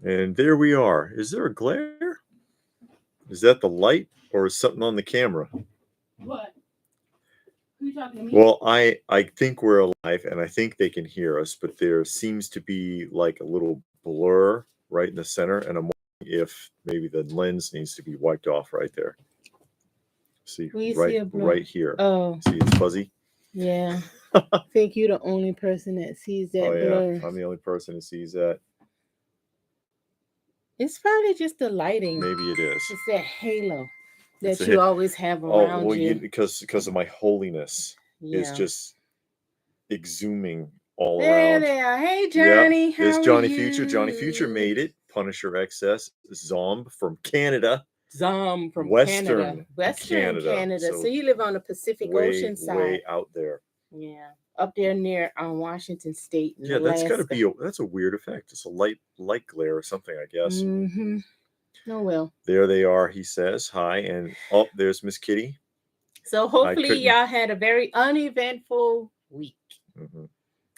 And there we are. Is there a glare? Is that the light or is something on the camera? What? Who you talking to me? Well, I think we're alive and I think they can hear us, but there seems to be like a little blur right in the center, and I'm wondering if maybe the lens needs to be wiped off right there. See, We see a blur. right here. Oh, See, it's fuzzy. yeah. I think you're the only person that sees that Oh yeah, blur. I'm the only person who sees that. It's probably just the lighting. Maybe it is. It's that halo It's that a you hit. always have Oh around well, you. because of my holiness is Yeah. just exhuming all There around. they are. Hey, Yep, Johnny. there's How Johnny are Future. Johnny Future you? made it. Punisher XS Zomb from Canada. Zom from Western Canada. So So you live on the Pacific Ocean side. way out there. Yeah, up there near Washington State and Yeah, that's got to Alaska. be that's a weird effect. It's a light glare or something, I guess. Mm-hmm. Oh well. There they are. He says hi, and oh, there's Miss Kitty. So hopefully y'all had a very uneventful week. Mm-hmm.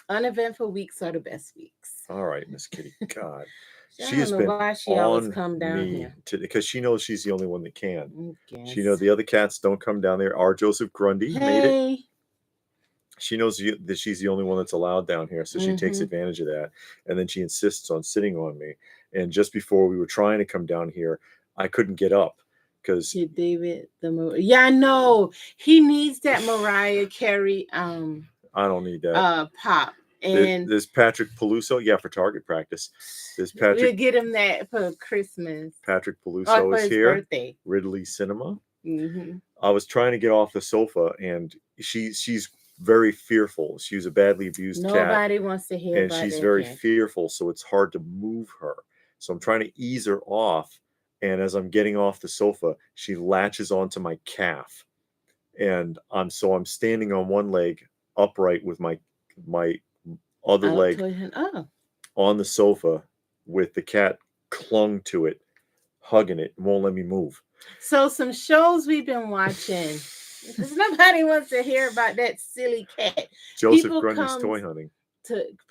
Uneventful weeks are the best weeks. All right, Miss Kitty. God, she has been why she always come down here because she knows she's the only one that can. Yes. She knows the other cats don't come down there. Our Joseph Grundy made it. She knows that she's the only one that's allowed down here, so she takes advantage of that, and then she insists on sitting on me. And just before we were trying to come down here, I couldn't get up because David I know he needs that Mariah Carey. I don't need that. Pop. And there's Patrick Peluso, yeah, for target practice. There's Patrick. We'll get him that for Christmas. Patrick Peluso is here. Birthday. Ridley Cinema. Mm-hmm. I was trying to get off the sofa, and she's very fearful. She was a badly abused cat. Nobody wants to hear and about she's that very cat. fearful, so it's hard to move her. So I'm trying to ease her off, and as I'm getting off the sofa, she latches onto my calf, and I'm standing on one leg upright with my other leg on the sofa with the cat clung to it, hugging it, and won't let me move. So some shows we've been watching. Because nobody wants to hear about that silly cat. Joseph Grundy's toy hunting.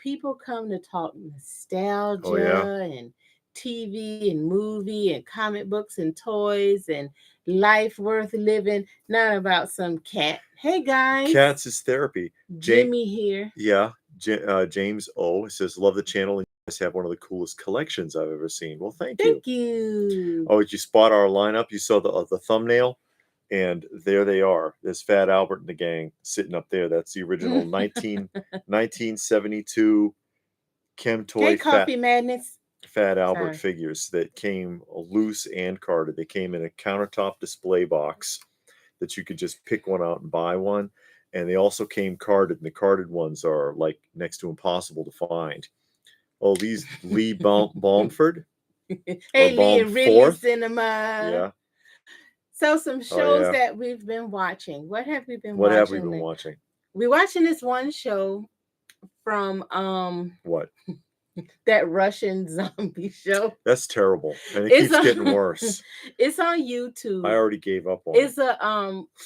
People come to talk nostalgia and TV and movie and comic books and toys and life worth living. Not about some cat. Hey guys. Cats is therapy. Jimmy here. Yeah. James O says, love the channel and you guys have one of the coolest collections I've ever seen. Well, thank you. Thank you. Oh, did you spot our lineup? You saw the thumbnail? And there they are. There's Fat Albert and the gang sitting up there. That's the original 1972 Chem Toy Coffee Madness. Fat Albert figures that came loose and carded. They came in a countertop display box that you could just pick one out and buy one. And they also came carded, and the carded ones are like next to impossible to find. Oh, these Lee Balmford. Hey, Lee and Ridley Cinema. Yeah. So some shows that we've been watching. What have we been watching? What have we been watching? We're watching this one show from what? That Russian zombie show. That's terrible. And it keeps getting worse. It's on YouTube. I already gave up on it.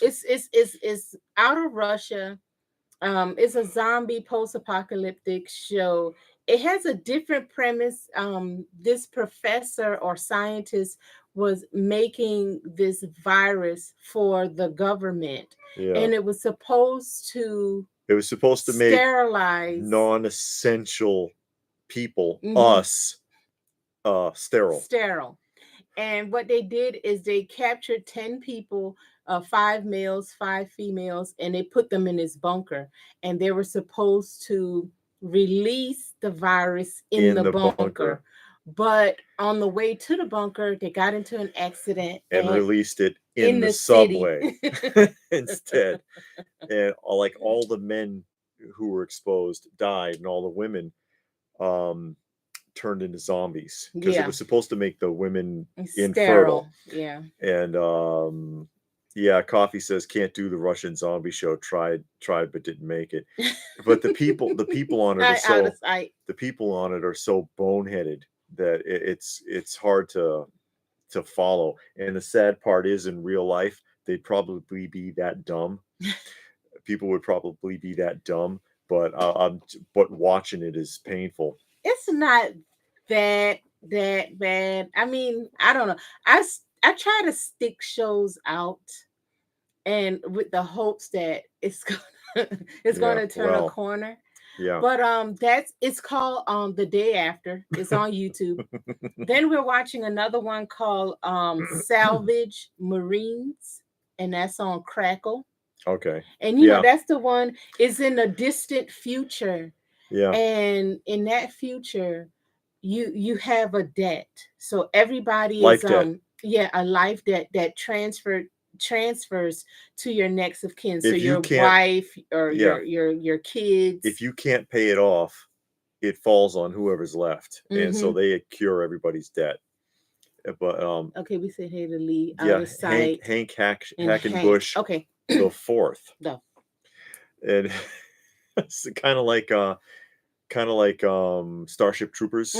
It's out of Russia. It's a zombie post-apocalyptic show. It has a different premise. This professor or scientist was making this virus for the government, and it was supposed to make sterilize non-essential people, us, sterile. And what they did is they captured 10 people, 5 males, 5 females, and they put them in this bunker, and they were supposed to release the virus in the bunker. But on the way to the bunker, they got into an accident and released it in the subway instead. And like all the men who were exposed died, and all the women turned into zombies because it was supposed to make the women infertile. Yeah. And Coffee says can't do the Russian zombie show. Tried but didn't make it. But the people on it are so boneheaded that it's hard to follow. And the sad part is, in real life, they'd probably be that dumb. People would probably be that dumb, but watching it is painful. It's not that that bad. I mean, I don't know. I try to stick shows out, and with the hopes that it's gonna turn a corner. Yeah. But it's called The Day After. It's on YouTube. Then we're watching another one called Salvage Marines, and that's on Crackle. Okay. And you know, that's the one is in a distant future. Yeah. And in that future, you have a debt. So everybody life is debt. A life debt that transfers to your next of kin. So If you your can't, wife or your kids. If you can't pay it off, it falls on whoever's left. And so they cure everybody's debt. But okay, we said hey to Lee. Yeah, out of sight. Hank Hackenbush. Okay. The fourth. No. And it's kind of like Starship Troopers,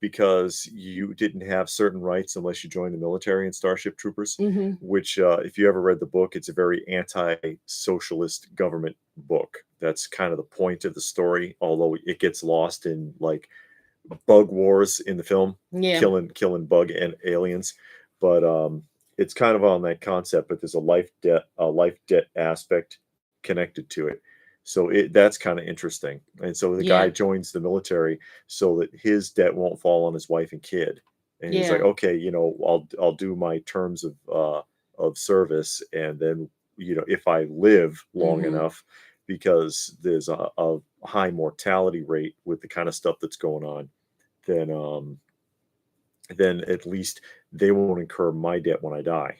because you didn't have certain rights unless you joined the military in Starship Troopers, which if you ever read the book, it's a very anti-socialist government book. That's kind of the point of the story, although it gets lost in like bug wars in the film, killing bug and aliens. But it's kind of on that concept, but there's a life debt aspect connected to it. So that's kind of interesting. And so the guy joins the military so that his debt won't fall on his wife and kid. And he's like, okay, you know, I'll do my terms of service, and then, you know, if I live long enough, because there's a high mortality rate with the kind of stuff that's going on, then at least they won't incur my debt when I die.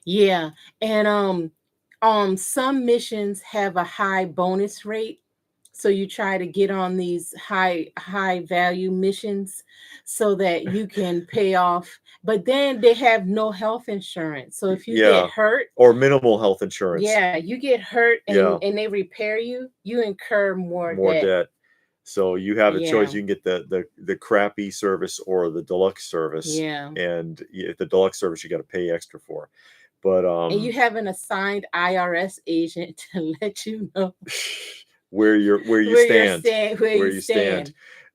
Yeah. And some missions have a high bonus rate, so you try to get on these high value missions so that you can pay off, but then they have no health insurance. So if you get hurt, or minimal health insurance, you get hurt and they repair you, you incur more debt. So you have a choice. You can get the crappy service or the deluxe service. And if the deluxe service, you got to pay extra for. But and you have an assigned IRS agent to let you know where you stand.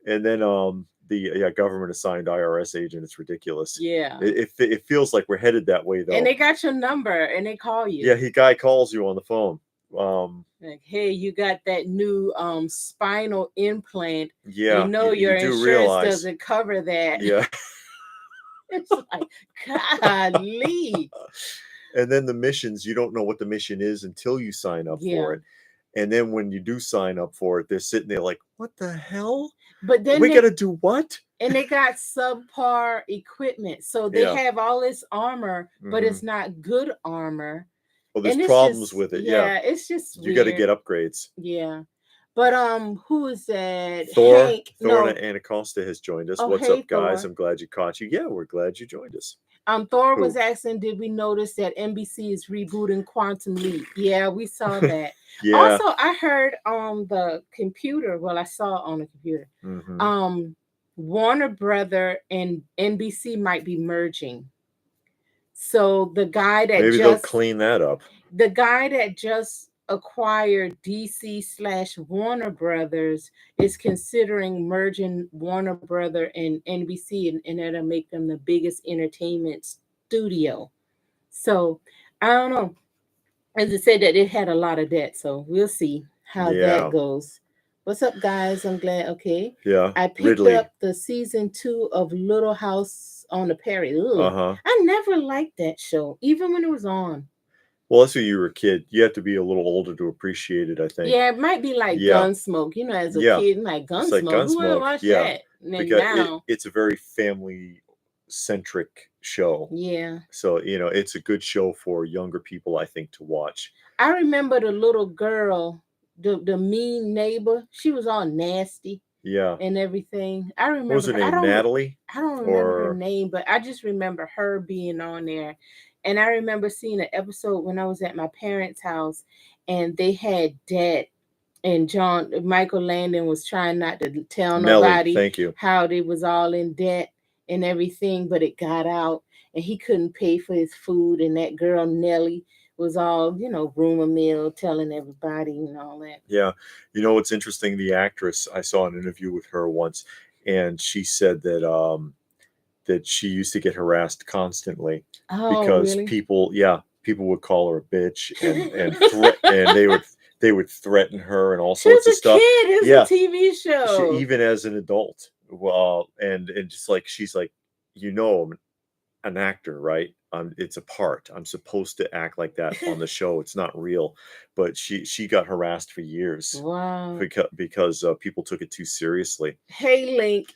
And then the government assigned IRS agent, it's ridiculous. It feels like we're headed that way, though. And they got your number and they call you. Guy calls you on the phone. Like, hey, you got that new spinal implant. Yeah, you know your insurance doesn't cover that. Yeah. It's like, golly. And then the missions, you don't know what the mission is until you sign up for it. And then when you do sign up for it, they're sitting there like, what the hell? But then we got to do what? And they got subpar equipment. So they have all this armor, but it's not good armor. Well, there's problems with it. Yeah, it's just you got to get upgrades. Yeah. But who is that? Thor Anacosta has joined us. What's up, guys? Thor. I'm glad you caught you. Yeah, we're glad you joined us. Thor was asking, did we notice that NBC is rebooting Quantum Leap? Yeah, we saw that. Also, I heard on the computer, I saw on the computer, Warner Brother and NBC might be merging. So the guy that maybe they'll clean that up. The guy that just acquired DC/Warner Brothers is considering merging Warner Brother and NBC, and that'll make them the biggest entertainment studio. So I don't know. As I said, that it had a lot of debt, so we'll see how that goes. What's up, guys? I'm glad. Okay. Yeah. I picked up the season 2 of Little House on the Prairie. I never liked that show, even when it was on. Well, that's when you were a kid. You have to be a little older to appreciate it, I think. Yeah, it might be like Gunsmoke. You know, as a kid, like Gunsmoke. Like Gunsmoke. Who would watch that? And because it's a very family-centric show. Yeah. So, you know, it's a good show for younger people, I think, to watch. I remember the little girl, the mean neighbor. She was all nasty. Yeah. And everything. I remember. What was her name? Natalie? I don't remember her name, but I just remember her being on there. And I remember seeing an episode when I was at my parents' house, and they had debt, and Michael Landon was trying not to tell nobody how they was all in debt and everything, but it got out, and he couldn't pay for his food, and that girl Nellie was all, you know, rumor mill, telling everybody and all that. Yeah. You know, what's interesting, the actress, I saw an interview with her once, and she said that that she used to get harassed constantly because really? people would call her a bitch and they would threaten her and all sorts of stuff. Kid. It's a TV show. Even as an adult, well, and just like she's like, I'm an actor, right? It's a part. I'm supposed to act like that on the show. It's not real. But she got harassed for years. Wow. Because people took it too seriously. Hey, Link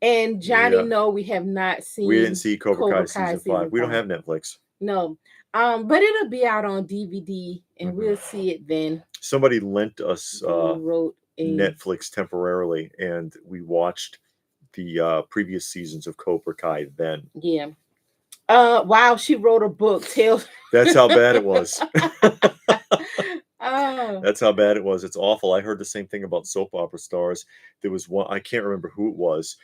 and Johnny, no, we have not seen. We didn't see Cobra Kai season 5. We don't have Netflix. No, but it'll be out on DVD, and we'll see it then. Somebody lent us Netflix temporarily, and we watched the previous seasons of Cobra Kai then. Yeah. Wow, she wrote a book. That's how bad it was. That's how bad it was. It's awful. I heard the same thing about soap opera stars. There was one, I can't remember who it was,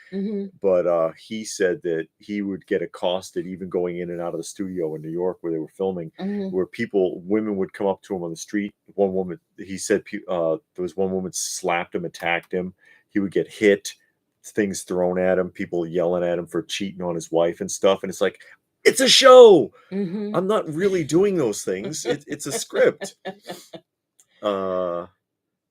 but he said that he would get accosted even going in and out of the studio in New York where they were filming, where women would come up to him on the street. One woman, he said there was one woman slapped him, attacked him. He would get hit, things thrown at him, people yelling at him for cheating on his wife and stuff. And it's like, it's a show. I'm not really doing those things. It's a script.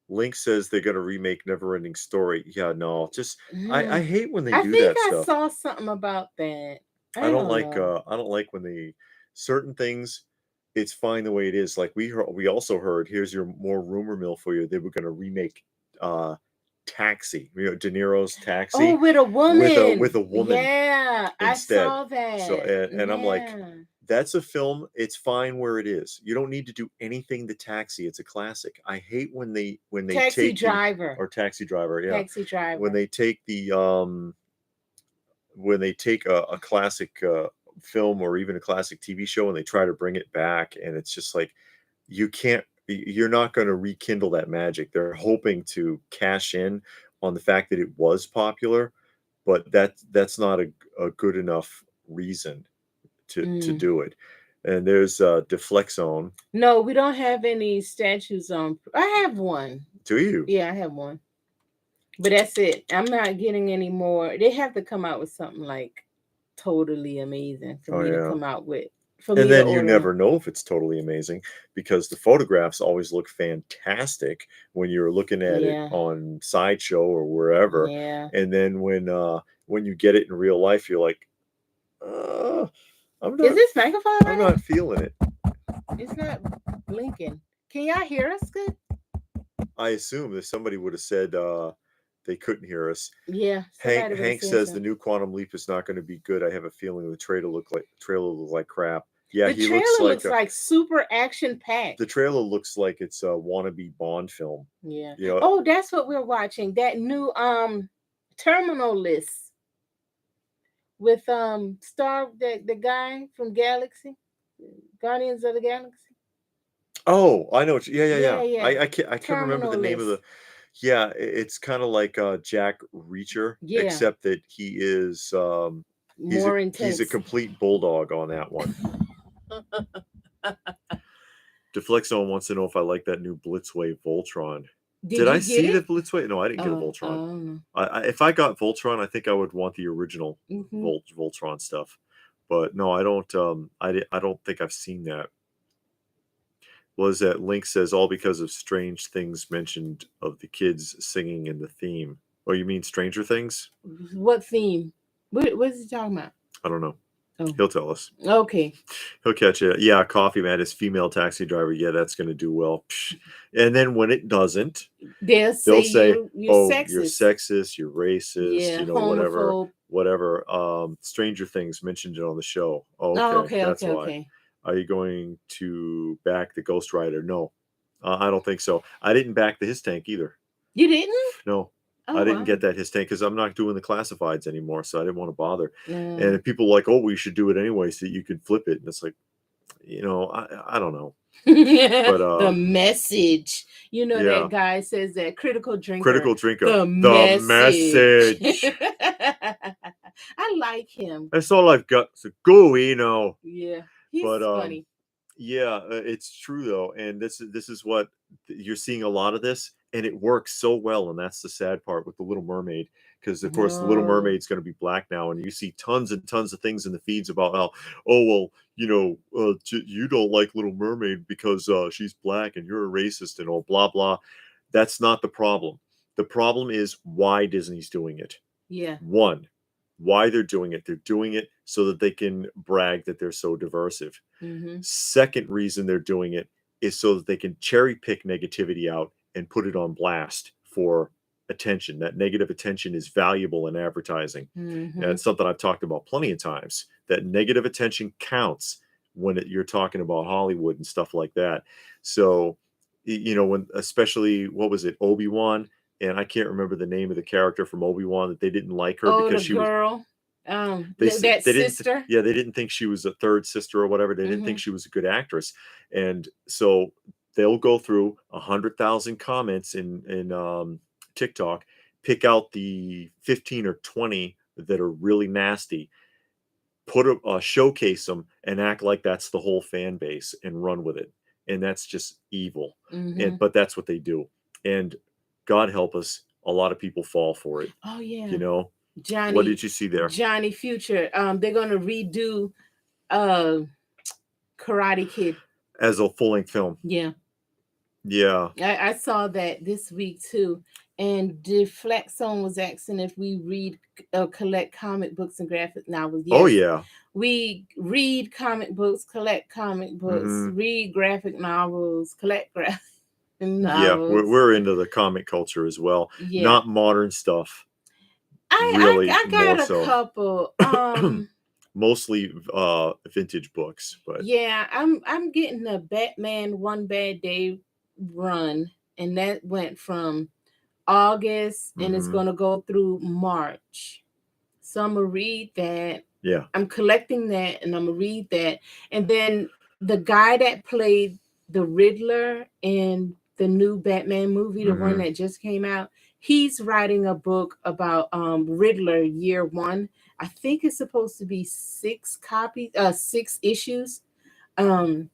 Link says they're gonna remake Neverending Story. Yeah, no, just I hate when they do that stuff. I saw something about that. I don't like when they certain things. It's fine the way it is. Like we also heard. Here's your more rumor mill for you. They were gonna remake Taxi, De Niro's Taxi. Oh, with a woman. With a woman. Yeah, instead. I saw that. So and I'm like, that's a film. It's fine where it is. You don't need to do anything to Taxi. It's a classic. I hate when they Taxi Driver. Taxi Driver. Yeah, Taxi Driver. When they take a classic film or even a classic TV show and they try to bring it back, and it's just like you're not going to rekindle that magic. They're hoping to cash in on the fact that it was popular, but that's not a good enough reason to do it. And there's Deflexone. No, we don't have any statues on. I have one. Do you? Yeah, I have one. But that's it. I'm not getting any more. They have to come out with something like totally amazing for me to come out with. And then you never know if it's totally amazing because the photographs always look fantastic when you're looking at it on Sideshow or wherever. Yeah. And then when you get it in real life, you're like, I'm not. Is this microphone? I'm not feeling it. It's not blinking. Can y'all hear us good? I assume that somebody would have said they couldn't hear us. Yeah. Hank says the new Quantum Leap is not going to be good. I have a feeling the trailer look like crap. Yeah, the trailer looks like super action packed. The trailer looks like it's a wannabe Bond film. Yeah. Oh, that's what we're watching. That new Terminal List with the guy from Galaxy, Guardians of the Galaxy. Oh, I know. Yeah. I can't remember the name of the. Yeah, it's kind of like Jack Reacher, except that he is more intense. He's a complete bulldog on that one. Deflexone wants to know if I like that new Blitzwave Voltron. Did I see the Blitzwave? No, I didn't get a Voltron. If I got Voltron, I think I would want the original Voltron stuff. But no, I don't. I don't think I've seen that. Was that Link says all because of strange things mentioned of the kids singing in the theme. Oh, you mean Stranger Things? What theme? What is he talking about? I don't know. Oh. He'll tell us. Okay. He'll catch it. Yeah, Coffee Man is female taxi driver. Yeah, that's going to do well. And then when it doesn't, they'll say you're sexist. You're sexist, you're racist, homophobe. whatever. Stranger Things mentioned it on the show. Okay. That's why. Okay. Are you going to back the Ghost Rider? No, I don't think so. I didn't back the His Tank either. You didn't? No. I didn't get that His Tank because I'm not doing the classifieds anymore, so I didn't want to bother. And if people are like, oh, we should do it anyway so that you can flip it. And it's like, I don't know. But the message. That guy says that critical drinker. The message. I like him. That's all I've got. So go, Yeah. He's funny. Yeah, it's true though, and this is what you're seeing a lot of this, and it works so well. And that's the sad part with the Little Mermaid, because of course the Little Mermaid's going to be black now, and you see tons and tons of things in the feeds about how, oh well, you don't like Little Mermaid because she's black and you're a racist and all blah blah. That's not the problem. The problem is why Disney's doing it. Yeah. One, why they're doing it. They're doing it so that they can brag that they're so diversive. Second reason they're doing it is so that they can cherry pick negativity out and put it on blast for attention. That negative attention is valuable in advertising. And it's something I've talked about plenty of times, that negative attention counts when you're talking about Hollywood and stuff like that. So, when, especially, what was it, Obi-Wan, and I can't remember the name of the character from Obi-Wan, that they didn't like her because she was that sister. They didn't think she was a third sister or whatever. They didn't think she was a good actress, and so they'll go through 100,000 comments in TikTok, pick out the 15 or 20 that are really nasty, showcase them, and act like that's the whole fan base and run with it. And that's just evil. But that's what they do. And God help us, a lot of people fall for it. Oh yeah. Johnny, what did you see there? Johnny Future. They're gonna redo Karate Kid as a full-length film. Yeah. I saw that this week too. And Deflexon was asking if we collect comic books and graphic novels. Yes. Oh yeah. We read comic books, collect comic books, read graphic novels, collect graphic novels. Yeah, we're into the comic culture as well. Yeah. Not modern stuff. I got a couple. Mostly vintage books, but yeah, I'm getting a Batman One Bad Day run, and that went from August and it's going to go through March. So I'm gonna read that. Yeah, I'm collecting that, and I'm gonna read that. And then the guy that played the Riddler in the new Batman movie, the one that just came out, he's writing a book about Riddler Year One. I think it's supposed to be 6 issues. I'm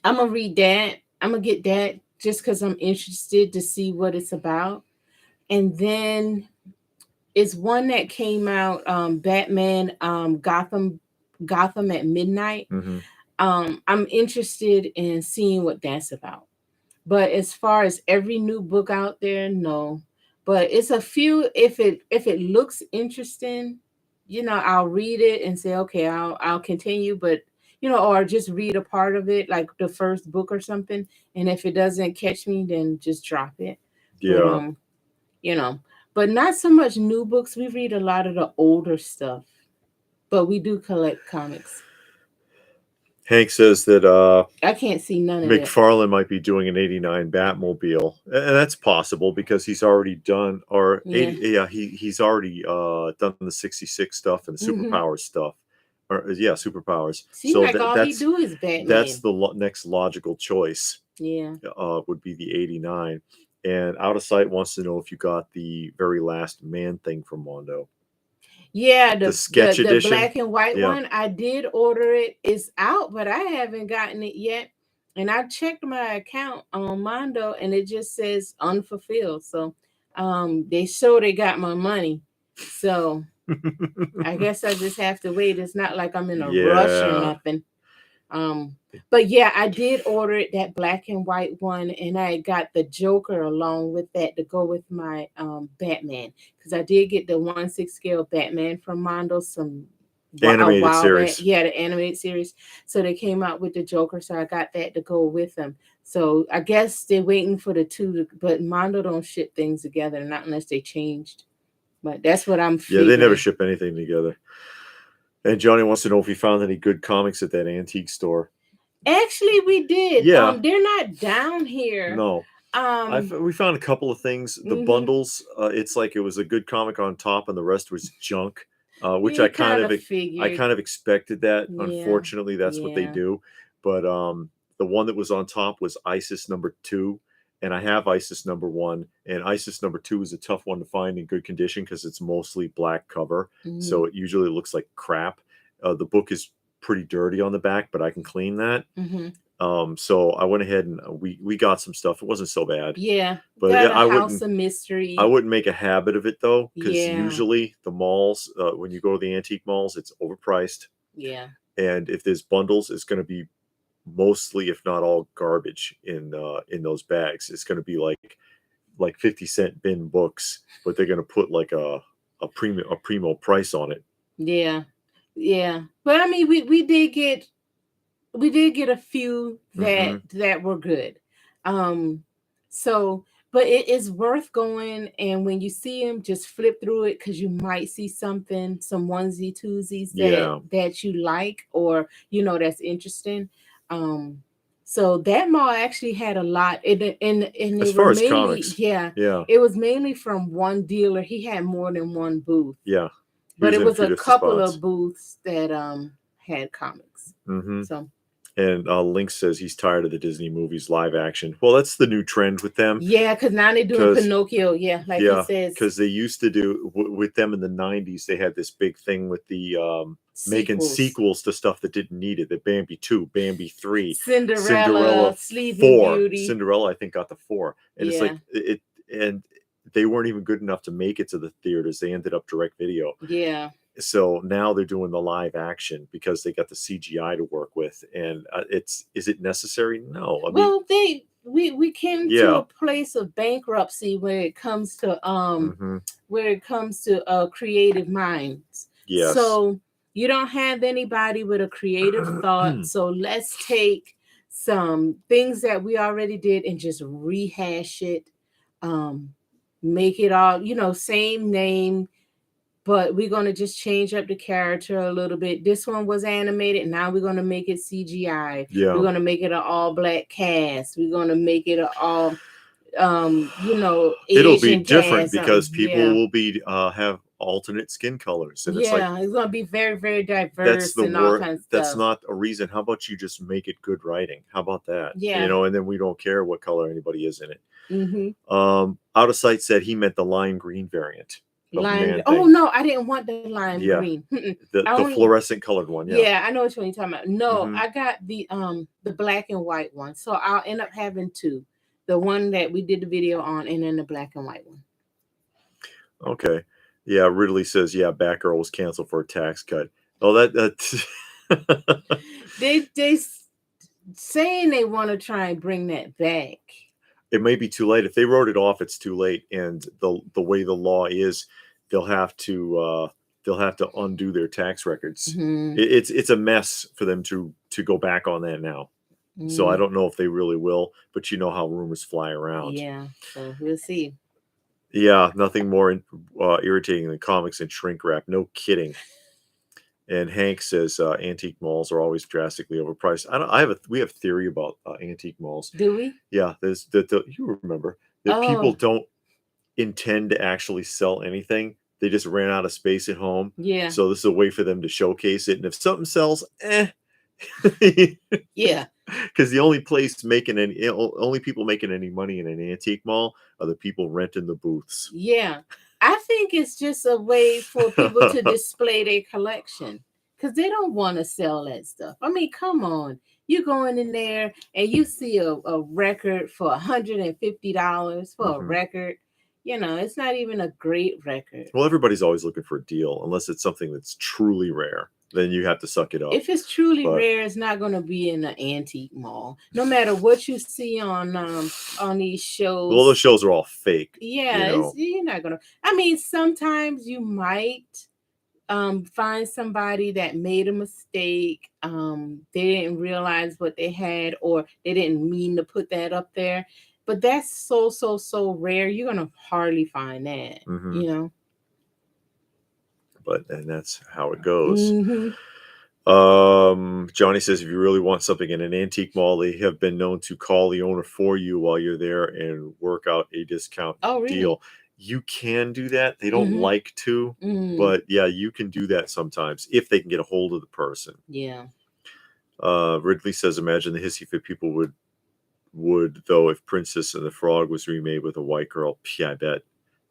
gonna read that. I'm gonna get that just because I'm interested to see what it's about. And then it's one that came out, Batman Gotham at Midnight. I'm interested in seeing what that's about. But as far as every new book out there, no. But it's a few. If it looks interesting, I'll read it and say, okay, I'll continue. But or just read a part of it, like the first book or something. And if it doesn't catch me, then just drop it. Yeah. But, but not so much new books. We read a lot of the older stuff, but we do collect comics. Hank says that I can't see none of it. McFarlane might be doing an 89 Batmobile, and that's possible because he's already done, he's already done the 66 stuff and the superpowers stuff. Superpowers. Seems like all he do is Batman. That's the next logical choice. Yeah. Would be the 89. And Out of Sight wants to know if you got the very last Man Thing from Mondo. Yeah, the sketch edition, the black and white one. I did order it. It's out, but I haven't gotten it yet. And I checked my account on Mondo, and it just says unfulfilled. So, they got my money. So, I guess I just have to wait. It's not like I'm in a rush or nothing. But yeah, I did order it, that black and white one, and I got the Joker along with that to go with my Batman, because I did get the 1/6 scale Batman from Mondo, some animated series. Yeah, the animated series. So they came out with the Joker, so I got that to go with them. So I guess they're waiting for the two, but Mondo don't ship things together, not unless they changed. But that's what I'm figuring. Yeah, they never ship anything together. And Johnny wants to know if we found any good comics at that antique store. Actually, we did. Yeah. They're not down here. No. We found a couple of things. The bundles, it's like it was a good comic on top and the rest was junk, which I kind of expected that. Yeah. Unfortunately, that's what they do. But the one that was on top was ISIS #2. And I have ISIS #1, and ISIS #2 is a tough one to find in good condition because it's mostly black cover. So it usually looks like crap. The book is pretty dirty on the back, but I can clean that. So I went ahead and we got some stuff. It wasn't so bad. Yeah, but got I House of Mystery. I wouldn't make a habit of it though, because Yeah. usually the malls, when you go to the antique malls, it's overpriced. Yeah. And if there's bundles, it's going to be mostly, if not all, garbage in those bags. It's going to be like 50-cent bin books, but they're going to put like a primo price on it. Yeah. Yeah. But I mean, we did get a few that were good. So, but it is worth going, and when you see them, just flip through it, because you might see some onesie twosies that you like, or that's interesting. So that mall actually had a lot, and as far as comics, it was mainly from one dealer. He had more than one booth. Yeah, but it was a couple of booths that had comics. So. And Link says he's tired of the Disney movies live action. Well, that's the new trend with them. Yeah, because now they're doing Pinocchio. Yeah, like he says. Because they used to do with them in the 90s. They had this big thing with the making sequels to stuff that didn't need it. The Bambi 2, Bambi 3, Cinderella, Sleeping 4. Beauty. Cinderella, I think, got the 4. And it's like and they weren't even good enough to make it to the theaters. They ended up direct video. Yeah. So now they're doing the live action because they got the CGI to work with, and is it necessary? No. We came to a place of bankruptcy when it comes to creative minds. Yes. So you don't have anybody with a creative thought. So let's take some things that we already did and just rehash it. Make it all, same name, but we're going to just change up the character a little bit. This one was animated. Now we're going to make it CGI. Yeah. We're going to make it an all black cast. We're going to make it an all, Asian it'll be different cast, because people will be have alternate skin colors. And it's going to be very, very diverse and all kinds of stuff. That's not a reason. How about you just make it good writing? How about that? Yeah. And then we don't care what color anybody is in it. Out of Sight said he meant the lime green variant. Oh no, I didn't want the lime green. The fluorescent colored one. Yeah, I know which one you're talking about. No, I got the black and white one. So I'll end up having two. The one that we did the video on, and then the black and white one. Okay. Yeah, Ridley says, Batgirl was canceled for a tax cut. Oh, that they saying they want to try and bring that back. It may be too late. If they wrote it off, it's too late. And the way the law is, they'll have to undo their tax records. It's a mess for them to go back on that now. So I don't know if they really will, but you know how rumors fly around. Yeah, so we'll see. Yeah, nothing more irritating than comics and shrink wrap. No kidding. And Hank says antique malls are always drastically overpriced. We have theory about antique malls. Do we? Yeah, there's you remember that people don't intend to actually sell anything. They just ran out of space at home. Yeah. So this is a way for them to showcase it. And if something sells, yeah. Because the only people making any money in an antique mall are the people renting the booths. Yeah. I think it's just a way for people to display their collection, because they don't want to sell that stuff. I mean, come on. You going in there and you see a record for $150 for a record. It's not even a great record. Well, everybody's always looking for a deal, unless it's something that's truly rare. Then you have to suck it up. If it's truly rare, it's not going to be in an antique mall. No matter what you see on these shows. Well, those shows are all fake. Yeah, you're not going to. I mean, sometimes you might find somebody that made a mistake. They didn't realize what they had, or they didn't mean to put that up there. But that's so rare. You're going to hardly find that, And that's how it goes. Johnny says, if you really want something in an antique mall, they have been known to call the owner for you while you're there and work out a discount deal. You can do that. They don't like to, but yeah, you can do that sometimes if they can get a hold of the person. Yeah. Ridley says, imagine the hissy fit people would though if Princess and the Frog was remade with a white girl. Yeah, I bet.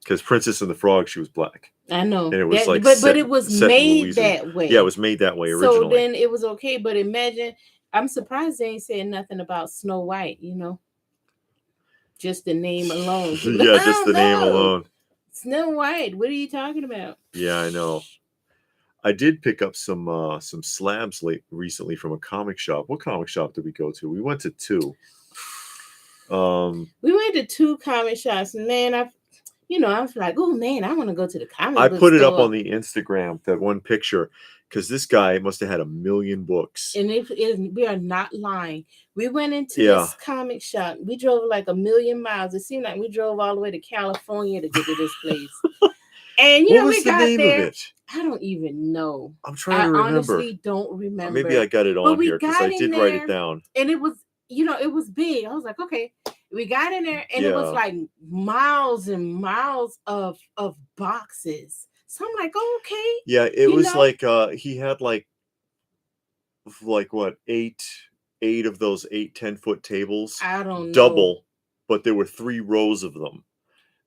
Because Princess and the Frog, she was black. I know. And it was but it was made that way. Yeah, it was made that way originally. So then it was okay. But imagine I'm surprised they ain't saying nothing about Snow White, you know. Just the name alone. Yeah, just the name alone. Snow White, what are you talking about? Yeah, I know. I did pick up some slabs recently from a comic shop. What comic shop did we go to? We went to 2. We went to 2 comic shops, and man, I was like, oh man, I want to go to the comic book I put it store. up on the Instagram, that one picture, because this guy must have had 1 million books. And we are not lying. We went into this comic shop. We drove like 1 million miles. It seemed like we drove all the way to California to get to this place. And what was the name of it? I don't even know. I'm trying to remember. I honestly don't remember. Maybe I got it on here because I did write it down. And it was, it was big. I was like, okay. We got in there, and it was like miles and miles of boxes. So I'm like, oh, okay. Yeah, it was like he had like what, 8 of those 10-foot tables. I don't know. Double, but there were 3 rows of them.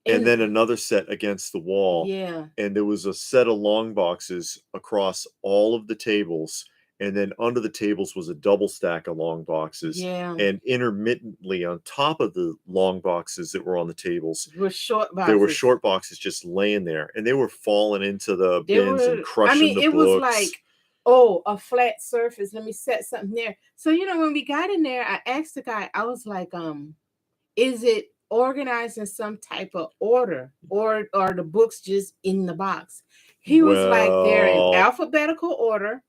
And then another set against the wall. Yeah. And there was a set of long boxes across all of the tables. And then under the tables was a double stack of long boxes. Yeah. And intermittently on top of the long boxes that were on the tables were short boxes. There were short boxes just laying there. And they were falling into the bins and crushing the books. It was like, oh, a flat surface. Let me set something there. So, when we got in there, I asked the guy, I was like, is it organized in some type of order, or are the books just in the box? He was like, they're in alphabetical order,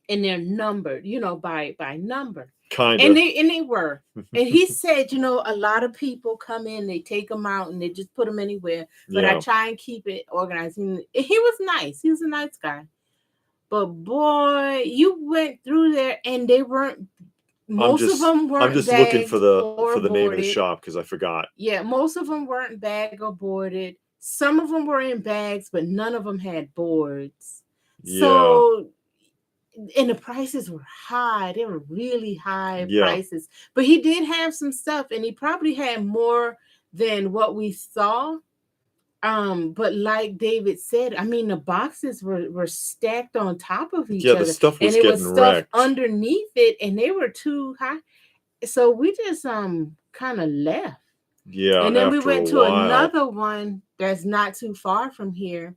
and they're numbered, by number. Kind of. And they were. And he said, a lot of people come in, they take them out, and they just put them anywhere. But I try and keep it organized. And he was nice. He was a nice guy. But boy, you went through there, and they weren't. Most of them weren't. I'm just looking for the name of the shop because I forgot. Yeah, most of them weren't bag or boarded. Some of them were in bags, but none of them had boards. Yeah. So, and the prices were high. They were really high prices. But he did have some stuff, and he probably had more than what we saw. But like David said, the boxes were stacked on top of each other. Yeah, the stuff was getting stuff wrecked underneath it, and they were too high. So we just kind of left. Yeah. And then we went to another one that's not too far from here.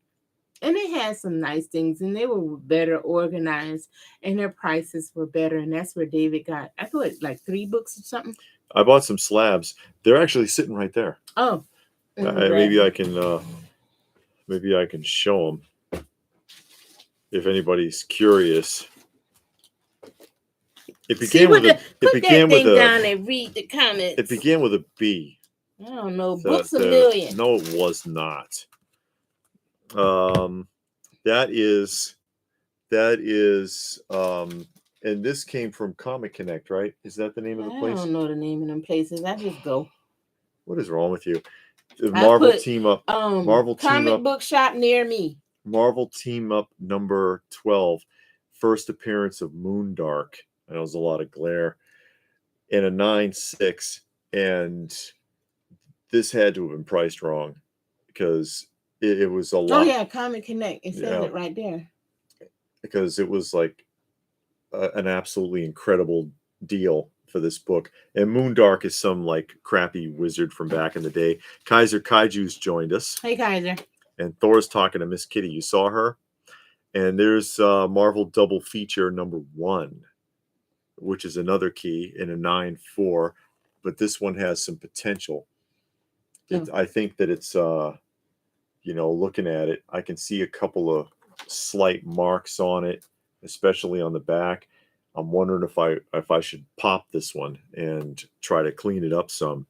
And they had some nice things, and they were better organized, and their prices were better. And that's where David got, I thought, like 3 books or something. I bought some slabs. They're actually sitting right there. Oh. Maybe I can show them if anybody's curious. It began with down and read the comments. It began with a B. I don't know. Books a million. No, it was not. That is, and this came from Comic Connect, right? Is that the name of the place? I don't know the name of them places. I just go. What is wrong with you? Marvel Team Up. Marvel Comic Book Shop near me. Marvel Team Up number 12. First appearance of Moondark. That was a lot of glare. And a 9.6. And this had to have been priced wrong because it was a lot. Oh, yeah, Comic Connect. It says it right there. Because it was like an absolutely incredible deal for this book. And Moondark is some like crappy wizard from back in the day. Kaiser Kaiju's joined us. Hey, Kaiser. And Thor's talking to Miss Kitty. You saw her? And there's Marvel Double Feature number 1, which is another key in a 9.4. But this one has some potential. I think that it's, looking at it, I can see a couple of slight marks on it, especially on the back. I'm wondering if I should pop this one and try to clean it up some.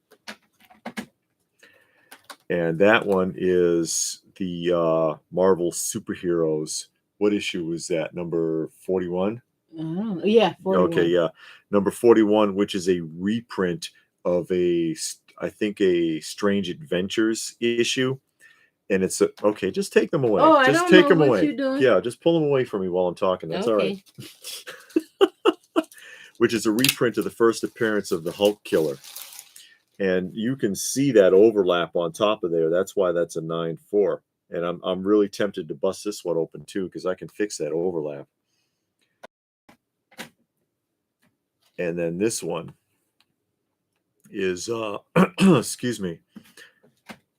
And that one is the Marvel Superheroes. What issue was that? Number 41? Yeah, 41. Okay, yeah. Number 41, which is a reprint of I think a Strange Adventures issue. And it's okay, just take them away. Oh, just take them away. Yeah, just pull them away from me while I'm talking. That's all right. Which is a reprint of the first appearance of the Hulk Killer. And you can see that overlap on top of there. That's why that's a 9.4. And I'm really tempted to bust this one open too, because I can fix that overlap. And then this one is excuse me,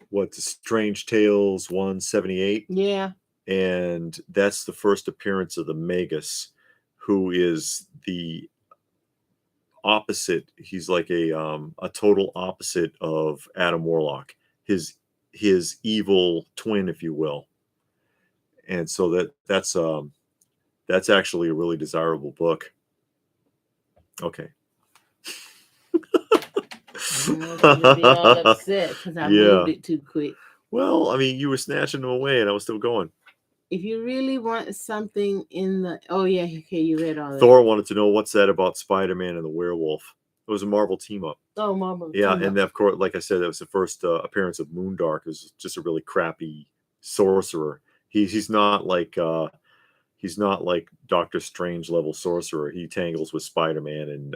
what's Strange Tales 178. Yeah. And that's the first appearance of the Magus, who is the opposite. He's like a total opposite of Adam Warlock, his evil twin, if you will. And so that's actually a really desirable book. Okay. I'm be all upset because I moved it too quick. Well, I mean, you were snatching them away, and I was still going. If you really want something in the... Oh, yeah, okay, you read all that. Thor wanted to know, what's that about Spider-Man and the werewolf? It was a Marvel team-up. Oh, Marvel. Yeah, and of course, like I said, that was the first appearance of Moondark. It was just a really crappy sorcerer. He's not like Doctor Strange level sorcerer. He tangles with Spider-Man and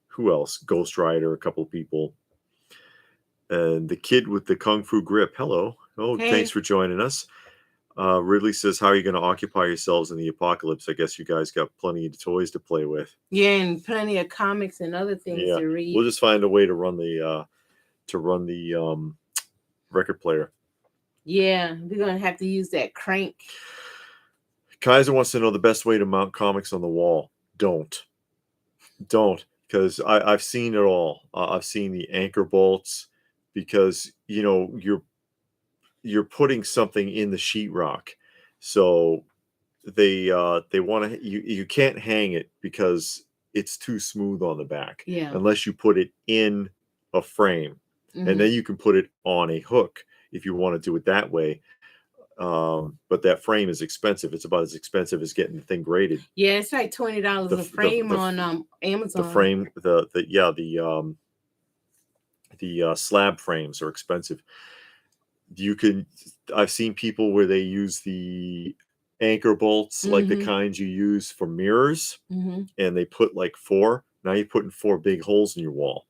who else? Ghost Rider, a couple of people. And the kid with the Kung Fu grip. Hello. Oh, hey. Thanks for joining us. Ridley says, how are you going to occupy yourselves in the apocalypse? I guess you guys got plenty of toys to play with. Yeah, and plenty of comics and other things to read. We'll just find a way to run the record player. Yeah, we're going to have to use that crank. Kaiser wants to know the best way to mount comics on the wall. Don't. Because I've seen it all. I've seen the anchor bolts, because, you know, you're putting something in the sheetrock, so they want to, you can't hang it because it's too smooth on the back. Yeah. Unless you put it in a frame, and then you can put it on a hook if you want to do it that way. But that frame is expensive. It's about as expensive as getting the thing graded. Yeah, it's like $20 a frame on Amazon. The frame, the slab frames are expensive. I've seen people where they use the anchor bolts, like the kinds you use for mirrors, and they put like 4. Now you're putting 4 big holes in your wall.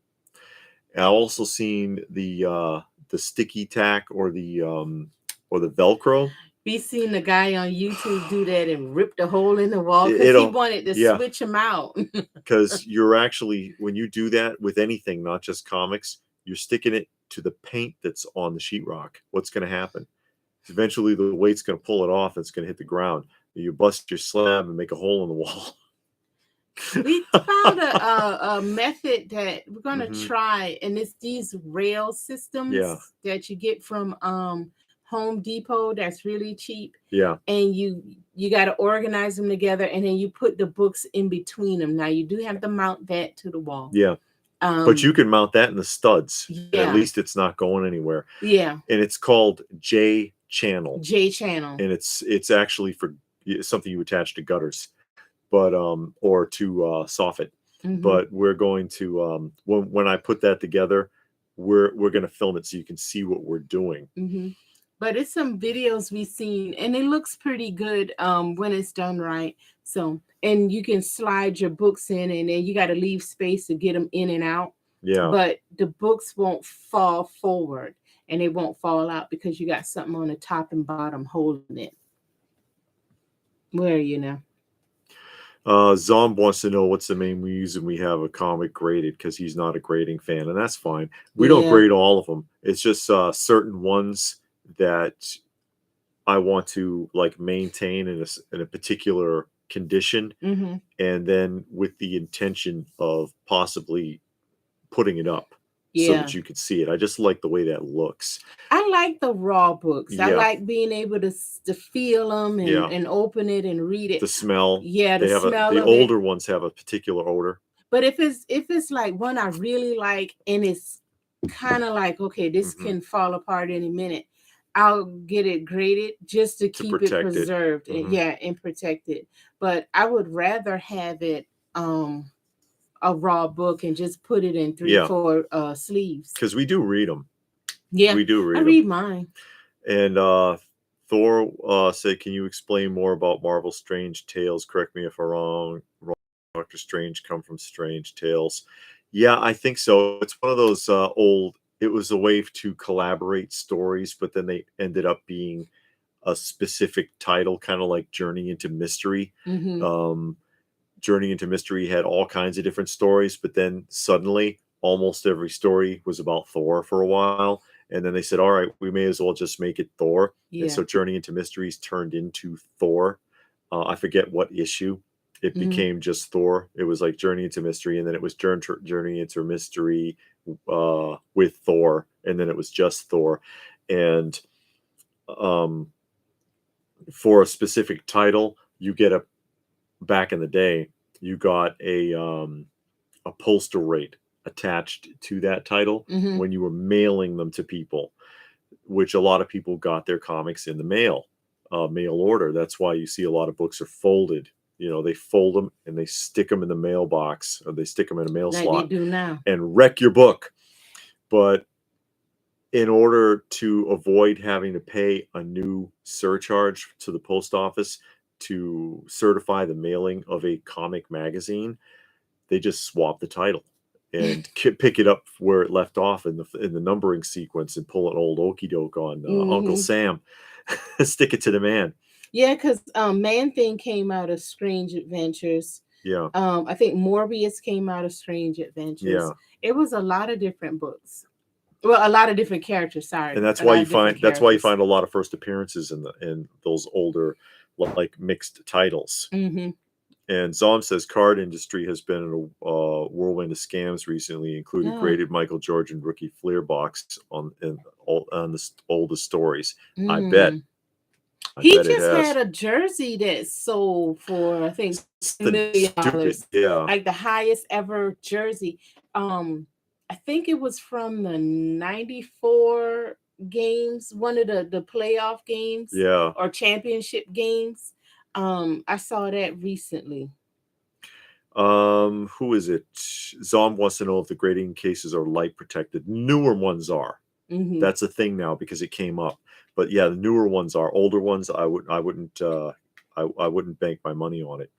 I've also seen the sticky tack or the Velcro. We seen the guy on YouTube do that and rip the hole in the wall because he wanted to switch them out. Because you're actually, when you do that with anything, not just comics, you're sticking it to the paint that's on the sheetrock. What's going to happen? Eventually, the weight's going to pull it off. And it's going to hit the ground. You bust your slab and make a hole in the wall. We found a method that we're going to try, and it's these rail systems that you get from Home Depot. That's really cheap. Yeah. And you got to organize them together, and then you put the books in between them. Now you do have to mount that to the wall. Yeah. But you can mount that in the studs. Yeah. At least it's not going anywhere. Yeah. And it's called J channel. J channel. And it's actually for something you attach to gutters, but or to soffit. But we're going to when I put that together, we're going to film it so you can see what we're doing. But it's some videos we've seen, and it looks pretty good when it's done right. So, and you can slide your books in, and then you got to leave space to get them in and out. Yeah. But the books won't fall forward, and they won't fall out because you got something on the top and bottom holding it. Where are you now? Zomb wants to know what's the main reason we have a comic graded, because he's not a grading fan, and that's fine. We don't grade all of them. It's just certain ones that I want to like maintain in a particular condition, and then with the intention of possibly putting it up so that you could see it. I just like the way that looks. I like the raw books. I like being able to feel them and open it and read it. The smell. Yeah, the smell. The older ones have a particular odor. But if it's like one I really like, and it's kind of like, okay, this can fall apart any minute, I'll get it graded just to keep it preserved and protect it. But I would rather have it a raw book and just put it in 3-4 sleeves. Because we do read them. Yeah, we do read them. I read mine. And Thor said, can you explain more about Marvel Strange Tales? Correct me if I'm wrong. Doctor Strange come from Strange Tales. Yeah, I think so. It's one of those old, it was a way to collaborate stories, but then they ended up being a specific title, kind of like Journey into Mystery. Journey into Mystery had all kinds of different stories, but then suddenly almost every story was about Thor for a while. And then they said, all right, we may as well just make it Thor. Yeah. And so Journey into Mysteries turned into Thor. I forget what issue. It became just Thor. It was like Journey into Mystery, and then it was Journey into Mystery with Thor, and then it was just Thor. And for a specific title, you get back in the day, you got a postal rate attached to that title when you were mailing them to people, which a lot of people got their comics in the mail order. That's why you see a lot of books are folded. You know, they fold them and they stick them in the mailbox, or they stick them in a mail slot, they do now, and wreck your book. But in order to avoid having to pay a new surcharge to the post office to certify the mailing of a comic magazine, they just swap the title and pick it up where it left off in the numbering sequence and pull an old okey doke on Uncle Sam, stick it to the man. Yeah, because Man-Thing came out of Strange Adventures. Yeah. I think Morbius came out of Strange Adventures. Yeah. It was a lot of different books. Well, a lot of different characters. Sorry, and that's why you find a lot of first appearances in those older, like, mixed titles. And Zom says card industry has been in a whirlwind of scams recently, including graded Michael Jordan rookie Fleer box on the oldest stories. I bet. He just had a jersey that sold for, I think, $1 million. Yeah, like the highest ever jersey. I think it was from the 94 games, one of the playoff games, or championship games. I saw that recently. Who is it? Zom wants to know if the grading cases are light protected. Newer ones are. That's a thing now because it came up. But yeah, the newer ones are. Older ones, I wouldn't bank my money on it.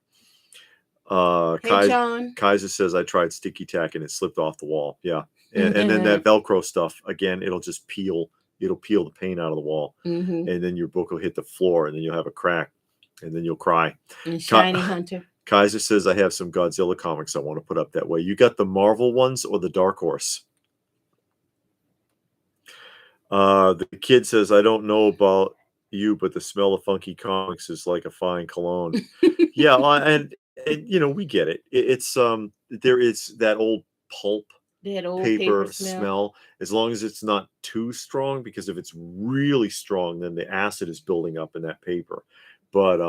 Kaiser says I tried sticky tack and it slipped off the wall. Yeah, and then that Velcro stuff again. It'll just peel. It'll peel the paint out of the wall, and then your book will hit the floor, and then you'll have a crack, and then you'll cry. And Shiny Hunter. Kaiser says I have some Godzilla comics I want to put up that way. You got the Marvel ones or the Dark Horse? The kid says, I don't know about you, but the smell of funky comics is like a fine cologne. Yeah, and you know, we get it. It's there is that old pulp, that old paper smell. As long as it's not too strong, because if it's really strong, then the acid is building up in that paper. But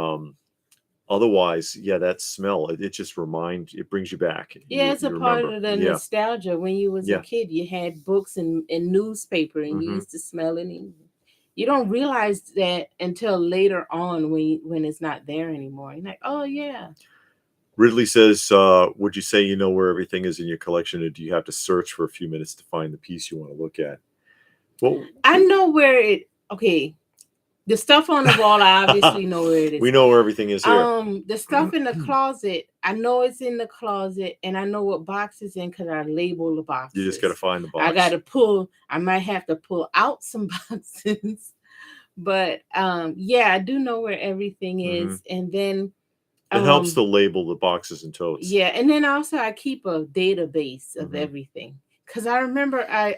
otherwise, yeah, that smell, it just it brings you back. Yeah, it's a part of the nostalgia. When you was a kid, you had books and newspaper, and you used to smell it. And you don't realize that until later on when it's not there anymore. You're like, oh yeah. Ridley says, would you say you know where everything is in your collection, or do you have to search for a few minutes to find the piece you want to look at? Well, I know where it. Okay. The stuff on the wall, I obviously know where it is. We know where everything is here. The stuff in the closet, I know it's in the closet, and I know what box it's in because I label the boxes. You just got to find the box. I might have to pull out some boxes. But yeah, I do know where everything is. And then it helps to label the boxes and totes. Yeah, and then also I keep a database of everything. Because I remember I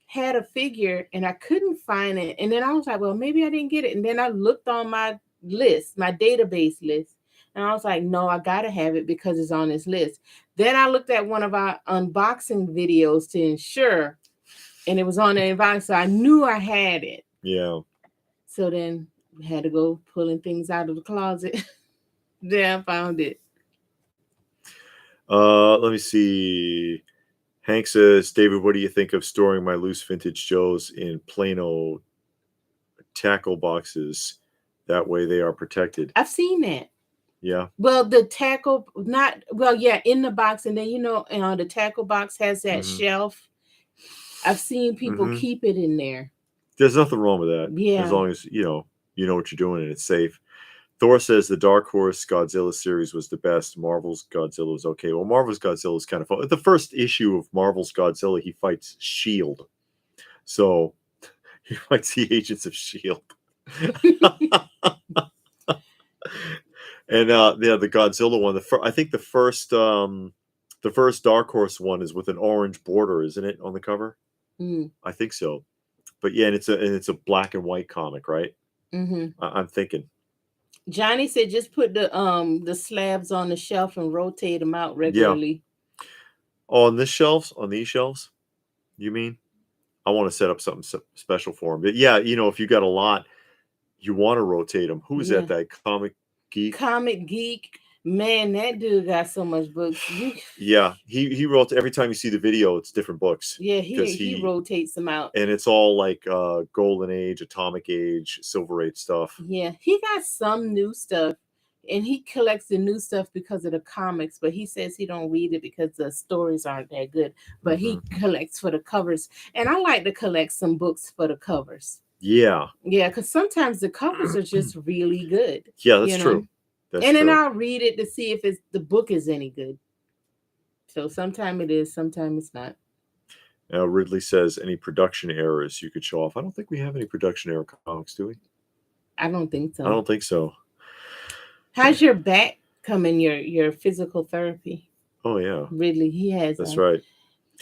had a figure and I couldn't find it, and then I was like, well, maybe I didn't get it, and then I looked on my list, my database list, and I was like, no, I gotta have it because it's on this list. Then I looked at one of our unboxing videos to ensure, and it was on the unboxing, so I knew I had it. Yeah. So then I had to go pulling things out of the closet. Then I found it. Let me see. Hank says, David, what do you think of storing my loose vintage Joes in Plano tackle boxes? That way they are protected. I've seen that. Yeah. Well, the tackle, in the box. And then, the tackle box has that shelf. I've seen people keep it in there. There's nothing wrong with that. Yeah. As long as, you know what you're doing and it's safe. Thor says the Dark Horse Godzilla series was the best. Marvel's Godzilla was okay. Well, Marvel's Godzilla is kind of fun. The first issue of Marvel's Godzilla, he fights S.H.I.E.L.D. So he fights the agents of S.H.I.E.L.D. And yeah, the Godzilla one. I think the first Dark Horse one is with an orange border, isn't it, on the cover? I think so. But yeah, and it's a black and white comic, right? I'm thinking. Johnny said just put the slabs on the shelf and rotate them out regularly. Yeah. On these shelves, you mean? I want to set up something special for them. But yeah, if you got a lot, you want to rotate them. Who is that comic geek? Comic geek. Man, that dude got so much books. Yeah, he wrote. Every time you see the video, it's different books. Yeah, he rotates them out, and it's all like Golden Age, Atomic Age, Silver Age stuff. Yeah, he got some new stuff, and he collects the new stuff because of the comics. But he says he don't read it because the stories aren't that good. But he collects for the covers, and I like to collect some books for the covers. Yeah, because sometimes the covers are just really good. Yeah, that's true. Then I'll read it to see if the book is any good. So sometimes it is, sometimes it's not. Now Ridley says, any production errors you could show off? I don't think we have any production error comics, do we? I don't think so. I don't think so. How's your back coming? Your physical therapy? Oh yeah, Ridley, he has. That's right.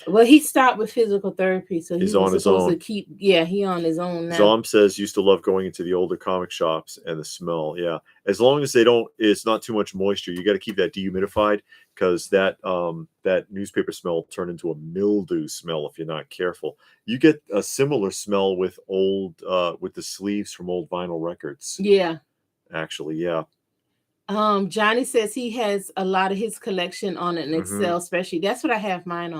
Well, he stopped with physical therapy, so he's on his own. He on his own now. Zom says used to love going into the older comic shops and the smell. Yeah, as long as it's not too much moisture. You got to keep that dehumidified because that newspaper smell will turn into a mildew smell if you're not careful. You get a similar smell with with the sleeves from old vinyl records. Yeah, actually, yeah. Johnny says he has a lot of his collection on an Excel spreadsheet. That's what I have mine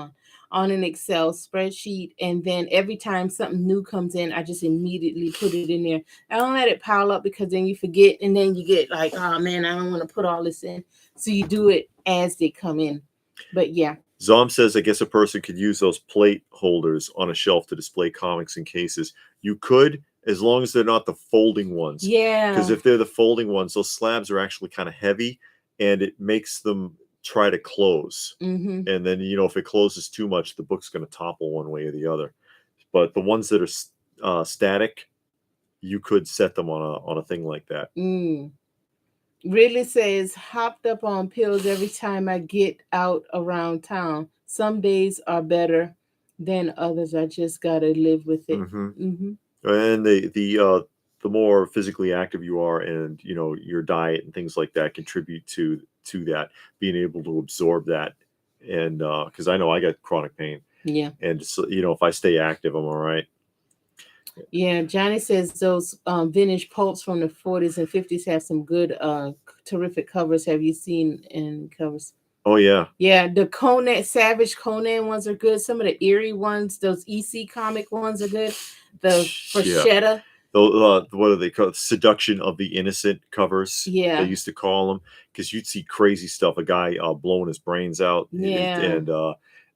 on an Excel spreadsheet. And then every time something new comes in, I just immediately put it in there. I don't let it pile up because then you forget. And then you get like, oh man, I don't want to put all this in. So you do it as they come in. But yeah. Zom says, I guess a person could use those plate holders on a shelf to display comics in cases. You could, as long as they're not the folding ones. Yeah. Because if they're the folding ones, those slabs are actually kind of heavy and it makes them try to close. And then, if it closes too much, the book's going to topple one way or the other. But the ones that are static, you could set them on a thing like that. Ridley says, hopped up on pills every time I get out around town. Some days are better than others. I just got to live with it. And the more physically active you are and, your diet and things like that contribute to that, being able to absorb that. And because I know I got chronic pain. Yeah. And, so, if I stay active, I'm all right. Yeah. Johnny says those vintage pulps from the 40s and 50s have some good, terrific covers. Have you seen in covers? Oh, yeah. Yeah. The Savage Conan ones are good. Some of the eerie ones, those EC comic ones are good. The Freshetta. What are they called? Seduction of the Innocent covers. Yeah. They used to call them, because you'd see crazy stuff. A guy blowing his brains out. Yeah. And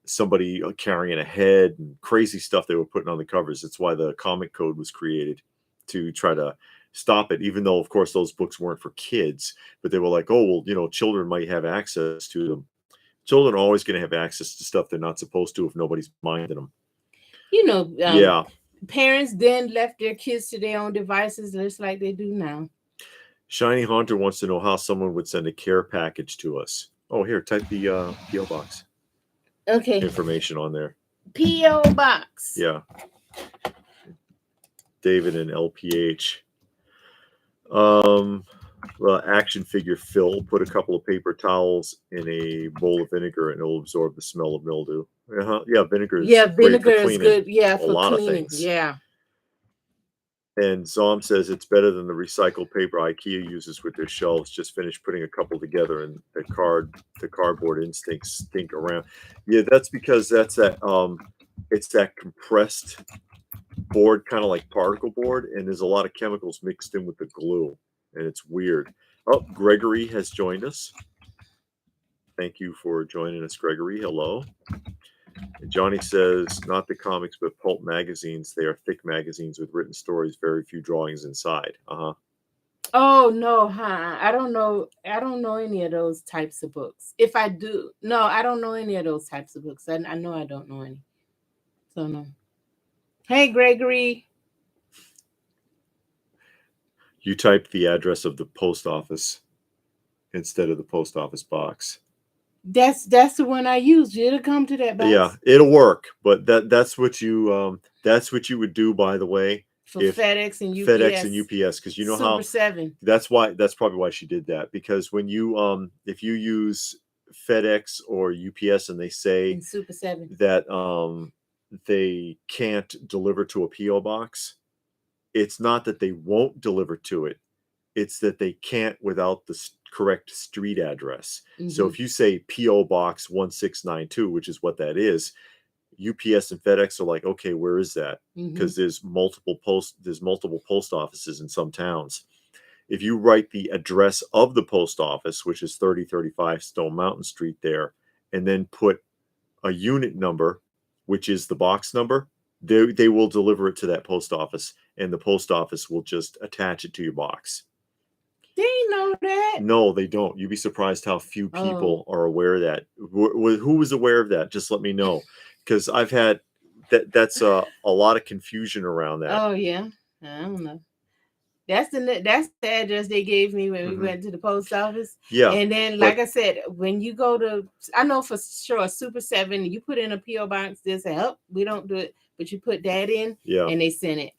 somebody carrying a head and crazy stuff they were putting on the covers. That's why the comic code was created, to try to stop it, even though, of course, those books weren't for kids. But they were like, oh, well, children might have access to them. Children are always going to have access to stuff they're not supposed to if nobody's minding them. Yeah. Parents then left their kids to their own devices just like they do now. Shiny Haunter wants to know how someone would send a care package to us. Oh, here, type the P.O. box. Okay. Information on there. P.O. box. Yeah. David and LPH. Action figure Phil, put a couple of paper towels in a bowl of vinegar and it'll absorb the smell of mildew. Yeah, vinegar is good. Yeah, for lot cleaning. Of things. Yeah. And Zom says it's better than the recycled paper IKEA uses with their shelves. Just finished putting a couple together and the cardboard instincts stink around. Yeah, that's because it's that compressed board, kind of like particle board, and there's a lot of chemicals mixed in with the glue, and it's weird. Oh, Gregory has joined us. Thank you for joining us, Gregory. Hello. And Johnny says, not the comics, but pulp magazines. They are thick magazines with written stories, very few drawings inside. Oh no, I don't know. I don't know any of those types of books. If I do, no, I don't know any of those types of books. I know I don't know any. So no. Hey, Gregory. You typed the address of the post office. instead of the post office box. That's the one I used. It'll come to that box. Yeah, it'll work, but that's what you would do, by the way, for FedEx and UPS, because you know Super how 7. That's probably why she did that, because when you if you use FedEx or UPS and they say and Super 7 that they can't deliver to a PO box, it's not that they won't deliver to it. It's that they can't without the correct street address. So if you say PO Box 1692, which is what that is, UPS and FedEx are like, okay, where is that? Because there's multiple post offices in some towns. If you write the address of the post office, which is 3035 Stone Mountain Street there, and then put a unit number, which is the box number, they will deliver it to that post office, and the post office will just attach it to your box. They know that. No, they don't. You'd be surprised how few people are aware of that. Who was aware of that? Just let me know, because I've had that's a lot of confusion around that. Oh yeah, I don't know. That's the address they gave me when we went to the post office. Yeah, and then like I said, when you go to, I know for sure Super 7, you put in a PO box. They say, "Oh, we don't do it," but you put that in, and they send it.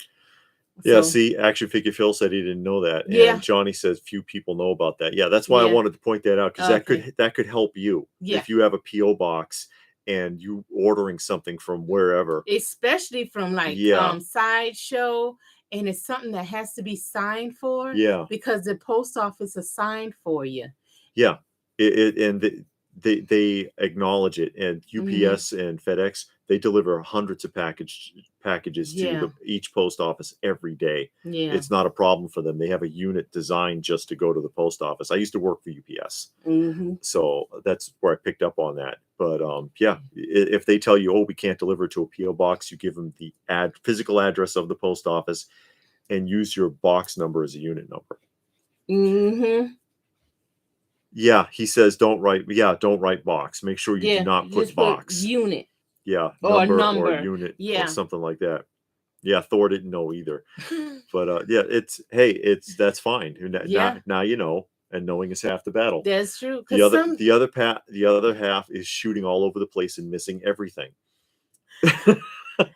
Yeah, see, Action Figure Phil said he didn't know that. And Johnny says few people know about that. Yeah, that's why I wanted to point that out, because that could help you if you have a PO box and you ordering something from wherever, especially from like Sideshow, and it's something that has to be signed for. Yeah, because the post office is signed for you. Yeah, they acknowledge it, and UPS and FedEx, they deliver hundreds of packages to each post office every day. Yeah, it's not a problem for them. They have a unit designed just to go to the post office. I used to work for UPS, so that's where I picked up on that. But yeah, if they tell you, oh, we can't deliver to a PO box, you give them the physical address of the post office and use your box number as a unit number. Yeah, he says don't write box. Make sure you do not put box. Put unit. Yeah, number or unit or something like that. Yeah, Thor didn't know either. But yeah, that's fine. Now you know, and knowing is half the battle. That's true. The other half is shooting all over the place and missing everything. Because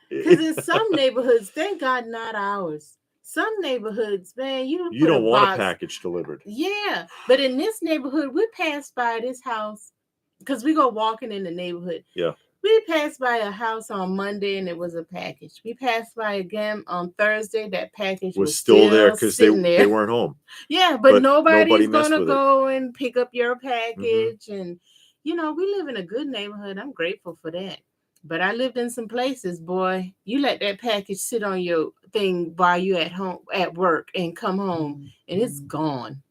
in some neighborhoods, thank God not ours. Some neighborhoods, man, you don't want a package delivered. Yeah, but in this neighborhood, we passed by this house because we go walking in the neighborhood. Yeah, we passed by a house on Monday and it was a package. We passed by again on Thursday. That package was still there because they weren't home. Yeah, but nobody's gonna go and pick up your package, and we live in a good neighborhood. I'm grateful for that. But I lived in some places, boy, you let that package sit on your thing while you at work and come home and it's gone.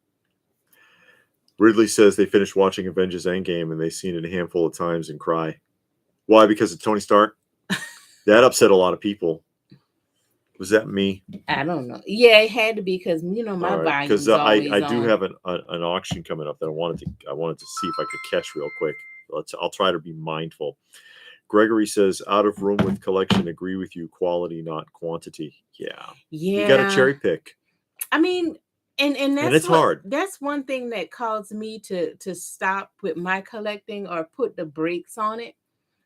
Ridley says they finished watching Avengers Endgame and they've seen it a handful of times and cry. Why? Because of Tony Stark? That upset a lot of people. Was that me? I don't know. Yeah, it had to be because my volume. Because I do have an auction coming up that I wanted to see if I could catch real quick. I'll try to be mindful. Gregory says, out of room with collection, agree with you, quality, not quantity. Yeah. You got to cherry pick. I mean, and it's hard. That's one thing that caused me to stop with my collecting or put the brakes on it,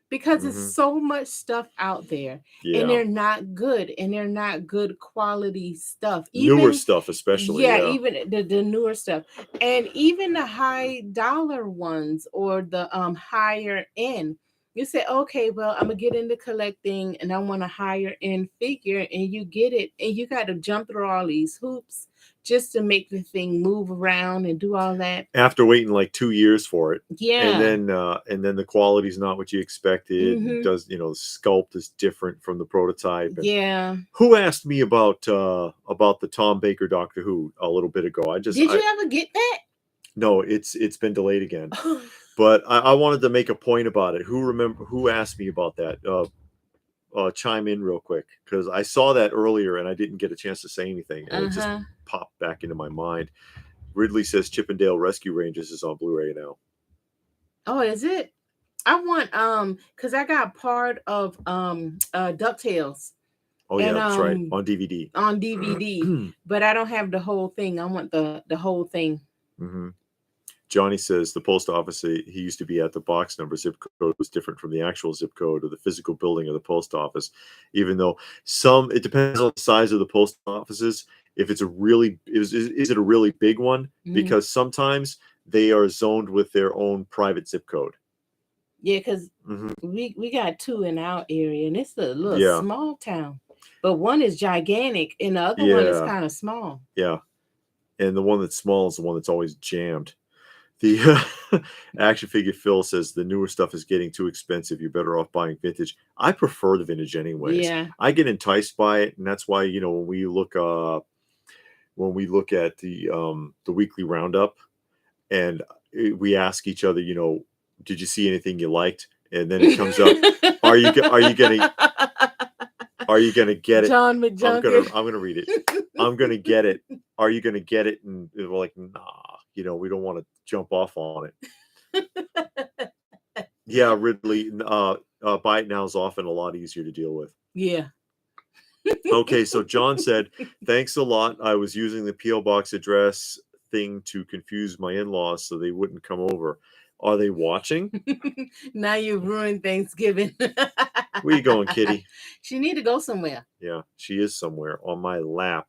because there's so much stuff out there and they're not good, and they're not good quality stuff. Newer stuff, especially. Yeah, even the newer stuff, and even the high dollar ones or the higher end. You say, okay, well, I'm gonna get into collecting and I want a higher end figure, and you get it, and you got to jump through all these hoops just to make the thing move around and do all that. After waiting like 2 years for it. Yeah. And then the quality's not what you expected. Does the sculpt is different from the prototype. Yeah. Who asked me about the Tom Baker Doctor Who a little bit ago? Did you ever get that? No, it's been delayed again. But I wanted to make a point about it. Who asked me about that? Chime in real quick, because I saw that earlier and I didn't get a chance to say anything, and it just popped back into my mind. Ridley says Chippendale Rescue Rangers is on Blu-ray now. Oh, is it? I want because I got part of DuckTales. Oh yeah, that's right, on DVD. On DVD, but I don't have the whole thing. I want the whole thing. Johnny says the post office he used to be at, the box number zip code was different from the actual zip code of the physical building of the post office, even though it depends on the size of the post offices. If it's is it a really big one? Because sometimes they are zoned with their own private zip code. Yeah, because we got 2 in our area, and it's a little small town. But one is gigantic, and the other one is kind of small. Yeah, and the one that's small is the one that's always jammed. The Action Figure Phil says the newer stuff is getting too expensive. You're better off buying vintage. I prefer the vintage anyways. Yeah. I get enticed by it, and that's why, when we look at the weekly roundup, and we ask each other, did you see anything you liked? And then it comes up, are you gonna get it? John McJunkin. I'm gonna read it. I'm gonna get it. Are you gonna get it? And we're like, nah, we don't want to jump off on it. Yeah, Ridley, buy it now is often a lot easier to deal with. Yeah. Okay, so John said, thanks a lot. I was using the P.O. box address thing to confuse my in-laws so they wouldn't come over. Are they watching? Now you've ruined Thanksgiving. Where you going, kitty? She need to go somewhere. Yeah, she is somewhere on my lap.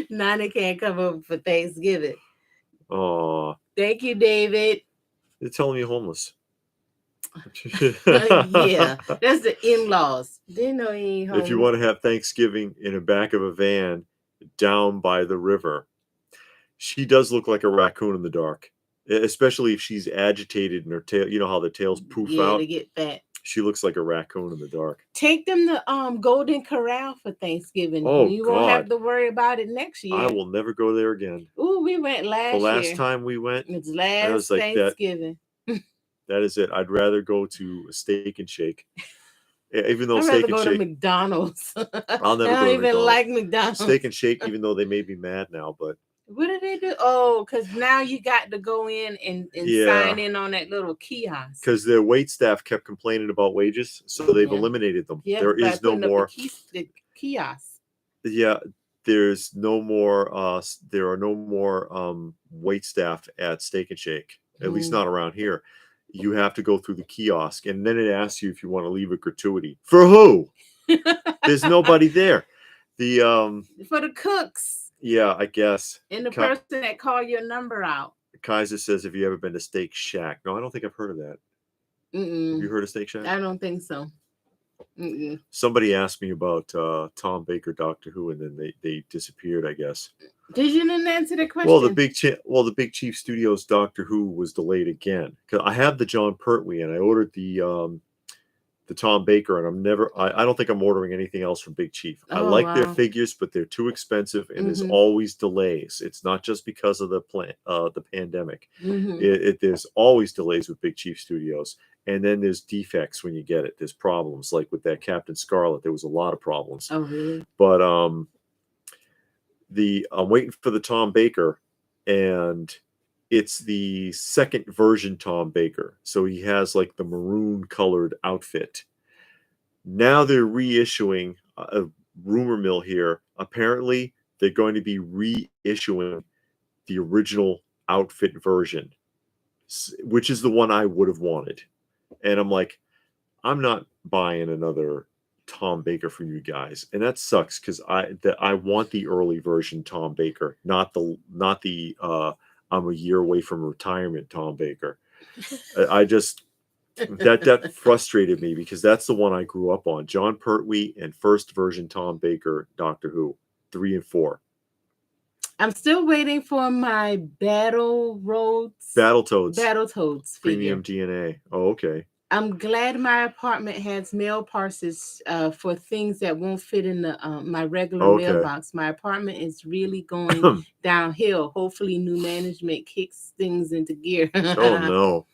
Nana can't come over for Thanksgiving. Oh, thank you, David. They're telling me homeless. Yeah, that's the in-laws. They know he ain't homeless. If you want to have Thanksgiving in the back of a van down by the river, she does look like a raccoon in the dark, especially if she's agitated and her tail. You know how the tails poof out? Yeah, to get fat. She looks like a raccoon in the dark. Take them to Golden Corral for Thanksgiving. Oh, you won't have to worry about it next year. I will never go there again. Ooh, we went last year. The last time we went, it's last Thanksgiving. That is it. I'd rather go to a Steak and Shake. Even though I'd Steak rather and go Shake, to McDonald's. I'll never I don't go to even McDonald's. like McDonald's. Steak and Shake, even though they may be mad now, but what do they do? Oh, because now you got to go in and sign in on that little kiosk. Because their wait staff kept complaining about wages, so they've eliminated them. Yeah, there is no more the kiosk. Yeah, there's no more. There are no more wait staff at Steak and Shake. At least not around here. You have to go through the kiosk, and then it asks you if you want to leave a gratuity. For who? There's nobody there. For the cooks. Yeah, I guess. And the person that called your number out. Kaiser says, have you ever been to Steak Shack? No, I don't think I've heard of that. Have you heard of Steak Shack? I don't think so. Somebody asked me about Tom Baker, Doctor Who, and then they disappeared, I guess. Did you not answer the question? Well, the Big Chief Studios Doctor Who was delayed again. Because I have the John Pertwee, and I ordered the Tom Baker, and I don't think I'm ordering anything else from Big Chief. I like their figures, but they're too expensive, and there's always delays. It's not just because of the pandemic. There's always delays with Big Chief Studios, and then there's defects when you get it. There's problems, like with that Captain Scarlet. There was a lot of problems. Oh, really? But I'm waiting for the Tom Baker, and it's the second version Tom Baker. So he has like the maroon colored outfit. Now they're reissuing a rumor mill here. Apparently, they're going to be reissuing the original outfit version, which is the one I would have wanted. And I'm like, I'm not buying another Tom Baker for you guys, and that sucks because I want the early version Tom Baker, not the I'm a year away from retirement Tom Baker. I just that frustrated me because that's the one I grew up on. John Pertwee and first version Tom Baker, Doctor Who, 3 and 4. I'm still waiting for my Battletoads premium DNA. Oh, okay. I'm glad my apartment has mail parcels for things that won't fit in the my regular mailbox. My apartment is really going downhill. Hopefully, new management kicks things into gear. Oh no!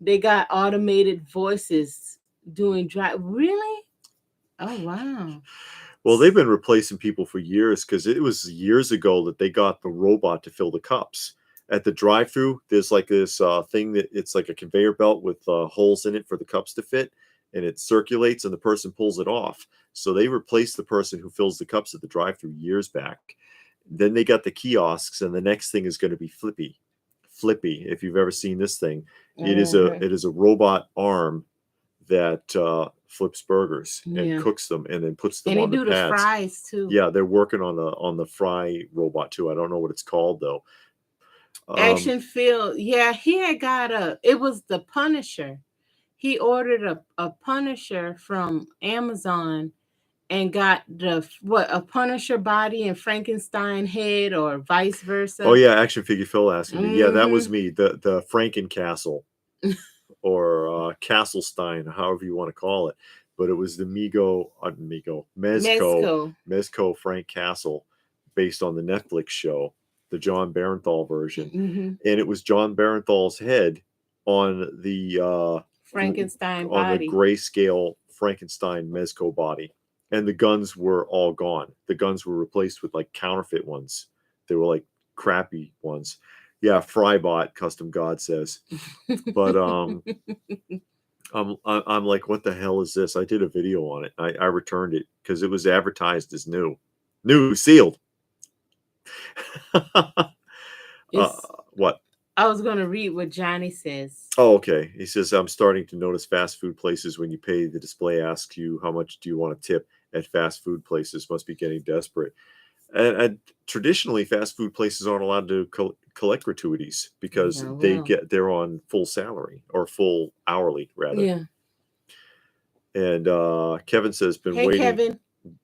They got automated voices doing drive. Really? Oh wow! Well, they've been replacing people for years because it was years ago that they got the robot to fill the cups. At the drive-through, there's like this thing that it's like a conveyor belt with holes in it for the cups to fit, and it circulates, and the person pulls it off. So they replaced the person who fills the cups at the drive-through years back, Then they got the kiosks, and the next thing is going to be Flippy. If you've ever seen this thing, it is a robot arm that flips burgers and cooks them and then puts them on the pads. And they do the fries too. Yeah, they're working on the fry robot too. I don't know what it's called though. Action Field. Yeah, he had got it was the Punisher. He ordered a Punisher from Amazon and got a Punisher body and Frankenstein head, or vice versa. Oh yeah, Action Figure Phil asking me. Yeah, that was me. The Frankencastle or Castlestein, however you want to call it. But it was the Mezco Frank Castle, based on the Netflix show, the John Barenthal version. And it was John Barenthal's head on the Frankenstein on body. the grayscale Frankenstein Mezco body. And the guns were all gone. The guns were replaced with like counterfeit ones. They were like crappy ones. Yeah, Frybot Custom God says. But I'm like, what the hell is this? I did a video on it. I returned it because it was advertised as new, sealed. What? I was going to read what Johnny says. Oh, okay. He says, I'm starting to notice fast food places, when you pay, the display asks you, how much do you want to tip at fast food places? Must be getting desperate. And traditionally, fast food places aren't allowed to collect gratuities because they're on full salary, or full hourly rather. Yeah. And Kevin says, been waiting. Kevin.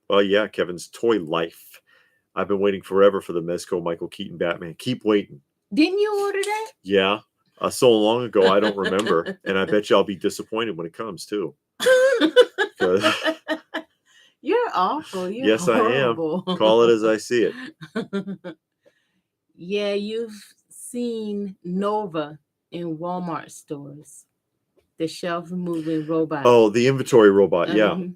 Oh yeah, Kevin's Toy Life. I've been waiting forever for the Mezco Michael Keaton Batman. Keep waiting. Didn't you order that? Yeah. So long ago, I don't remember. And I bet you I'll be disappointed when it comes too. You're awful. Yes, horrible. I am. Call it as I see it. Yeah, you've seen Nova in Walmart stores. The shelf moving robot. Oh, the inventory robot. Yeah. And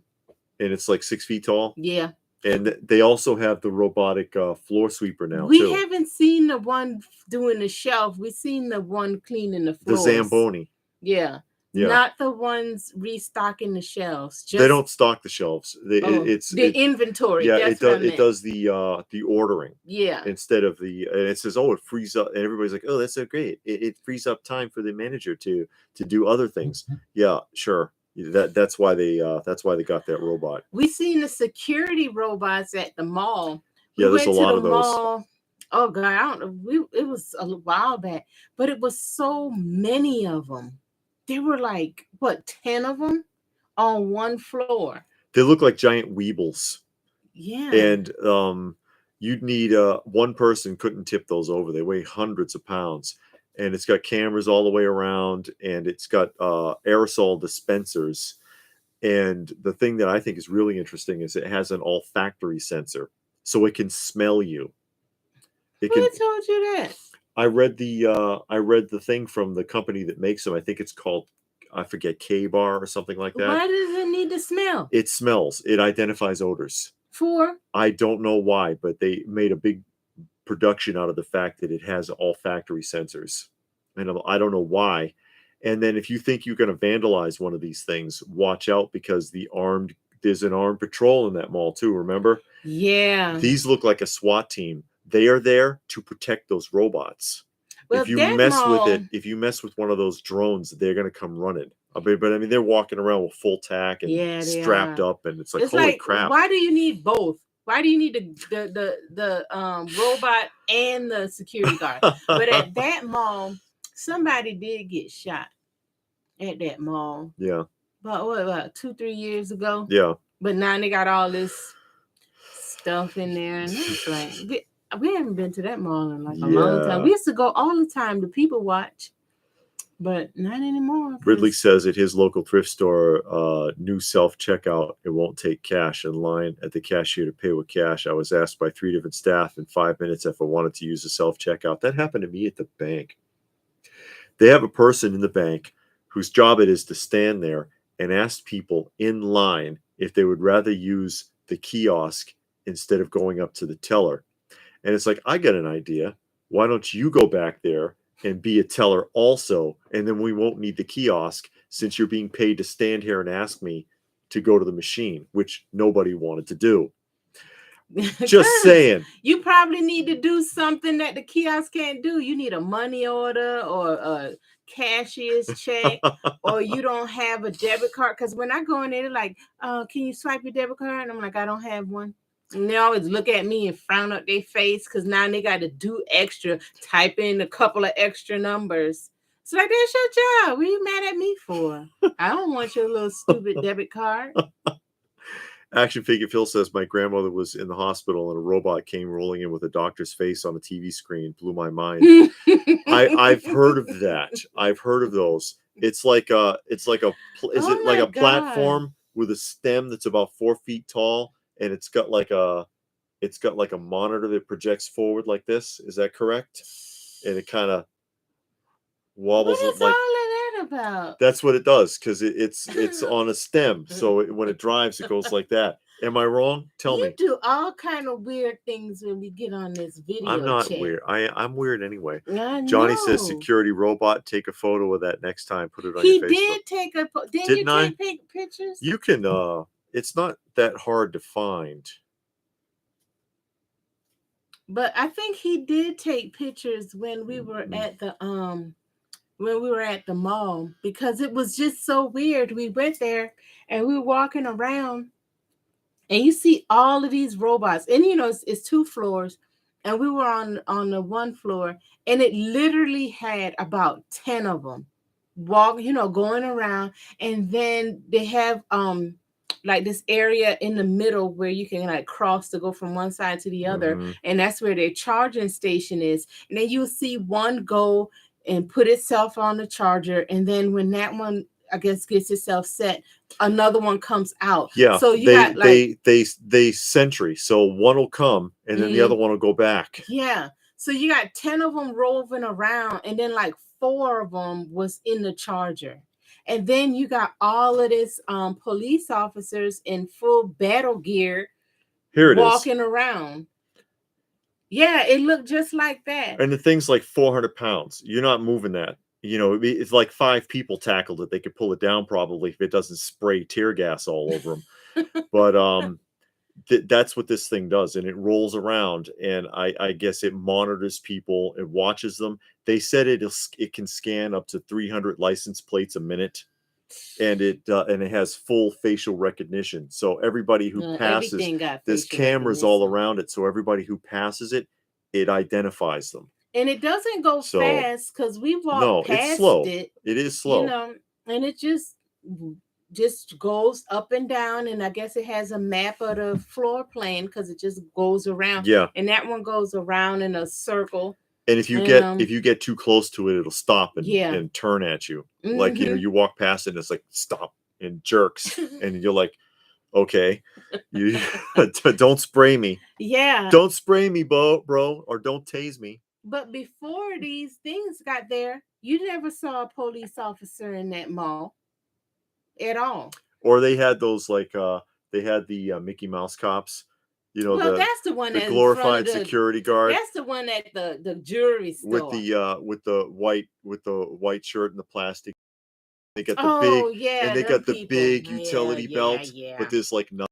it's like 6 feet tall. Yeah. And they also have the robotic floor sweeper now, we haven't seen the one doing the shelf. We've seen the one cleaning the floors. The Zamboni. Yeah. Not the ones restocking the shelves. They don't stock the shelves. It's the inventory. Yeah, it does the ordering. Yeah. Instead of and it says, oh, it frees up, and everybody's like, oh, that's so great. It frees up time for the manager to do other things. Yeah, sure. That's why they got that robot. We seen the security robots at the mall. Yeah, there's a lot of those. Mall. Oh God, I don't know. It was a while back, but it was so many of them. There were like 10 of them on one floor. They look like giant Weebles. Yeah. And you'd need one person couldn't tip those over. They weigh hundreds of pounds. And it's got cameras all the way around, and it's got aerosol dispensers. And the thing that I think is really interesting is it has an olfactory sensor, so it can smell you. Who told you that? I read the thing from the company that makes them. I think it's called, I forget, K-Bar or something like that. Why does it need to smell? It smells. It identifies odors. For? I don't know why, but they made a big production out of the fact that it has olfactory sensors, and I don't know why. And then if you think you're going to vandalize one of these things, watch out, because there's an armed patrol in that mall too. Remember? Yeah. These look like a SWAT team. They are there to protect those robots. Well, if you mess with one of those drones, they're going to come running. But I mean, they're walking around with full tack and strapped up, and it's like, holy crap! Why do you need both? Why do you need the robot and the security guard? But at that mall, somebody did get shot at that mall. Yeah. About 2-3 years ago? Yeah. But now they got all this stuff in there, and it's like we haven't been to that mall in like a long time. We used to go all the time to People Watch, but not anymore. Ridley says at his local thrift store, new self-checkout, it won't take cash. In line at the cashier to pay with cash. I was asked by 3 different staff in 5 minutes if I wanted to use the self-checkout. That happened to me at the bank. They have a person in the bank whose job it is to stand there and ask people in line if they would rather use the kiosk instead of going up to the teller. And it's like, I got an idea. Why don't you go back there and be a teller also? And then we won't need the kiosk, since you're being paid to stand here and ask me to go to the machine, which nobody wanted to do. Just saying. You probably need to do something that the kiosk can't do. You need a money order or a cashier's check, or you don't have a debit card. Because when I go in there, they're like, can you swipe your debit card? And I'm like, I don't have one. And they always look at me and frown up their face because now they got to do extra, type in a couple of extra numbers. It's like, that's your job. What are you mad at me for? I don't want your little stupid debit card. Action Figure Phil says, my grandmother was in the hospital and a robot came rolling in with a doctor's face on a TV screen. Blew my mind. I've heard of that. I've heard of those. It's like a platform with a stem that's about 4 feet tall, and it's got like a monitor that projects forward like this. Is that correct? And it kind of wobbles. What is like, all of that about? That's what it does, because it's on a stem. So when it drives, it goes like that. Am I wrong? Tell me. You do all kind of weird things when we get on this video. I'm not chat. weird. I'm weird anyway. I Johnny know. says, security robot, take a photo of that next time. Put it on your Facebook. He did take a Didn't you take pictures? You can it's not that hard to find. But I think he did take pictures when we were at the mall, because it was just so weird. We went there and we were walking around and you see all of these robots, and you know it's 2 floors, and we were on the 1 floor, and it literally had about 10 of them going around, and then they have like this area in the middle where you can like cross to go from one side to the other, and that's where their charging station is. And then you'll see one go and put itself on the charger, and then when that one, I guess, gets itself set, another one comes out. Yeah. So they sentry. So one will come and then the other one will go back. Yeah. So you got 10 of them roving around, and then like 4 of them was in the charger. And then you got all of this police officers in full battle gear walking around. Yeah, it looked just like that. And the thing's like 400 pounds. You're not moving that. You know, it's like 5 people tackled it. They could pull it down probably if it doesn't spray tear gas all over them. But that's what this thing does. And it rolls around, and I guess it monitors people. It watches them. They said it can scan up to 300 license plates a minute. And it has full facial recognition. So everybody who passes, there's cameras all around it. So everybody who passes it, it identifies them. And it doesn't go fast, because we walked past it's slow. it. It is slow. You know, and it just goes up and down. And I guess it has a map of the floor plan, because it just goes around. Yeah. And that one goes around in a circle. And if you get too close to it, it'll stop and turn at you. Like, you know, you walk past it and it's like stop and jerks. And you're like, okay, you don't spray me. Yeah. Don't spray me, bro, or don't tase me. But before these things got there, you never saw a police officer in that mall at all. Or they had those they had the Mickey Mouse cops. You know, that's the one, the glorified security guard. That's the one at the jewelry store with the white shirt and the plastic. They got the big utility belt, but there's like nothing.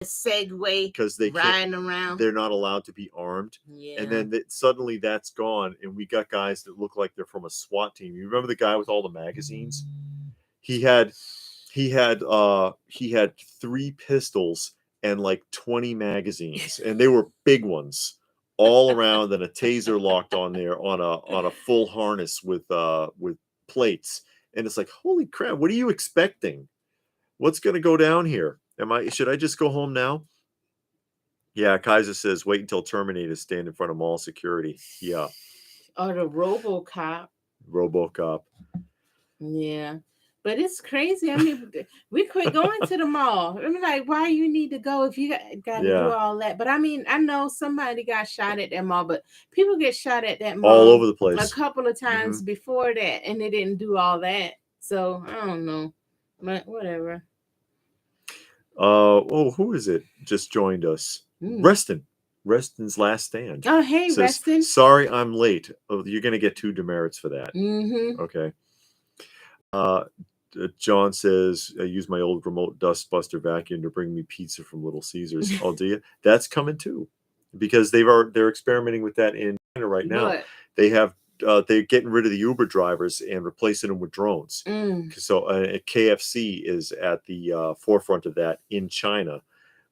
Segway, because they riding around. They're not allowed to be armed. Yeah. And then suddenly that's gone, and we got guys that look like they're from a SWAT team. You remember the guy with all the magazines? He had 3 pistols and like 20 magazines, and they were big ones all around, and a taser locked on there on a full harness with plates. And it's like, holy crap, what are you expecting? What's going to go down here? Should I just go home now? Yeah, Kaiser says, wait until Terminators stand in front of mall security. Yeah. Or the RoboCop. Yeah. But it's crazy. I mean, we quit going to the mall. I'm like, why you need to go if you got to do all that? But I mean, I know somebody got shot at that mall, but people get shot at that mall all over the place a couple of times before that, and they didn't do all that. So I don't know, but whatever. Who is it? Just joined us. Reston's Last Stand. Oh, hey, Reston. Sorry, I'm late. Oh, you're gonna get 2 demerits for that. Okay. John says, I use my old remote dustbuster vacuum to bring me pizza from Little Caesars. Oh, do you? That's coming too, because they're experimenting with that in China right now. What? They're getting rid of the Uber drivers and replacing them with drones. So KFC is at the forefront of that in China,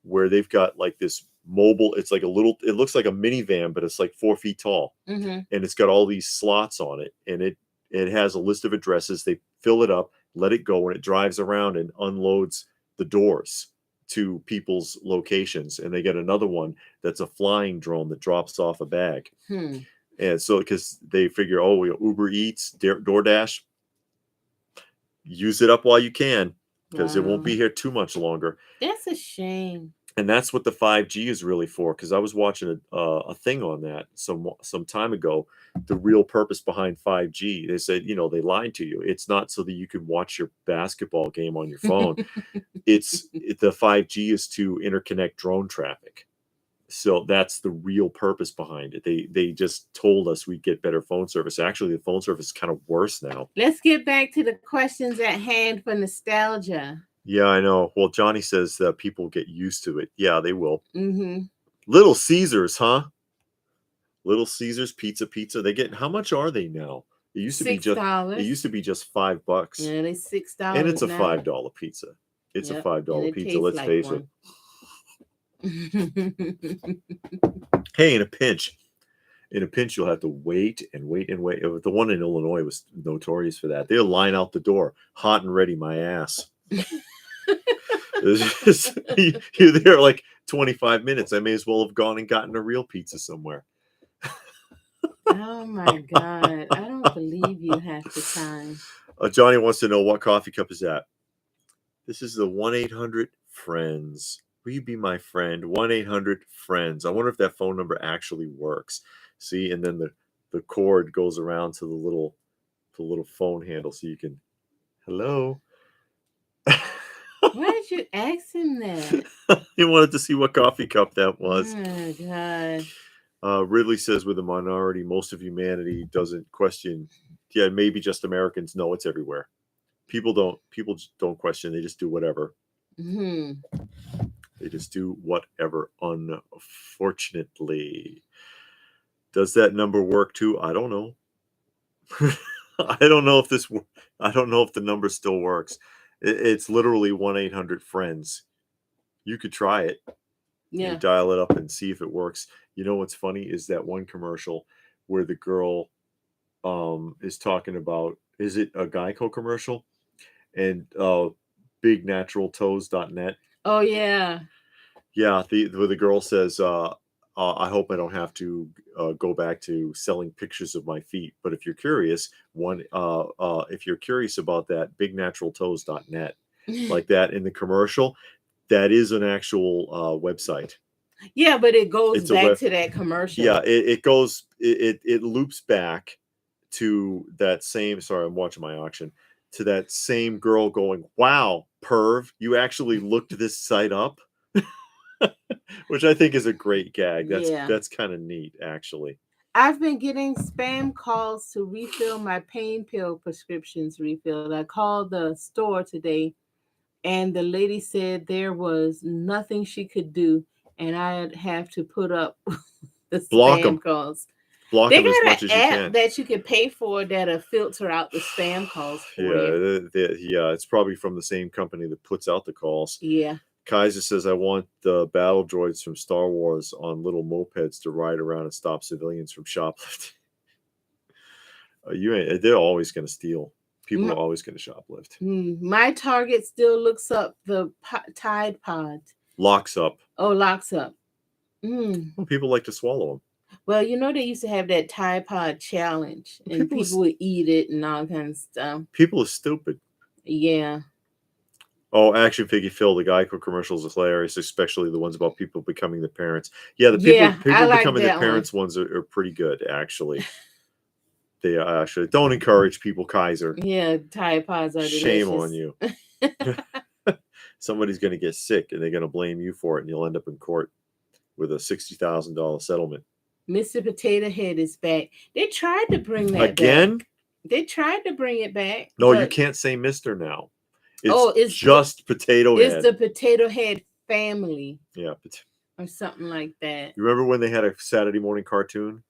where they've got like this mobile. It's like it looks like a minivan, but it's like 4 feet tall, and it's got all these slots on it, and it has a list of addresses. They fill it up, let it go, and it drives around and unloads the doors to people's locations. And they get another one that's a flying drone that drops off a bag. And so, because they figure, Uber Eats, DoorDash, use it up while you can, because it won't be here too much longer. That's a shame. And that's what the 5G is really for, because I was watching a thing on that some time ago. The real purpose behind 5G, they said, they lied to you. It's not so that you can watch your basketball game on your phone. The 5G is to interconnect drone traffic. So that's the real purpose behind it. They just told us we'd get better phone service. Actually, the phone service is kind of worse now. Let's get back to the questions at hand for nostalgia. Yeah, I know. Well, Johnny says that people get used to it. Yeah, they will. Little Caesars, huh? Little Caesars pizza. They get, how much are they now? It used to be just $6. It used to be just $5. Yeah, they $6. And it's a $5 pizza. It's a $5 pizza. Let's face it. Hey, in a pinch, you'll have to wait and wait and wait. The one in Illinois was notorious for that. They'll line out the door, hot and ready, my ass. You're there like 25 minutes. I may as well have gone and gotten a real pizza somewhere. Oh my God, I don't believe you half the time. Johnny wants to know, what coffee cup is that? This is the 1-800-FRIENDS. Will you be my friend? 1-800-FRIENDS. I wonder if that phone number actually works. See, and then the cord goes around to the little phone handle, so you can, hello. Why did you ask him that? He wanted to see what coffee cup that was. Oh my God. Ridley says, with a minority, most of humanity doesn't question. Yeah, maybe just Americans. No, it's everywhere. People don't question. They just do whatever. They just do whatever, unfortunately. Does that number work too? I don't know. I don't know if the number still works. It's literally 1-800-FRIENDS. You could try it. Yeah. You dial it up and see if it works. You know what's funny is that one commercial where the girl is talking about, is it a Geico commercial? And bignaturaltoes.net. Oh yeah. Yeah, the girl says, I hope I don't have to go back to selling pictures of my feet. But if you're curious, if you're curious about that, bignaturaltoes.net, like that in the commercial, that is an actual website. Yeah, but it goes back to that commercial. Yeah, it loops back to that same. Sorry, I'm watching my auction. To that same girl going, "Wow, perv, you actually looked this site up." Which I think is a great gag. That's kind of neat, actually. I've been getting spam calls to refill my pain pill prescriptions refilled. I called the store today, and the lady said there was nothing she could do, and I'd have to put up the spam calls. Block them as much as you can. They got an app that you can pay for that'll filter out the spam calls for you. Yeah, it's probably from the same company that puts out the calls. Yeah. Kaiser says, I want the battle droids from Star Wars on little mopeds to ride around and stop civilians from shoplifting. They're always going to steal. People are always going to shoplift. My Target still looks up the Tide Pod. Locks up. Oh, locks up. Well, people like to swallow them. Well, they used to have that Tide Pod challenge, and people would eat it and all kinds of stuff. People are stupid. Yeah. Oh, Action Figure Phil, the Geico commercials are hilarious, especially the ones about people becoming the parents. Yeah, the people like becoming the parents ones are pretty good, actually. They actually don't encourage people, Kaiser. Yeah, Tide Pods are delicious. Shame on you. Somebody's going to get sick, and they're going to blame you for it, and you'll end up in court with a $60,000 settlement. Mr. Potato Head is back. They tried to bring that again. back. They tried to bring it back. No, you can't say Mr. now. It's it's just Potato Head. It's the Potato Head family. Yeah. Or something like that. You remember when they had a Saturday morning cartoon?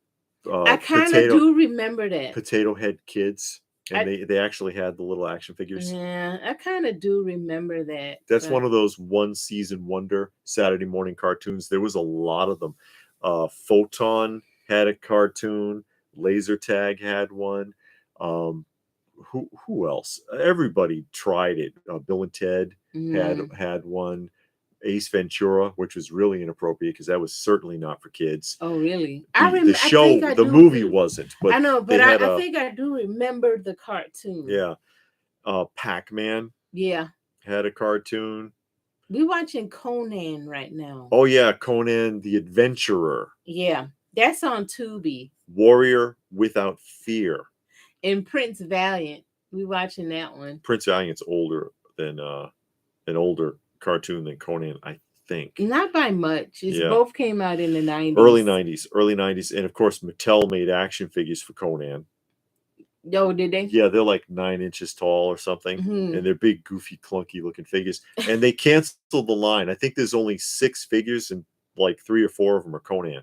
I kind of do remember that. Potato Head Kids. And they actually had the little action figures. Yeah, I kind of do remember that. That's one of those one season wonder Saturday morning cartoons. There was a lot of them. Photon had a cartoon. Laser Tag had one. Who else? Everybody tried it. Bill and Ted had one. Ace Ventura, which was really inappropriate because that was certainly not for kids. Oh, really? The show, the movie wasn't. But I know, but I think I do remember the cartoon. Yeah. Pac-Man. Yeah. Had a cartoon. We're watching Conan right now. Oh, yeah. Conan the Adventurer. Yeah. That's on Tubi. Warrior Without Fear. And Prince Valiant. We're watching that one. Prince Valiant's older than an older cartoon than Conan, I think. Not by much. Both came out in the 90s. Early 90s. And of course, Mattel made action figures for Conan. Oh, did they? Yeah, they're like 9 inches tall or something. And they're big, goofy, clunky looking figures. And they canceled the line. I think there's only 6 figures and like 3 or 4 of them are Conan.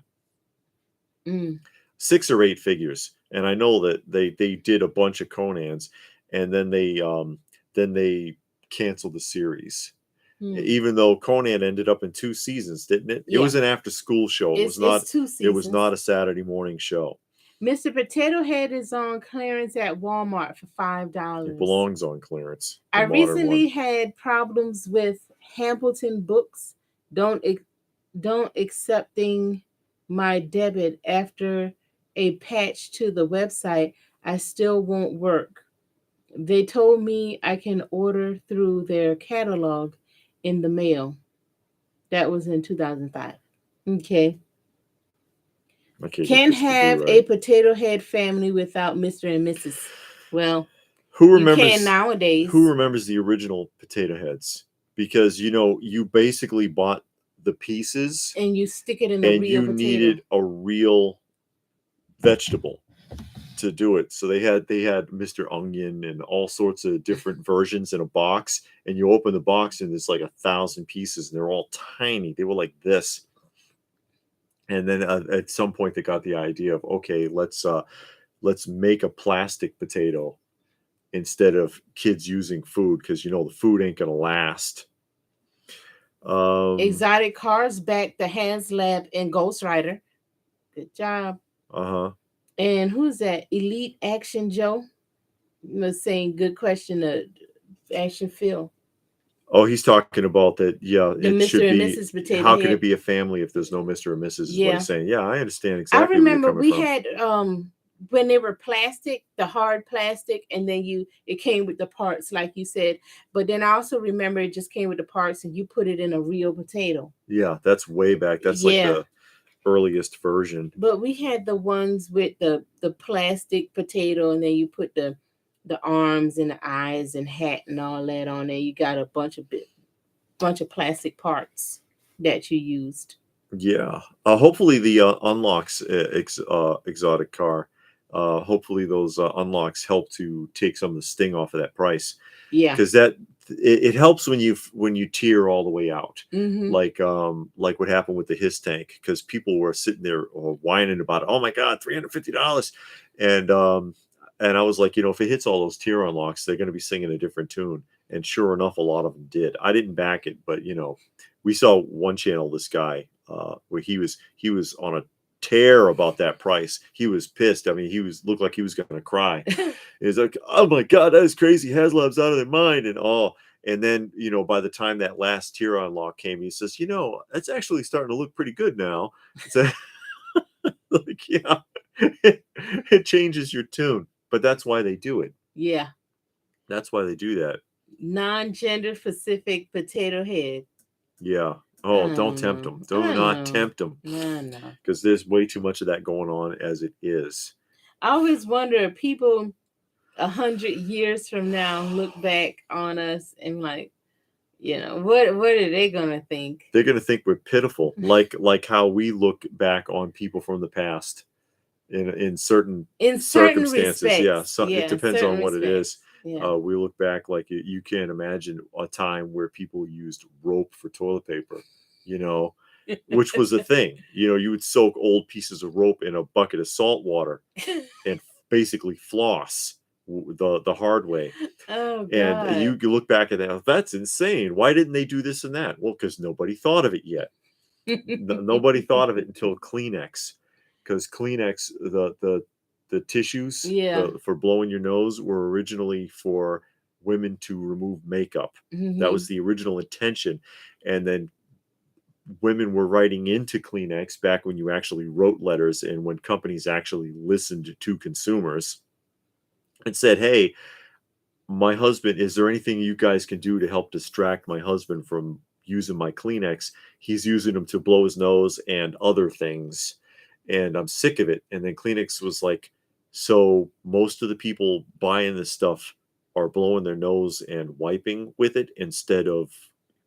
6 or 8 figures. And I know that they did a bunch of Conans, and then they canceled the series. Even though Conan ended up in 2 seasons, didn't it? Yeah. It was an after-school show. It was not 2 seasons. It was not a Saturday morning show. Mr. Potato Head is on clearance at Walmart for $5. It belongs on clearance. I recently had problems with Hamilton Books don't accepting my debit after a patch to the website. I still won't work. They told me I can order through their catalog in the mail. That was in 2005. Okay. Can't have a Potato Head family without Mr. and Mrs. Well, who remembers you can nowadays? Who remembers the original Potato Heads? Because you basically bought the pieces and you stick it in a real potato. And you needed a real vegetable to do it. So they had Mr. Onion and all sorts of different versions in a box, and you open the box and there's like 1,000 pieces, and they're all tiny. They were like this. And then at some point they got the idea of, okay, let's make a plastic potato instead of kids using food, because the food ain't gonna last. Exotic Cars back, the HasLab and Ghost Rider. Good job. And who's that? Elite Action Joe was saying, good question. Action Phil. Oh, he's talking about that. Yeah, the Mr. should and be. Mrs. Potato How Head. can it be a family if there's no Mr. and Mrs.? Is what he's saying. Yeah, I understand exactly. I remember where you're we from. had when they were plastic, the hard plastic, and then it came with the parts, like you said. But then I also remember it just came with the parts, and you put it in a real potato. Yeah, that's way back. That's like the earliest version. But we had the ones with the plastic potato, and then you put the arms and the eyes and hat and all that on there. You got a bunch of plastic parts that you used. Yeah. Hopefully the unlocks exotic car. Hopefully those unlocks help to take some of the sting off of that price. Yeah. Because it helps when you tier all the way out. Like what happened with the Hiss tank, because people were sitting there whining about it. Oh my God, $350. And I was like, if it hits all those tier unlocks, they're going to be singing a different tune. And sure enough, a lot of them did. I didn't back it, but we saw one channel, this guy, where he was on a tear about that price. He was pissed. I mean, looked like he was going to cry. He's like, oh my God, that is crazy. HasLab's out of their mind. And then, by the time that last tier unlock came, he says, it's actually starting to look pretty good now. So, like, yeah, it changes your tune. But that's why they do it. Yeah. That's why they do that. Non-gender specific Potato Head. Yeah. Oh, don't tempt them. Do not tempt them. No. Because there's way too much of that going on as it is. I always wonder if people 100 years from now look back on us and like, what are they gonna think? They're gonna think we're pitiful, like how we look back on people from the past. in certain circumstances. Respects, yeah. So it depends on what it is. We look back, like you can't imagine a time where people used rope for toilet paper, which was a thing. You would soak old pieces of rope in a bucket of salt water and basically floss the hard way. Oh, God. And you look back at that, that's insane. Why didn't they do this and that? Well, because nobody thought of it yet. Nobody thought of it until Kleenex, because Kleenex, the tissues for blowing your nose were originally for women to remove makeup. That was the original intention. And then women were writing into Kleenex back when you actually wrote letters and when companies actually listened to consumers and said, hey, my husband, is there anything you guys can do to help distract my husband from using my Kleenex? He's using them to blow his nose and other things, and I'm sick of it. And then Kleenex was like, so most of the people buying this stuff are blowing their nose and wiping with it instead of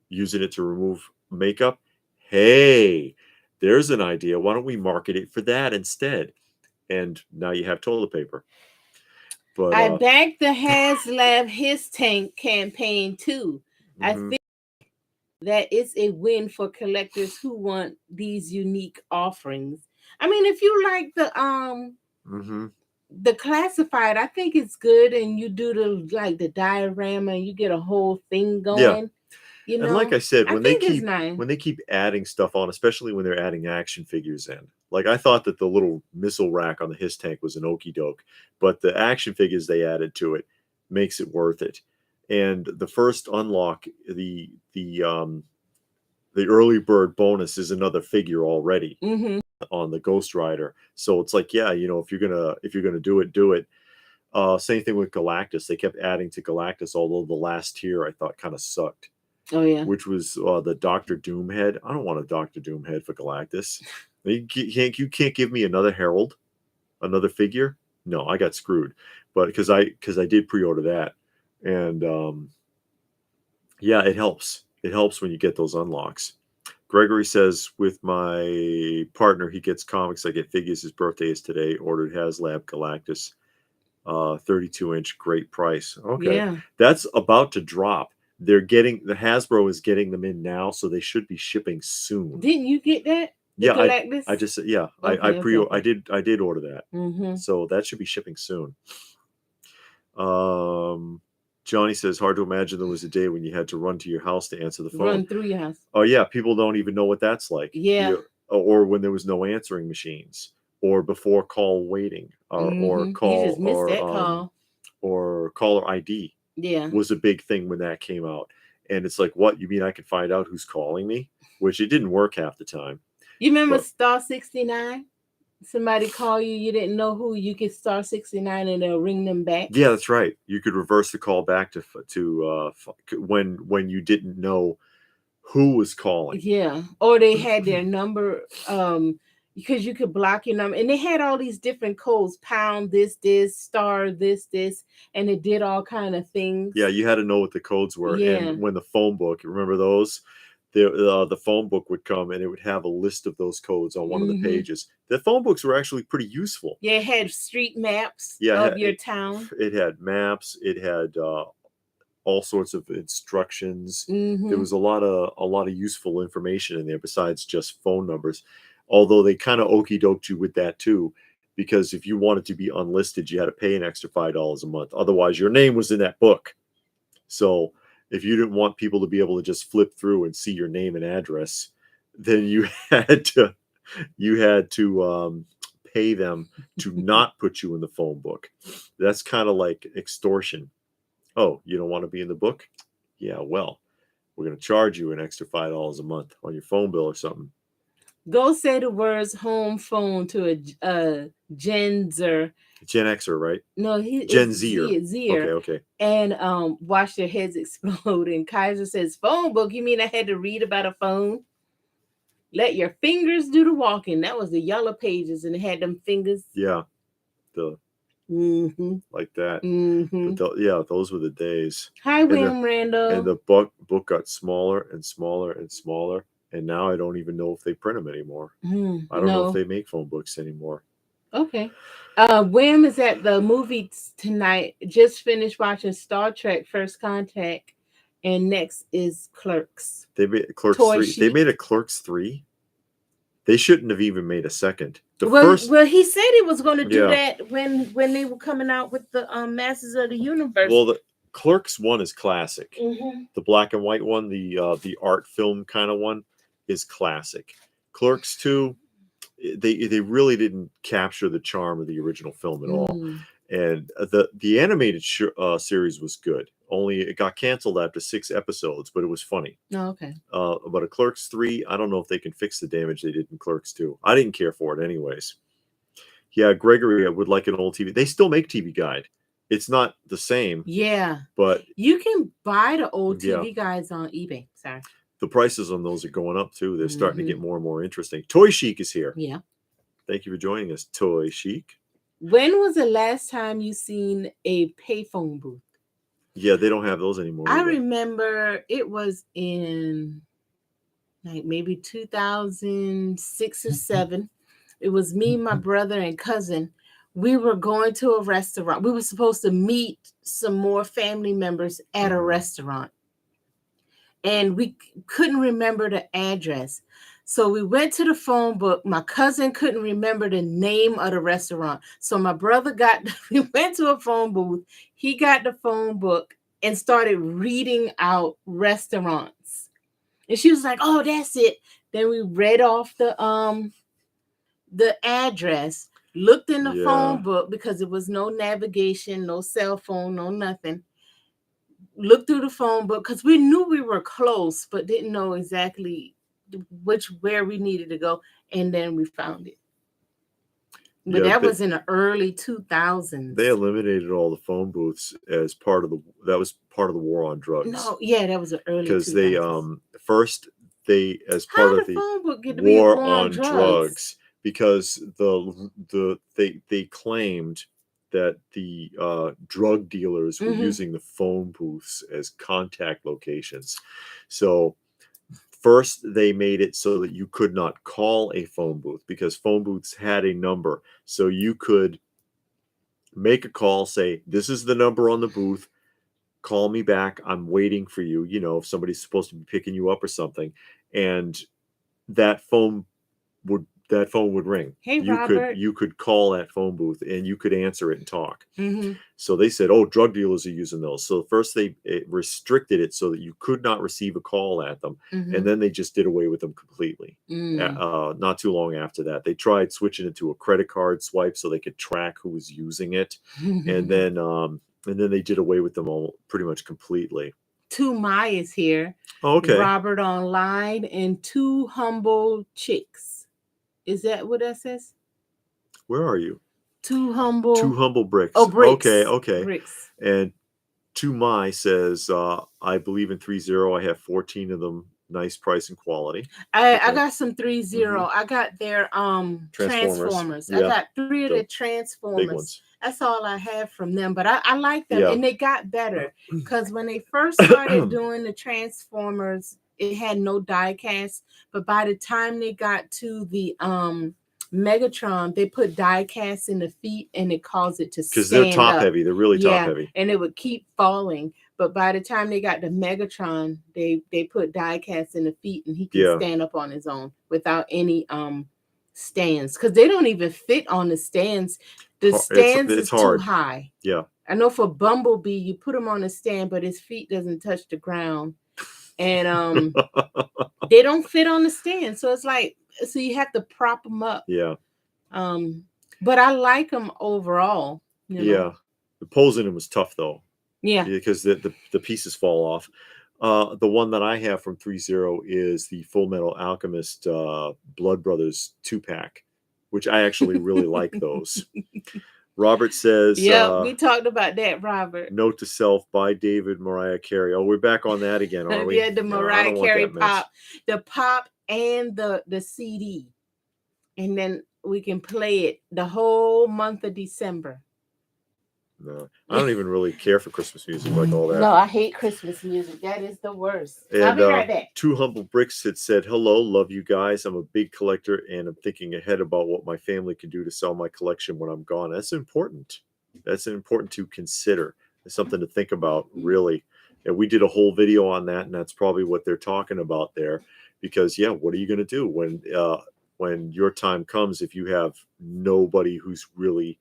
using it to remove makeup. Hey, there's an idea. Why don't we market it for that instead? And now you have toilet paper. But I backed the HasLab His Tank campaign too. I think that it's a win for collectors who want these unique offerings. I mean, if you like the classified, I think it's good, and you do the diorama and you get a whole thing going. Yeah. And like I said, when they keep adding stuff on, especially when they're adding action figures in, like I thought that the little missile rack on the His Tank was an okie doke, but the action figures they added to it makes it worth it. And the first unlock, the early bird bonus is another figure already on the Ghost Rider. So it's like, yeah, if you're gonna do it, do it. Same thing with Galactus. They kept adding to Galactus, although the last tier I thought kind of sucked. Oh yeah, which was the Doctor Doom head. I don't want a Doctor Doom head for Galactus. You can't give me another Herald, another figure. No, I got screwed. But because I did pre-order that, and yeah, it helps. It helps when you get those unlocks. Gregory says, with my partner, he gets comics. I get figures. His birthday is today. Ordered HasLab Galactus, 32-inch, great price. Okay, yeah. That's about to drop. The Hasbro is getting them in now, so they should be shipping soon. Didn't you get that? Yeah, I just said, yeah. Okay, I did order that. So that should be shipping soon. Johnny says, hard to imagine there was a day when you had to run to your house to answer the phone. Run through your house. Oh yeah, people don't even know what that's like. Yeah. Or when there was no answering machines, or before call waiting, or call, you just missed that call, or caller ID. Yeah, was a big thing when that came out. And it's like, what, you mean I can find out who's calling me? Which it didn't work half the time. You remember star 69? Somebody call you, you didn't know who, you could star 69 and they'll ring them back. Yeah, that's right. You could reverse the call back to when you didn't know who was calling. Yeah, or they had their number, because you could block your number, and they had all these different codes, pound this, star this, and it did all kind of things. Yeah, you had to know what the codes were. Yeah. And when the phone book, remember those? The phone book would come and it would have a list of those codes on one of the pages. The phone books were actually pretty useful. Yeah, it had street maps of your town. It had maps. It had all sorts of instructions. There was a lot of useful information in there besides just phone numbers. Although they kind of okey doked you with that too, because if you wanted to be unlisted, you had to pay an extra $5 a month. Otherwise, your name was in that book. So if you didn't want people to be able to just flip through and see your name and address, then you had to pay them to not put you in the phone book. That's kind of like extortion. Oh, you don't want to be in the book? Yeah, well, we're going to charge you an extra $5 a month on your phone bill or something. Go say the words home phone to a Gen Xer, right? No, Gen Zer. Okay. And watch their heads explode. And Kaiser says, phone book? You mean I had to read about a phone? Let your fingers do the walking. That was the yellow pages, and it had them fingers. Yeah. Like that. But those were the days. Hi, William Randall. And the book got smaller and smaller and smaller. And now I don't even know if they print them anymore. I don't know if they make phone books anymore. Okay. Wim is at the movies tonight. Just finished watching Star Trek First Contact. And next is Clerks. They made Clerks Toy 3. Chic. They made a Clerks 3. They shouldn't have even made a second. Well, he said he was going to do that when they were coming out with the Masters of the Universe. Well, the Clerks 1 is classic. The black and white one, the art film kind of one, is classic. Clerks 2, they really didn't capture the charm of the original film at all. And the animated series was good. Only it got canceled after 6 episodes, but it was funny. Oh, okay. But a Clerks 3, I don't know if they can fix the damage they did in Clerks 2. I didn't care for it anyways. Yeah, Gregory would like an old TV. They still make TV Guide. It's not the same. Yeah. But you can buy the old TV guides on eBay. Sorry. The prices on those are going up too. They're starting to get more and more interesting. Toy Chic is here. Yeah. Thank you for joining us, Toy Chic. When was the last time you seen a payphone booth? Yeah, they don't have those anymore. I remember it was in like maybe 2006 or 7. It was me, my brother, and cousin. We were going to a restaurant. We were supposed to meet some more family members at a restaurant. And we couldn't remember the address. So we went to the phone book. My cousin couldn't remember the name of the restaurant. So my brother we went to a phone booth. He got the phone book and started reading out restaurants. And she was like, "Oh, that's it." Then we read off the address, looked in the phone book because there was no navigation, no cell phone, no nothing. Looked through the phone book because we knew we were close, but didn't know exactly where we needed to go. And then we found it. But that was in the early 2000s. They eliminated all the phone booths as part of the war on drugs. No, yeah, that was the early 2000s. Because they first as part of the war on drugs, because they claimed that the drug dealers were using the phone booths as contact locations. So first they made it so that you could not call a phone booth because phone booths had a number. So you could make a call, say, "This is the number on the booth. Call me back. I'm waiting for you." You know, if somebody's supposed to be picking you up or something. And that phone would ring. Hey, Robert. You could call that phone booth and you could answer it and talk. So they said, "Oh, drug dealers are using those." So first they restricted it so that you could not receive a call at them, and then they just did away with them completely. Not too long after that, they tried switching it to a credit card swipe so they could track who was using it, and then they did away with them all pretty much completely. Two My is here. Oh, okay. Robert online and Two Humble Chicks. Is that what that says? Where are you? Two humble bricks. Oh, bricks. Okay. Bricks. And To My says, "I believe in 3.0. I have 14 of them. Nice price and quality." I got some 3.0. I got their Transformers. I got 3 of the Transformers. Big ones. That's all I have from them, but I like them, and they got better because when they first started doing the Transformers, it had no die cast, but by the time they got to the Megatron, they put die cast in the feet and it caused it to stand because they're top heavy. They're really top heavy, and it would keep falling. But by the time they got to Megatron, they put die cast in the feet and he can stand up on his own without any stands because they don't even fit on the stands. The stands is too high. Yeah, I know for Bumblebee, you put him on a stand, but his feet doesn't touch the ground. And they don't fit on the stand, so it's like you have to prop them up. Yeah. But I like them overall. You know? The posing them was tough though. Yeah, because the pieces fall off. The one that I have from 3.0 is the Full Metal Alchemist Blood Brothers 2-pack, which I actually really like those. Robert says, we talked about that, Robert. Note to self, buy David Mariah Carey. Oh, we're back on that again, aren't we? Yeah, the Mariah Carey pop. The pop and the CD. And then we can play it the whole month of December. No, I don't even really care for Christmas music like all that. No, I hate Christmas music. That is the worst. And, I'll be right back. Two Humble Bricks had said, hello, love you guys. I'm a big collector and I'm thinking ahead about what my family can do to sell my collection when I'm gone. That's important. That's important to consider. It's something to think about, really. And we did a whole video on that, and that's probably what they're talking about there. Because, yeah, what are you going to do when your time comes if you have nobody who's really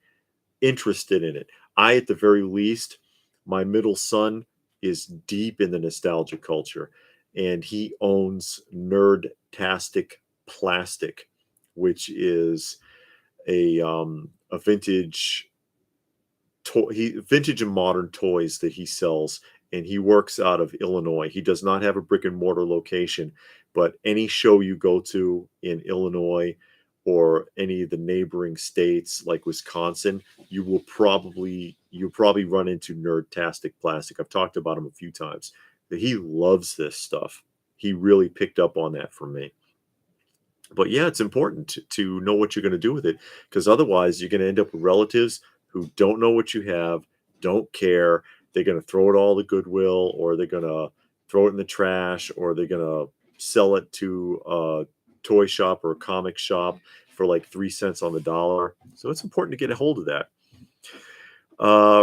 interested in it? I, at the very least, my middle son is deep in the nostalgia culture, and he owns Nerdtastic Plastic, which is a vintage vintage and modern toys that he sells, and he works out of Illinois. He does not have a brick and mortar location, but any show you go to in Illinois or any of the neighboring states like Wisconsin, you'll probably run into Nerdtastic Plastic. I've talked about him a few times. He loves this stuff. He really picked up on that from me. But yeah, it's important to know what you're going to do with it, because otherwise you're going to end up with relatives who don't know what you have, don't care. They're going to throw it all to Goodwill, or they're going to throw it in the trash, or they're going to sell it to a toy shop or a comic shop for like 3 cents on the dollar. So it's important to get a hold of that.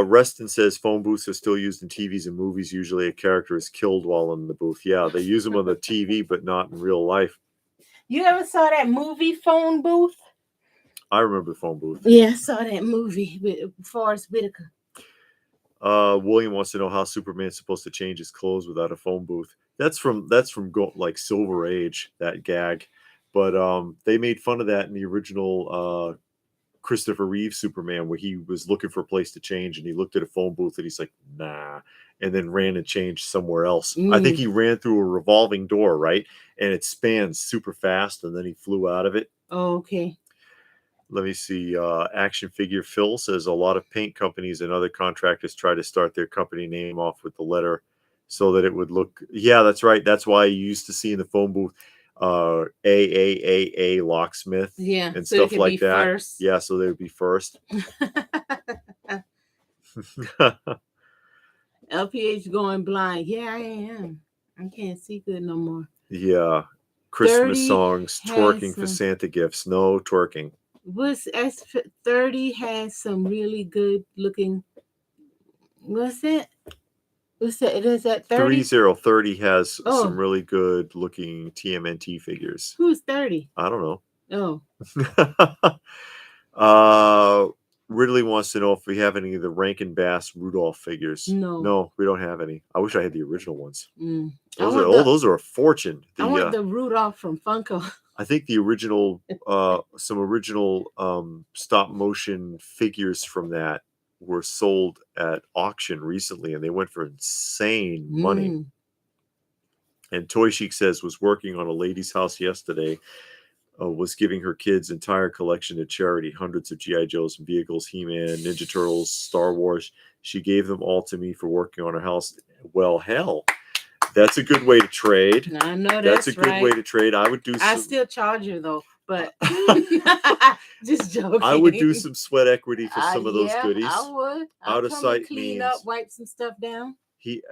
Reston says phone booths are still used in TVs and movies. Usually a character is killed while in the booth. Yeah, they use them on the TV, but not in real life. You ever saw that movie Phone Booth? I remember the phone booth. Yeah, I saw that movie with Forrest Whitaker. William wants to know how Superman's supposed to change his clothes without a phone booth. That's from like Silver Age, that gag. But they made fun of that in the original Christopher Reeve Superman, where he was looking for a place to change, and he looked at a phone booth and he's like, nah, and then ran and changed somewhere else. I think he ran through a revolving door, right? And it spans super fast, and then he flew out of it. Oh, okay. Let me see. Action Figure Phil says a lot of paint companies and other contractors try to start their company name off with the letter so that it would look. Yeah, that's right. That's why you used to see in the phone booth AAAA locksmith, yeah, and so stuff like that. First. Yeah, so they would be first. LPH going blind. Yeah, I am. I can't see good no more. Yeah. Christmas songs, twerking for Santa gifts. No twerking. Was S30 has some really good looking. What's that? What's that? Is that 30? 30 has some really good looking TMNT figures. Who's 30? I don't know. Oh. Ridley wants to know if we have any of the Rankin Bass Rudolph figures. No, we don't have any. I wish I had the original ones. Those are a fortune. I want the Rudolph from Funko. I think the original, some original stop motion figures from that were sold at auction recently, and they went for insane money. And Toy Chic says was working on a lady's house yesterday. Was giving her kids' entire collection to charity, hundreds of G.I. Joes and vehicles, He-Man, Ninja Turtles, Star Wars. She gave them all to me for working on her house. Well, hell, that's a good way to trade. I know that's a good way to trade. I would do. I still charge her though, but just joking. I would do some sweat equity for some of those goodies. I would. Out of sight clean up, wipe some stuff down.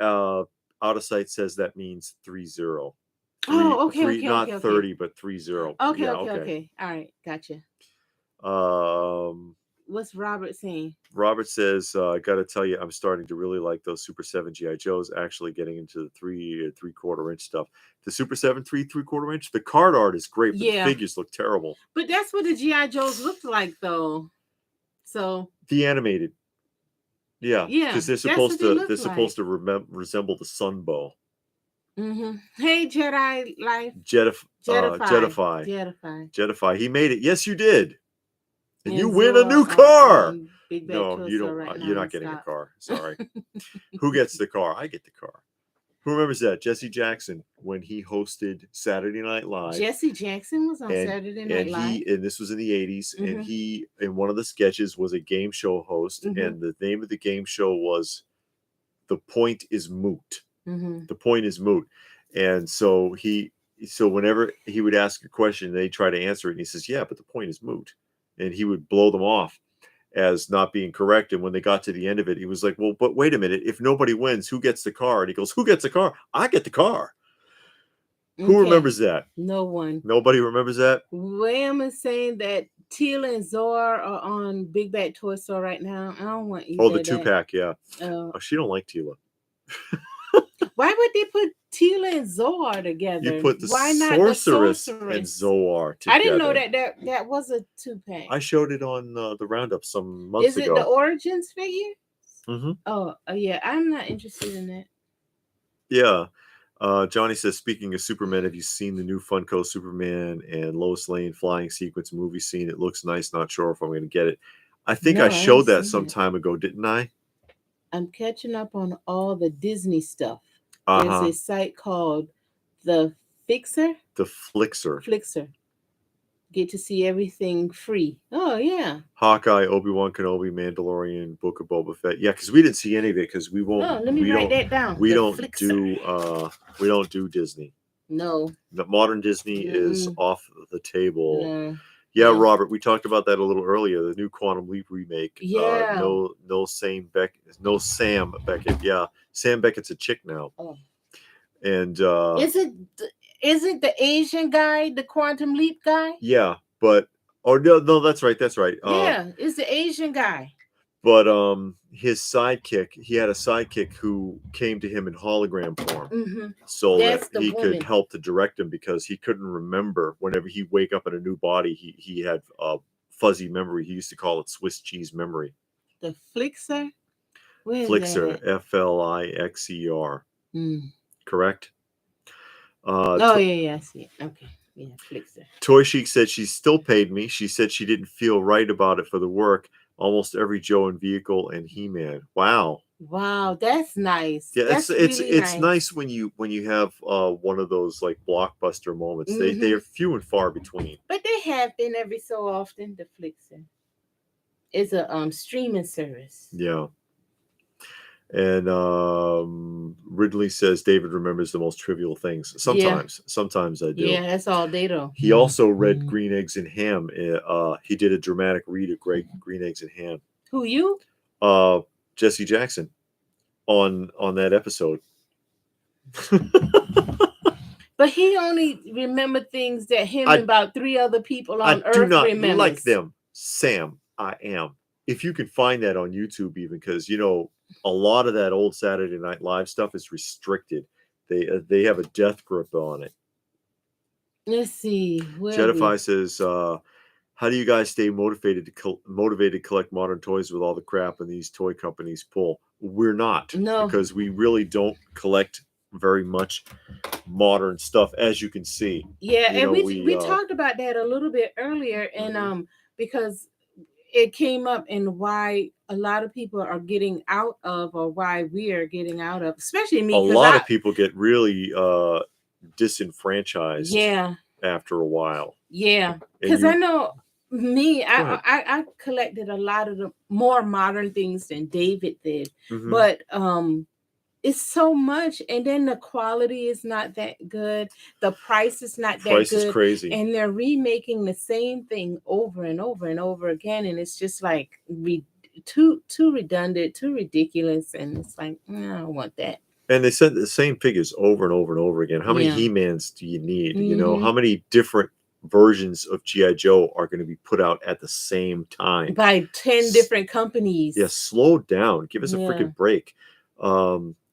Out of sight says that means 30. Okay. Not 30, but 30. Okay. All right, gotcha. What's Robert saying? Robert says, I got to tell you, I'm starting to really like those Super 7 G.I. Joes, actually getting into the 3 3/4 inch stuff. The Super 7 3 3/4 inch, the card art is great, but the figures look terrible. But that's what the G.I. Joes looked like, though. So the animated. Yeah. Because they're supposed to resemble the Sunbow. Hey, Jedi Life. Jedify. He made it. Yes, you did. And you win a new car. No, you don't. Right, you're not getting a car. Sorry. Who gets the car? I get the car. Who remembers that? Jesse Jackson, when he hosted Saturday Night Live. Jesse Jackson was on Saturday Night Live. And this was in the 80s. And he, in one of the sketches, was a game show host. And the name of the game show was The Point is Moot. The point is moot. And so whenever he would ask a question, they try to answer it, and he says, yeah, but the point is moot. And he would blow them off. as not being correct. And when they got to the end of it, he was like, well, but wait a minute, if nobody wins, who gets the car? And he goes, who gets the car? I get the car. Okay. Who remembers that? No one. Nobody remembers that? Wham is saying that Tila and Zor are on Big Bad Toy Store right now. I don't want either. Oh, the 2-pack, yeah. Oh, she don't like Tila. Why would they put Tila and Zor together? You put the sorceress and Zor together. I didn't know that was a 2-pack. I showed it on the Roundup some months ago. Is it the Origins figure? Mm-hmm. Oh, yeah. I'm not interested in that. Yeah. Johnny says, speaking of Superman, have you seen the new Funko Superman and Lois Lane flying sequence movie scene? It looks nice. Not sure if I'm going to get it. I think I showed that some time ago, didn't I? I'm catching up on all the Disney stuff. There's a site called The Fixer. The Flixer. Get to see everything free. Oh, yeah. Hawkeye, Obi-Wan Kenobi, Mandalorian, Book of Boba Fett. Yeah, because we didn't see any of it because we won't. Oh, let me write that down. We don't do Disney. No. The modern Disney is off the table. Yeah, Robert, we talked about that a little earlier. The new Quantum Leap remake. Yeah. No Sam Beckett. Yeah, Sam Beckett's a chick now. Oh. And is it the Asian guy, the Quantum Leap guy? Yeah, but no, that's right. Yeah, it's the Asian guy. But his sidekick, he had a sidekick who came to him in hologram form, so that he could help to direct him because he couldn't remember. Whenever he wake up in a new body, he had fuzzy memory. He used to call it Swiss cheese memory. The Flixer? Flixer, Flixer. Correct? Yeah, I see it. Okay. Yeah, Flixer. Toy Chic said she still paid me. She said she didn't feel right about it for the work. Almost every Joe and Vehicle and He-Man. Wow, that's nice. Yeah, that's it's nice when you have one of those like blockbuster moments. They are few and far between. But they have been every so often. The Flixer is a streaming service. Yeah. And Ridley says David remembers the most trivial things. Sometimes I do. Yeah, that's all they do. He also read Green Eggs and Ham. He did a dramatic read of Green Eggs and Ham. Who, you? Jesse Jackson on that episode. But he only remembered things that him and about 3 other people on Earth remember. I do not like them. Sam, I am. If you can find that on YouTube, even because a lot of that old Saturday Night Live stuff is restricted. They have a death grip on it. Let's see. Jedify says, how do you guys stay motivated to collect modern toys with all the crap and these toy companies pull? We're not. No. Because we really don't collect very much modern stuff, as you can see. Yeah, and we talked about that a little bit earlier, and because it came up in why a lot of people are getting out of, or why we are getting out of, especially me. A lot of people get really disenfranchised. Yeah. After a while. Yeah, because I know me, I collected a lot of the more modern things than David did, but it's so much, and then the quality is not that good. The price is not that good. Price is crazy, and they're remaking the same thing over and over and over again, and it's just like too redundant, too ridiculous, and it's like I don't want that. And they said the same figures over and over and over again. How many He-Mans do you need? How many different versions of G.I. Joe are going to be put out at the same time by 10 different companies? Yeah, slow down. Give us a freaking break.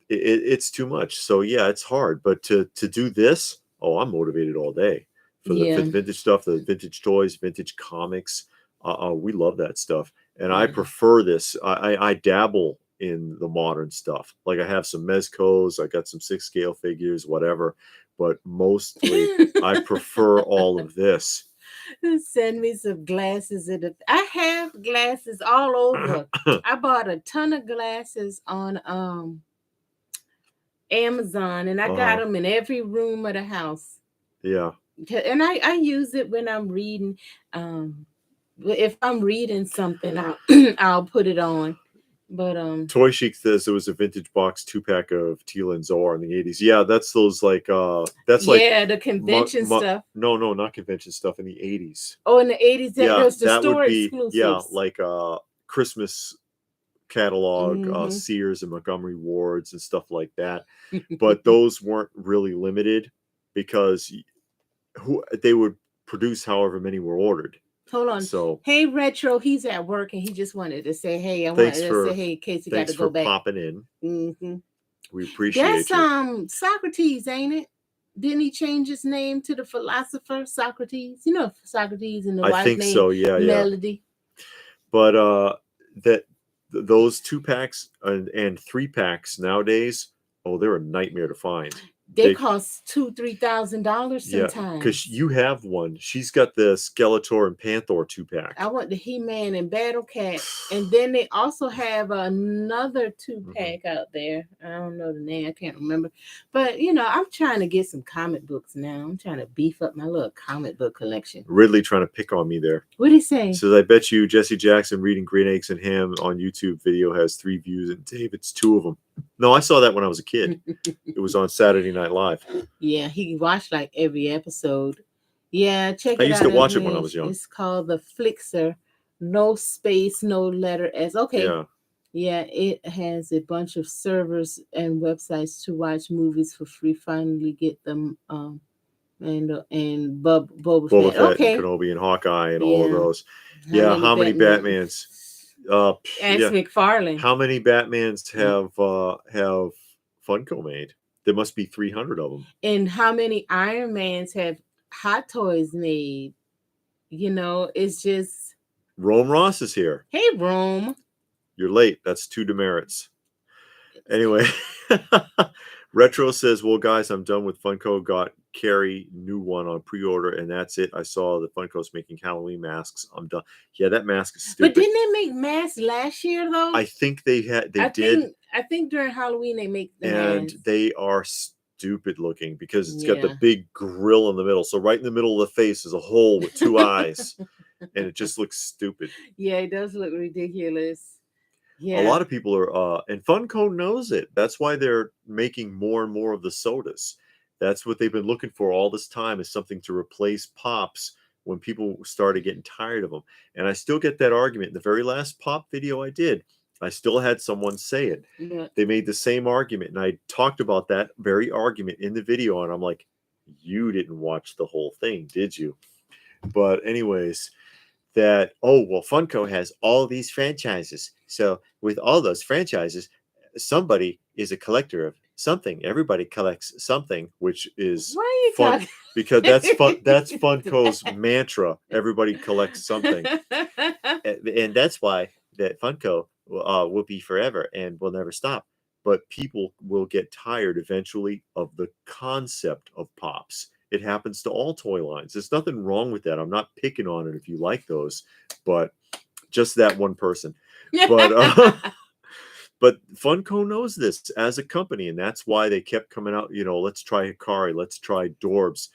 It's too much. So yeah, it's hard. But to do this, I'm motivated all day for the vintage stuff, the vintage toys, vintage comics. We love that stuff, and I prefer this. I dabble in the modern stuff. Like I have some Mezcos, I got some 6-scale figures, whatever. But mostly, I prefer all of this. Send me some glasses. I have glasses all over. I bought a ton of glasses on Amazon, and I got them in every room of the house. Yeah. And I use it when I'm reading. If I'm reading something, I'll put it on. But Toy Chic says there was a vintage box 2-pack of Tila and Zor in the 80s. Yeah, that's those like the convention stuff. No, not convention stuff in the 80s. Oh, in the 80s, that was the store exclusives. Yeah, like Christmas catalog, Sears and Montgomery Wards and stuff like that. But those weren't really limited because they would produce however many were ordered. Hold on. So, hey, Retro, he's at work and he just wanted to say, hey, I wanted to say, hey, Casey got to go back. Thanks for popping in. We appreciate you. That's Socrates, ain't it? Didn't he change his name to the philosopher Socrates? You know, Socrates and the wife think name so, yeah, Melody. But those 2-packs and 3-packs nowadays, they're a nightmare to find. They cost $2,000-$3,000 sometimes. Yeah, because you have one. She's got the Skeletor and Panther 2-pack. I want the He-Man and Battle Cat, and then they also have another 2-pack out there. I don't know the name. I can't remember. But I'm trying to get some comic books now. I'm trying to beef up my little comic book collection. Ridley trying to pick on me there. What did he say? Says, I bet you Jesse Jackson reading Green Eggs and Ham on YouTube video has 3 views, and David's 2 of them. No, I saw that when I was a kid. It was on Saturday Night Live. Yeah, he watched like every episode. Yeah, check it out. I used to watch it when I was young. It's called The Flixer. No space, no letter S. Okay. Yeah, it has a bunch of servers and websites to watch movies for free. Finally get them and Boba Fett. Okay. And Kenobi and Hawkeye and all of those. How many Batmans? Ask McFarlane. How many Batmans have Funko made? There must be 300 of them. And how many Iron Mans have Hot Toys made? It's just. Rome Ross is here. Hey, Rome. You're late. That's 2 demerits. Anyway, Retro says, well, guys, I'm done with Funko. Got Carrie new one on pre-order, and that's it. I saw the Funko's making Halloween masks. I'm done. Yeah, that mask is stupid. But didn't they make masks last year, though? I think they did. I think during Halloween they make the and masks. They are stupid looking because it's got the big grill in the middle. So right in the middle of the face is a hole with 2 eyes, and it just looks stupid. Yeah, it does look ridiculous. Yeah. A lot of people are, and Funko knows it. That's why they're making more and more of the sodas. That's what they've been looking for all this time, is something to replace Pops when people started getting tired of them. And I still get that argument. In the very last Pop video I did, I still had someone say it. Yeah. They made the same argument, and I talked about that very argument in the video, and I'm like, you didn't watch the whole thing, did you? But anyways, Funko has all these franchises. So with all those franchises, somebody is a collector of something. Everybody collects something, which is fun because that's fun. That's Funko's mantra. Everybody collects something, and that's why that Funko will be forever and will never stop. But people will get tired eventually of the concept of Pops. It happens to all toy lines. There's nothing wrong with that. I'm not picking on it if you like those, but just that one person. But Funko knows this as a company, and that's why they kept coming out. Let's try Hikari, let's try Dorbs,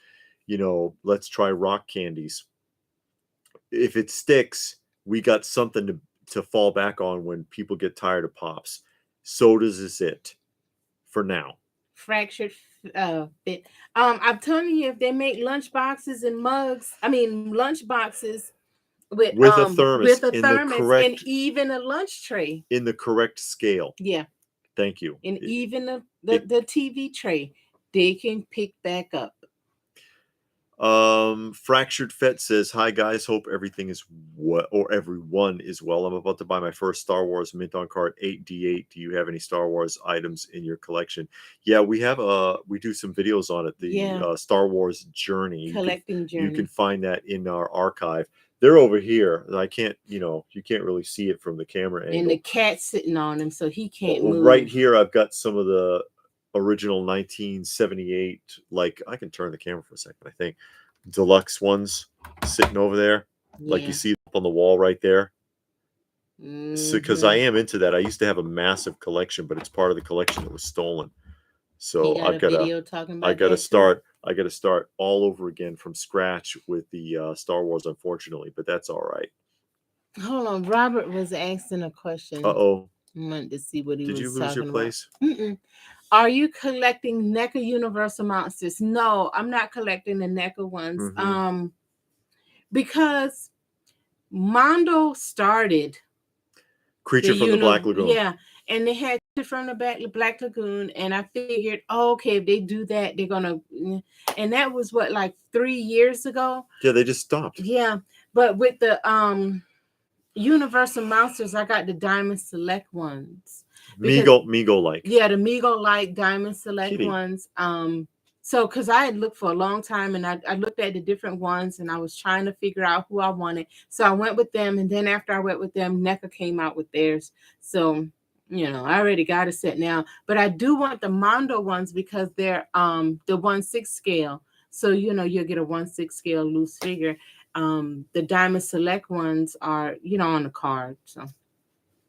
let's try rock candies. If it sticks, we got something to fall back on when people get tired of Pops. Sodas is it for now. Fractured bit. I'm telling you, if they make lunch boxes and mugs, lunch boxes with a thermos, and even a lunch tray in the correct scale. Yeah. Thank you. And even the TV tray, they can pick back up. Fractured Fett says, hi guys, hope everything is everyone is well. I'm about to buy my first Star Wars mint on card 8D8. Do you have any Star Wars items in your collection? Yeah, we have we do some videos on it, the Star Wars journey, collecting journey. You can find that in our archive. They're over here. I can't, you can't really see it from the camera angle. And the cat's sitting on him, so he can't move. Right here, I've got some of the original 1978, like I can turn the camera for a second, I think, deluxe ones sitting over there, like you see up on the wall right there. So because I am into that. I used to have a massive collection, but it's part of the collection that was stolen. So I gotta start all over again from scratch with the Star Wars, unfortunately, but that's all right. Hold on, Robert was asking a question. I wanted to see what he was talking about. Did you lose your place? Are you collecting NECA Universal Monsters? No, I'm not collecting the NECA ones. Because Mondo started Creature from the Black Lagoon. Yeah, and they had from the Black Lagoon, and I figured, oh, okay, if they do that, they're gonna, and that was what, like 3 years ago. Yeah, they just stopped. Yeah, but with the Universal Monsters, I got the Diamond Select ones. Mego like. Yeah, the Mego like Diamond Select ones. So, because I had looked for a long time, and I looked at the different ones, and I was trying to figure out who I wanted. So I went with them, and then after I went with them, Neca came out with theirs. So, I already got a set now. But I do want the Mondo ones because they're the 1/6 scale. So, you'll get a 1/6 scale loose figure. The Diamond Select ones are, on the card. So.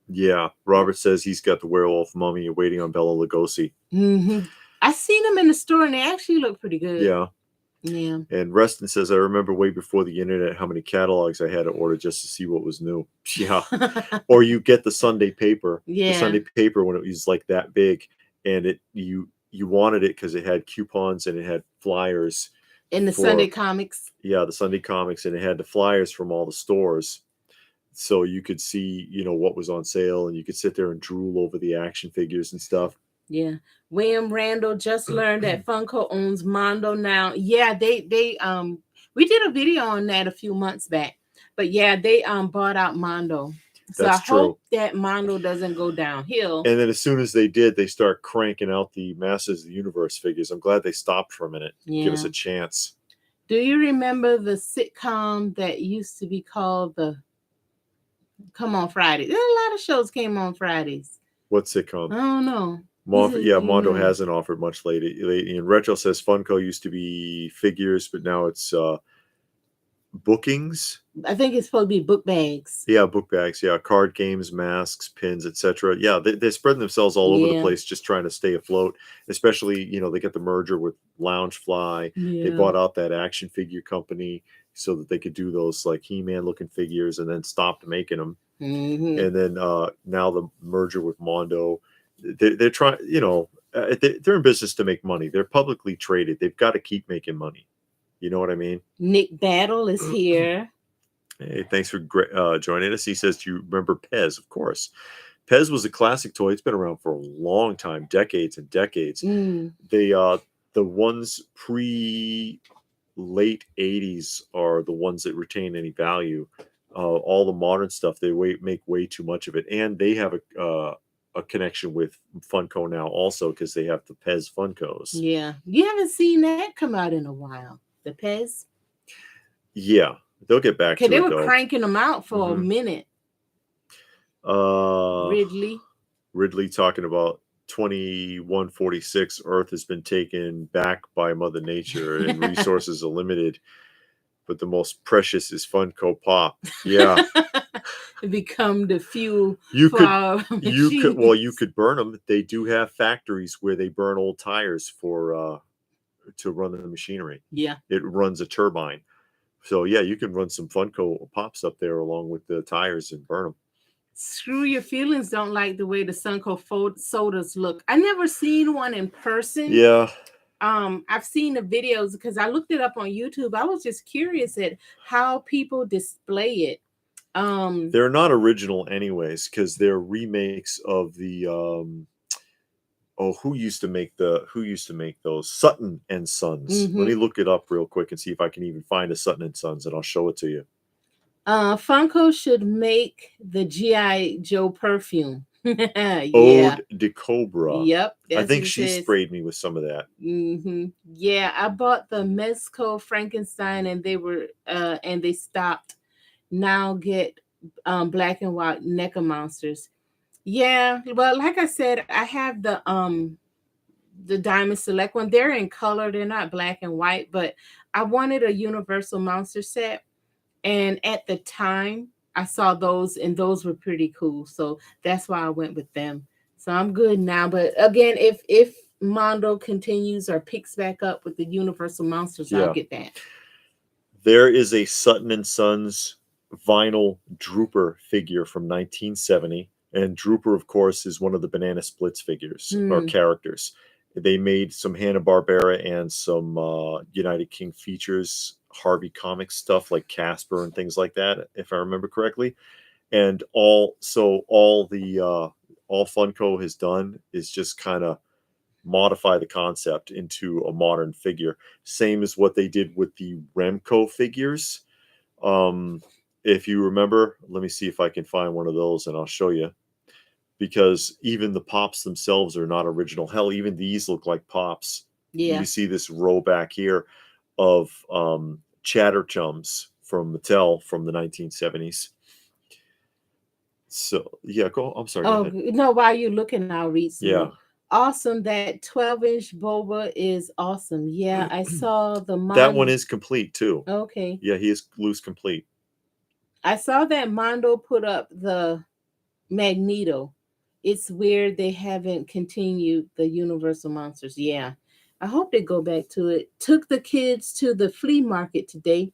Yeah, Robert says he's got the werewolf mummy waiting on Bela Lugosi. I seen them in the store, and they actually look pretty good. Yeah. Yeah. And Reston says, I remember way before the internet how many catalogs I had to order just to see what was new. Yeah. Or you get the Sunday paper. Yeah. The Sunday paper when it was like that big, and you wanted it because it had coupons and it had flyers. In the Sunday comics. Yeah, the Sunday comics, and it had the flyers from all the stores. So you could see, what was on sale, and you could sit there and drool over the action figures and stuff. Yeah. William Randall just learned that Funko owns Mondo now. Yeah, they we did a video on that a few months back. But yeah, they bought out Mondo. So I hope that Mondo doesn't go downhill. And then as soon as they did, they start cranking out the Masters of the Universe figures. I'm glad they stopped for a minute. Yeah. Give us a chance. Do you remember the sitcom that used to be called Come on Fridays? There's a lot of shows came on Fridays. What sitcom? I don't know. Mondo hasn't offered much lately. And Retro says Funko used to be figures, but now it's bookings. I think it's supposed to be book bags. Yeah, book bags. Yeah, card games, masks, pins, etc. Yeah, they're spreading themselves all over the place, just trying to stay afloat. Especially, they get the merger with Loungefly. Yeah. They bought out that action figure company so that they could do those like He-Man looking figures, and then stopped making them. And then now the merger with Mondo. They're trying, they're in business to make money. They're publicly traded. They've got to keep making money. You know what I mean? Nick Battle is here. Hey, thanks for joining us. He says, do you remember Pez? Of course. Pez was a classic toy. It's been around for a long time, decades and decades. The ones pre-late 80s are the ones that retain any value. All the modern stuff, they make way too much of it. And they have a connection with Funko now also because they have the Pez Funkos. Yeah. You haven't seen that come out in a while. The Pez? Yeah. They'll get back to it, they were cranking them out for a minute. Ridley talking about 2146 Earth has been taken back by Mother Nature and resources are limited. But the most precious is Funko Pop. Yeah. Become the fuel you could burn them. They do have factories where they burn old tires for to run the machinery. Yeah. It runs a turbine. So yeah, you can run some Funko Pops up there along with the tires and burn them. Screw Your Feelings don't like the way the Funko sodas look. I never seen one in person. Yeah. I've seen the videos because I looked it up on YouTube. I was just curious at how people display it. They're not original anyways, because they're remakes of the who used to make those? Sutton and Sons. Let me look it up real quick and see if I can even find a Sutton and Sons, and I'll show it to you. Funko should make the G.I. Joe perfume. Yeah. Ode de Cobra. Yep. I think she sprayed me with some of that. Yeah, I bought the Mezco Frankenstein and they were and they stopped. Now get black and white Neca monsters. Yeah, well, like I said, I have the Diamond Select one. They're in color, they're not black and white, but I wanted a Universal Monster set. And at the time I saw those and those were pretty cool. So that's why I went with them. So I'm good now. But again, if Mondo continues or picks back up with the Universal Monsters, I'll get that. There is a Sutton and Sons vinyl Drooper figure from 1970. And Drooper, of course, is one of the Banana Splits figures or characters. They made some Hanna-Barbera and some United King Features Harvey Comics stuff like Casper and things like that, if I remember correctly. And all Funko has done is just kind of modify the concept into a modern figure. Same as what they did with the Remco figures. If you remember, let me see if I can find one of those and I'll show you. Because even the pops themselves are not original. Hell, even these look like pops. Yeah. You see this row back here of Chatter Chums from Mattel from the 1970s. So yeah, go. I'm sorry. Oh no, while you're looking, I'll read some. Yeah. Awesome. That 12-inch boba is awesome. Yeah, I saw the Mondo. That one is complete too. Okay. Yeah, he is loose complete. I saw that Mondo put up the Magneto. It's weird they haven't continued the Universal Monsters. Yeah. I hope they go back to it. Took the kids to the flea market today.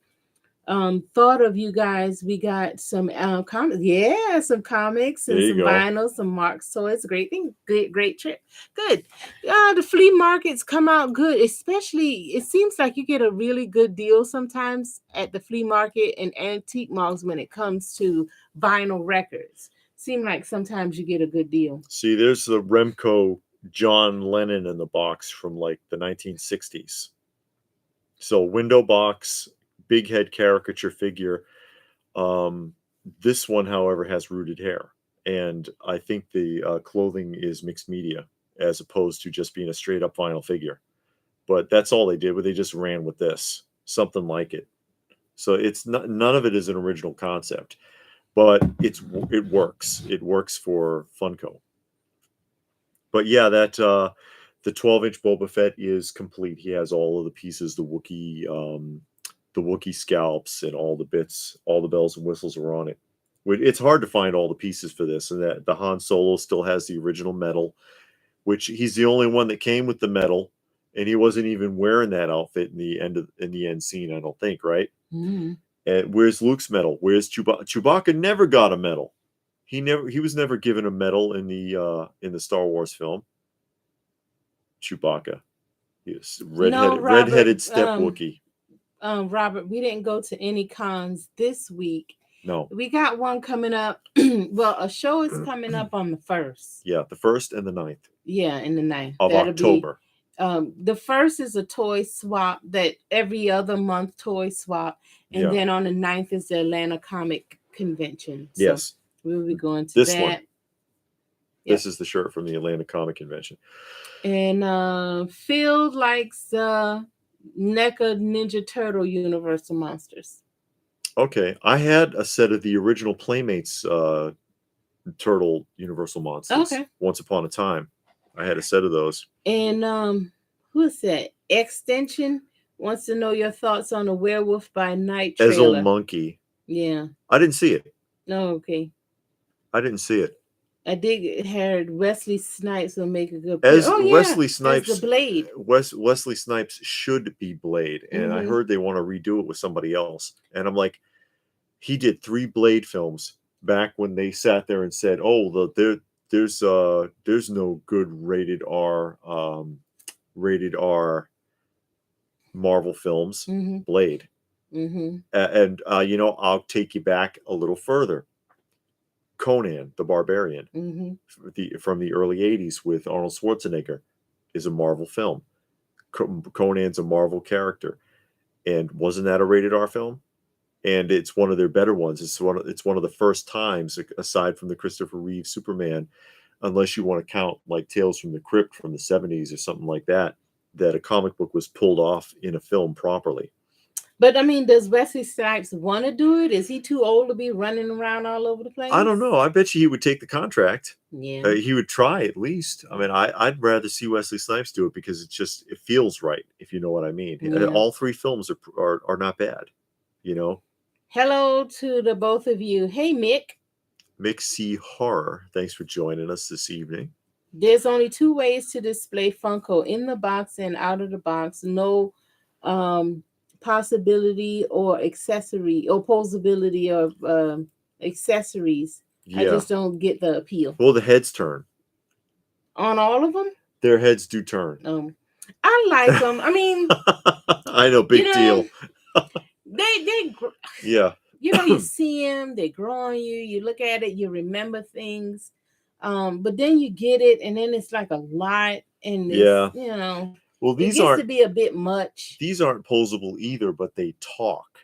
Thought of you guys. We got some comics. Yeah, some comics and some vinyl, some Marks. So it's a great thing. Great trip. Good. The flea markets come out good. Especially, it seems like you get a really good deal sometimes at the flea market and antique malls when it comes to vinyl records. Seem like sometimes you get a good deal. See, there's the Remco John Lennon in the box from like the 1960s. So window box, big head caricature figure. This one, however, has rooted hair, and I think the clothing is mixed media as opposed to just being a straight up vinyl figure. But that's all they did. But they just ran with this, something like it. So it's not, none of it is an original concept, but it works. It works for Funko. But yeah, that the 12-inch Boba Fett is complete. He has all of the pieces, the Wookiee scalps and all the bits, all the bells and whistles are on it. It's hard to find all the pieces for this, and that the Han Solo still has the original medal, which he's the only one that came with the medal, and he wasn't even wearing that outfit in the end scene, I don't think, right? Mm-hmm. And where's Luke's medal? Where's Chewbacca? Chewbacca never got a medal. He was never given a medal in the Star Wars film. Chewbacca. Yes, redheaded step Wookiee. Robert, we didn't go to any cons this week. No. We got one coming up. Well, a show is coming up on the 1st. Yeah, the 1st and the 9th. Yeah, and the 9th. Of October. The 1st is a toy swap, that every other month toy swap. And then on the 9th is the Atlanta Comic Convention. So yes. We'll be going to this that. One. Yep. This is the shirt from the Atlanta Comic Convention. And Phil likes NECA Ninja Turtle Universal Monsters. Okay. I had a set of the original Playmates Turtle Universal Monsters. Okay. Once upon a time. I had a set of those. And who is that? Extension wants to know your thoughts on the Werewolf by Night trailer. As Old Monkey. Yeah. I didn't see it. No, okay. I didn't see it. I did heard Wesley Snipes will make a good Wesley Snipes, as the Blade. Wesley Snipes should be Blade, and I heard they want to redo it with somebody else. And I'm like, he did 3 Blade films back when they sat there and said, "Oh, there's no good rated R Marvel films." Blade. And I'll take you back a little further. Conan the Barbarian from the early 80s with Arnold Schwarzenegger is a Marvel film. Conan's a Marvel character, and wasn't that a rated R film? And it's one of their better ones. It's one of the first times, aside from the Christopher Reeve Superman, unless you want to count like Tales from the Crypt from the 70s or something like that, that a comic book was pulled off in a film properly. But I mean, does Wesley Snipes want to do it? Is he too old to be running around all over the place? I don't know. I bet you he would take the contract. Yeah, he would try at least. I mean, I'd rather see Wesley Snipes do it because it feels right, if you know what I mean. Yeah. All 3 films are not bad, Hello to the both of you. Hey, Mick C. Horror. Thanks for joining us this evening. There's only 2 ways to display Funko: in the box and out of the box. No possibility or accessory or posability of accessories. Yeah. I just don't get the appeal. Well, the heads turn. On all of them? Their heads do turn. I like them. I mean, I know, big deal. they yeah. you see them, they grow on you. You look at it, you remember things, but then you get it, and then it's like a lot, and it's, Well, it gets to be a bit much. These aren't posable either, but they talk.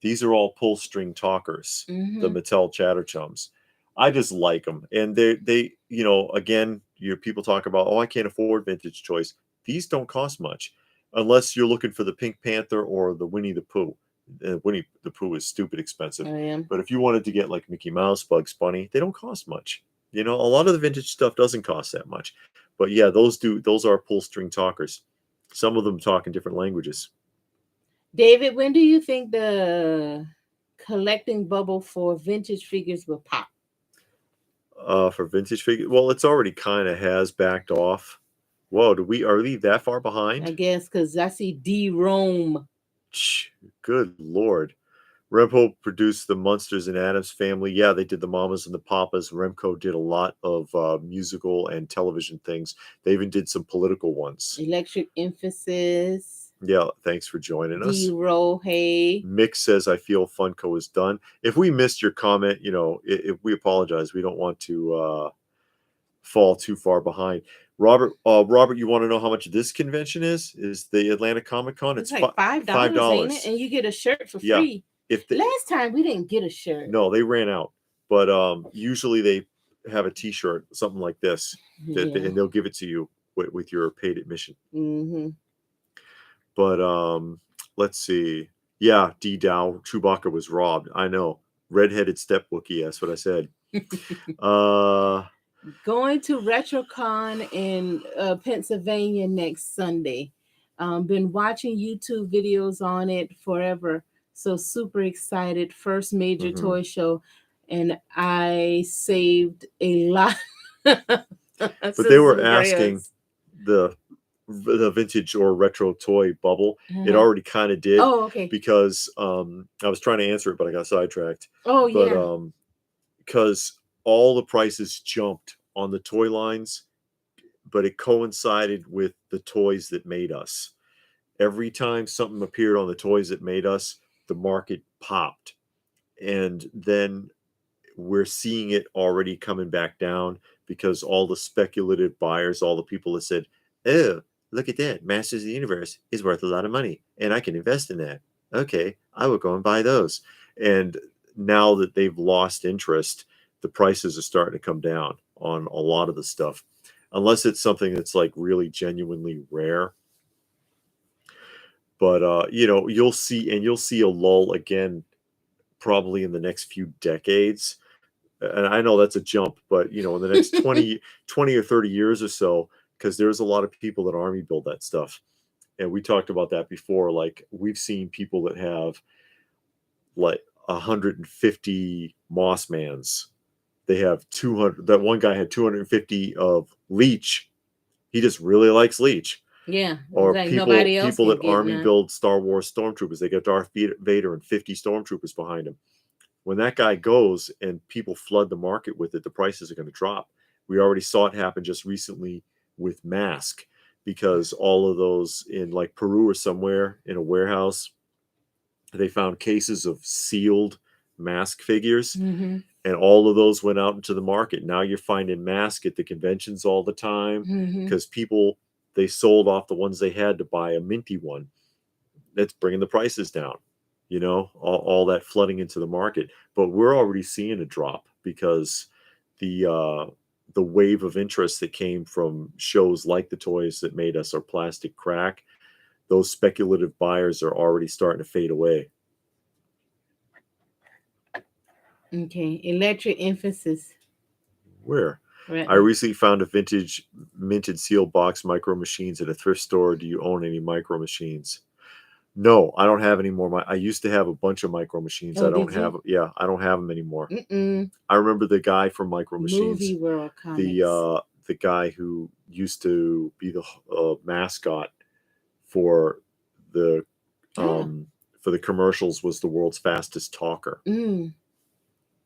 These are all pull string talkers, the Mattel Chatter Chums. I just like them, and they again, people talk about, I can't afford vintage toys. These don't cost much, unless you're looking for the Pink Panther or the Winnie the Pooh. Winnie the Pooh is stupid expensive, but if you wanted to get like Mickey Mouse, Bugs Bunny, they don't cost much. A lot of the vintage stuff doesn't cost that much, but yeah, those are pull string talkers. Some of them talk in different languages. David, when do you think the collecting bubble for vintage figures will pop? For vintage figures, well, it's already kind of has backed off. Whoa, are we that far behind? I guess because I see D-Rome. Good Lord. Remco produced the Munsters and Addams Family. Yeah, they did the Mamas and the Papas. Remco did a lot of musical and television things. They even did some political ones. Electric Emphasis. Yeah, thanks for joining us. D-Roll, hey. Mick says, I feel Funko is done. If we missed your comment, if we apologize. We don't want to fall too far behind. Robert, you want to know how much this convention is? Is the Atlanta Comic Con? It's like $5, ain't it? And you get a shirt for free. Last time we didn't get a shirt. No, they ran out. But usually they have a T-shirt, something like this, and they'll give it to you with your paid admission. But let's see. Yeah, D-Dow, Chewbacca was robbed. I know. Redheaded step Wookiee, that's what I said. Going to RetroCon in Pennsylvania next Sunday. Been watching YouTube videos on it forever. So super excited. First major toy show. And I saved a lot. But they were asking the vintage or retro toy bubble. It already kind of did. Oh, okay. Because I was trying to answer it, but I got sidetracked. Oh, yeah. Because all the prices jumped on the toy lines, but it coincided with the toys that made us. Every time something appeared on the toys that made us, the market popped. And then we're seeing it already coming back down because all the speculative buyers, all the people that said, oh, look at that, Masters of the Universe is worth a lot of money and I can invest in that. Okay, I will go and buy those. And now that they've lost interest, the prices are starting to come down on a lot of the stuff, unless it's something that's like really genuinely rare. But you'll see a lull again probably in the next few decades. And I know that's a jump, but in the next 20 or 30 years or so, because there's a lot of people that army build that stuff. And we talked about that before. Like, we've seen people that have like 150 Mossmans. They have 200. That one guy had 250 of Leech. He just really likes Leech. Yeah. Or like people that army build Star Wars stormtroopers. They got Darth Vader and 50 stormtroopers behind him. When that guy goes and people flood the market with it, the prices are going to drop. We already saw it happen just recently with Mask, because all of those in like Peru or somewhere in a warehouse, they found cases of sealed Mask figures, and all of those went out into the market. Now you're finding Mask at the conventions all the time because people, they sold off the ones they had to buy a minty one. That's bringing the prices down. All that flooding into the market. But we're already seeing a drop because the wave of interest that came from shows like the toys that made us or Plastic Crack, those speculative buyers are already starting to fade away. Okay. Electric Emphasis. Where? Right. I recently found a vintage minted seal box micro machines at a thrift store. Do you own any micro machines? No, I don't have any more. I used to have a bunch of micro machines. I don't have. Yeah, I don't have them anymore. I remember the guy from Micro Machines, Movie World Comics. The guy who used to be the mascot for the commercials was the world's fastest talker.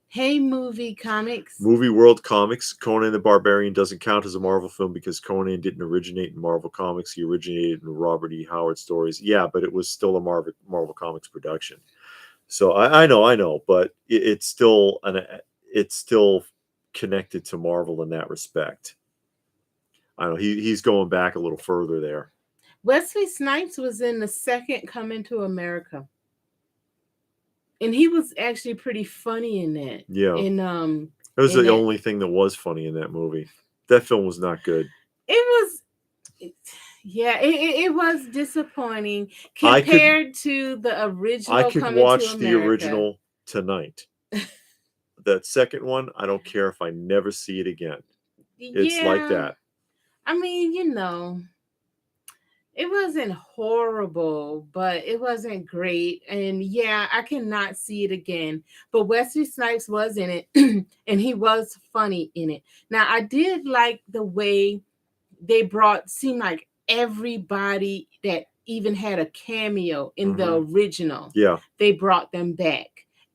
Hey, Movie Comics. Movie World Comics. Conan the Barbarian doesn't count as a Marvel film because Conan didn't originate in Marvel Comics. He originated in Robert E. Howard stories. Yeah, but it was still a Marvel Comics production. So I know, but it's still connected to Marvel in that respect. I know he's going back a little further there. Wesley Snipes was in the second Coming to America, and he was actually pretty funny in that. Yeah, and it was the only thing that was funny in that movie. That film was not good. It was disappointing compared to the original. I could watch the original tonight. That second one, I don't care if I never see it again. It's like that. I mean, it wasn't horrible, but it wasn't great. And yeah, I cannot see it again. But Wesley Snipes was in it, and he was funny in it. Now, I did like the way they seemed like everybody that even had a cameo in the original. Yeah. They brought them back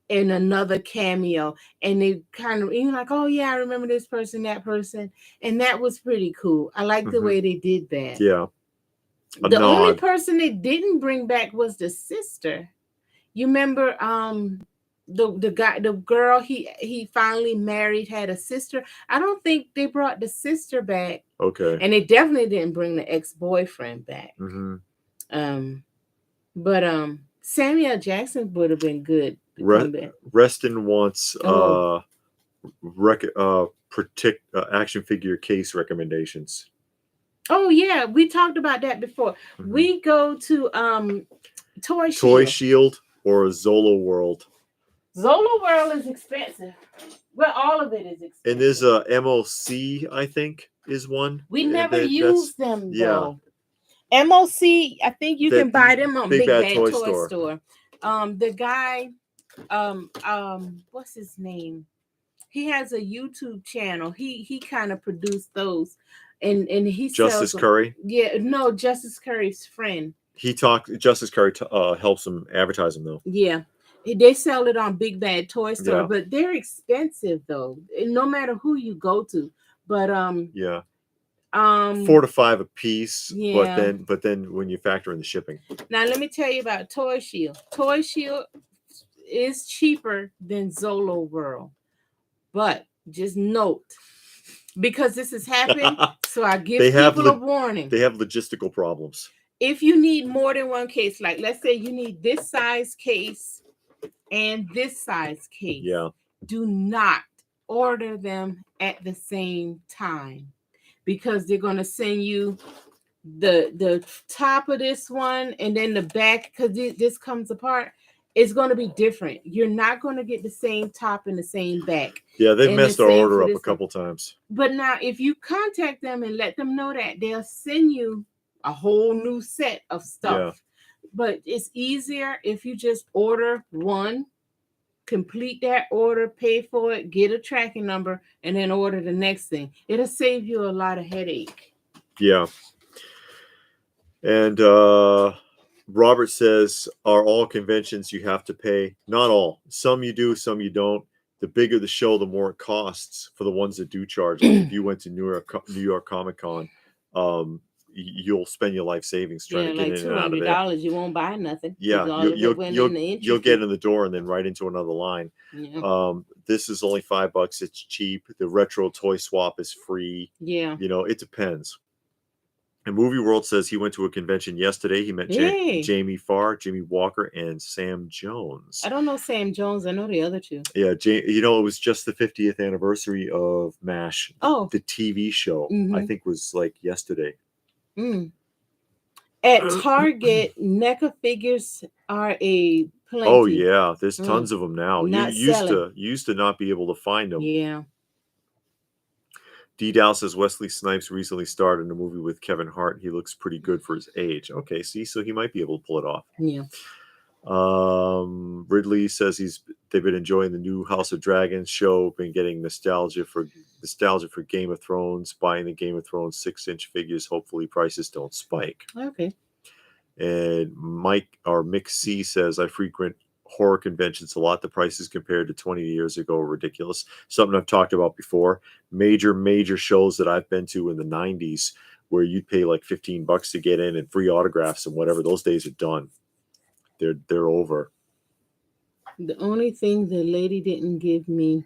in another cameo, and they kind of, like, oh yeah, I remember this person, that person. And that was pretty cool. I like the way they did that. Yeah. The only person they didn't bring back was the sister. You remember the girl he finally married had a sister. I don't think they brought the sister back. Okay. And they definitely didn't bring the ex-boyfriend back. But Samuel Jackson would have been good. Reston wants action figure case recommendations. Oh yeah, we talked about that before. We go to Toy Shield or Zolo World. Zolo World is expensive. Well, all of it is expensive. And there's a MOC, I think, is one. We never use them though. Yeah. MOC, I think you can buy them on Big Bad Toy Store. The guy, what's his name? He has a YouTube channel. He kind of produced those. And he Justice Curry? Yeah, no, Justice Curry's friend. Justice Curry helps him advertise them though. Yeah. They sell it on Big Bad Toy Store, but they're expensive though, no matter who you go to. But $4 to $5 a piece. Yeah. But then when you factor in the shipping. Now let me tell you about Toy Shield. Toy Shield is cheaper than Zolo World, but just note, because this has happened, so I give people a warning. They have logistical problems. If you need more than one case, like let's say you need this size case and this size case, do not order them at the same time, because they're going to send you the top of this one and then the back, because this comes apart. It's going to be different. You're not going to get the same top and the same back. Yeah, they've messed our order up a couple times. But now, if you contact them and let them know that, they'll send you a whole new set of stuff. Yeah. But it's easier if you just order one, complete that order, pay for it, get a tracking number, and then order the next thing. It'll save you a lot of headache. Yeah. And Robert says, are all conventions you have to pay? Not all. Some you do, some you don't. The bigger the show, the more it costs for the ones that do charge. Like if you went to New York Comic Con, you'll spend your life savings trying to get in and out of there. $200, you won't buy nothing. Yeah, you'll get in the door and then right into another line. Yeah. This is only $5. It's cheap. The retro toy swap is free. Yeah, it depends. And Movie World says he went to a convention yesterday. He met Jamie Farr, Jimmy Walker, and Sam Jones. I don't know Sam Jones. I know the other two. Yeah, it was just the 50th anniversary of MASH. Oh, the TV show. I think was like yesterday. At Target, NECA figures are a plenty. Oh yeah, there's tons of them now. You used to not be able to find them. Yeah. D. Dow says Wesley Snipes recently starred in a movie with Kevin Hart. He looks pretty good for his age. Okay, see, so he might be able to pull it off. Yeah. Ridley says they've been enjoying the new House of Dragons show, been getting nostalgia for Game of Thrones, buying the Game of Thrones 6-inch figures. Hopefully prices don't spike. Okay. And Mick C says, I frequent horror conventions a lot. The prices compared to 20 years ago are ridiculous. Something I've talked about before. Major shows that I've been to in the 90s where you'd pay like $15 to get in and free autographs and whatever. Those days are done. They're over. The only thing the lady didn't give me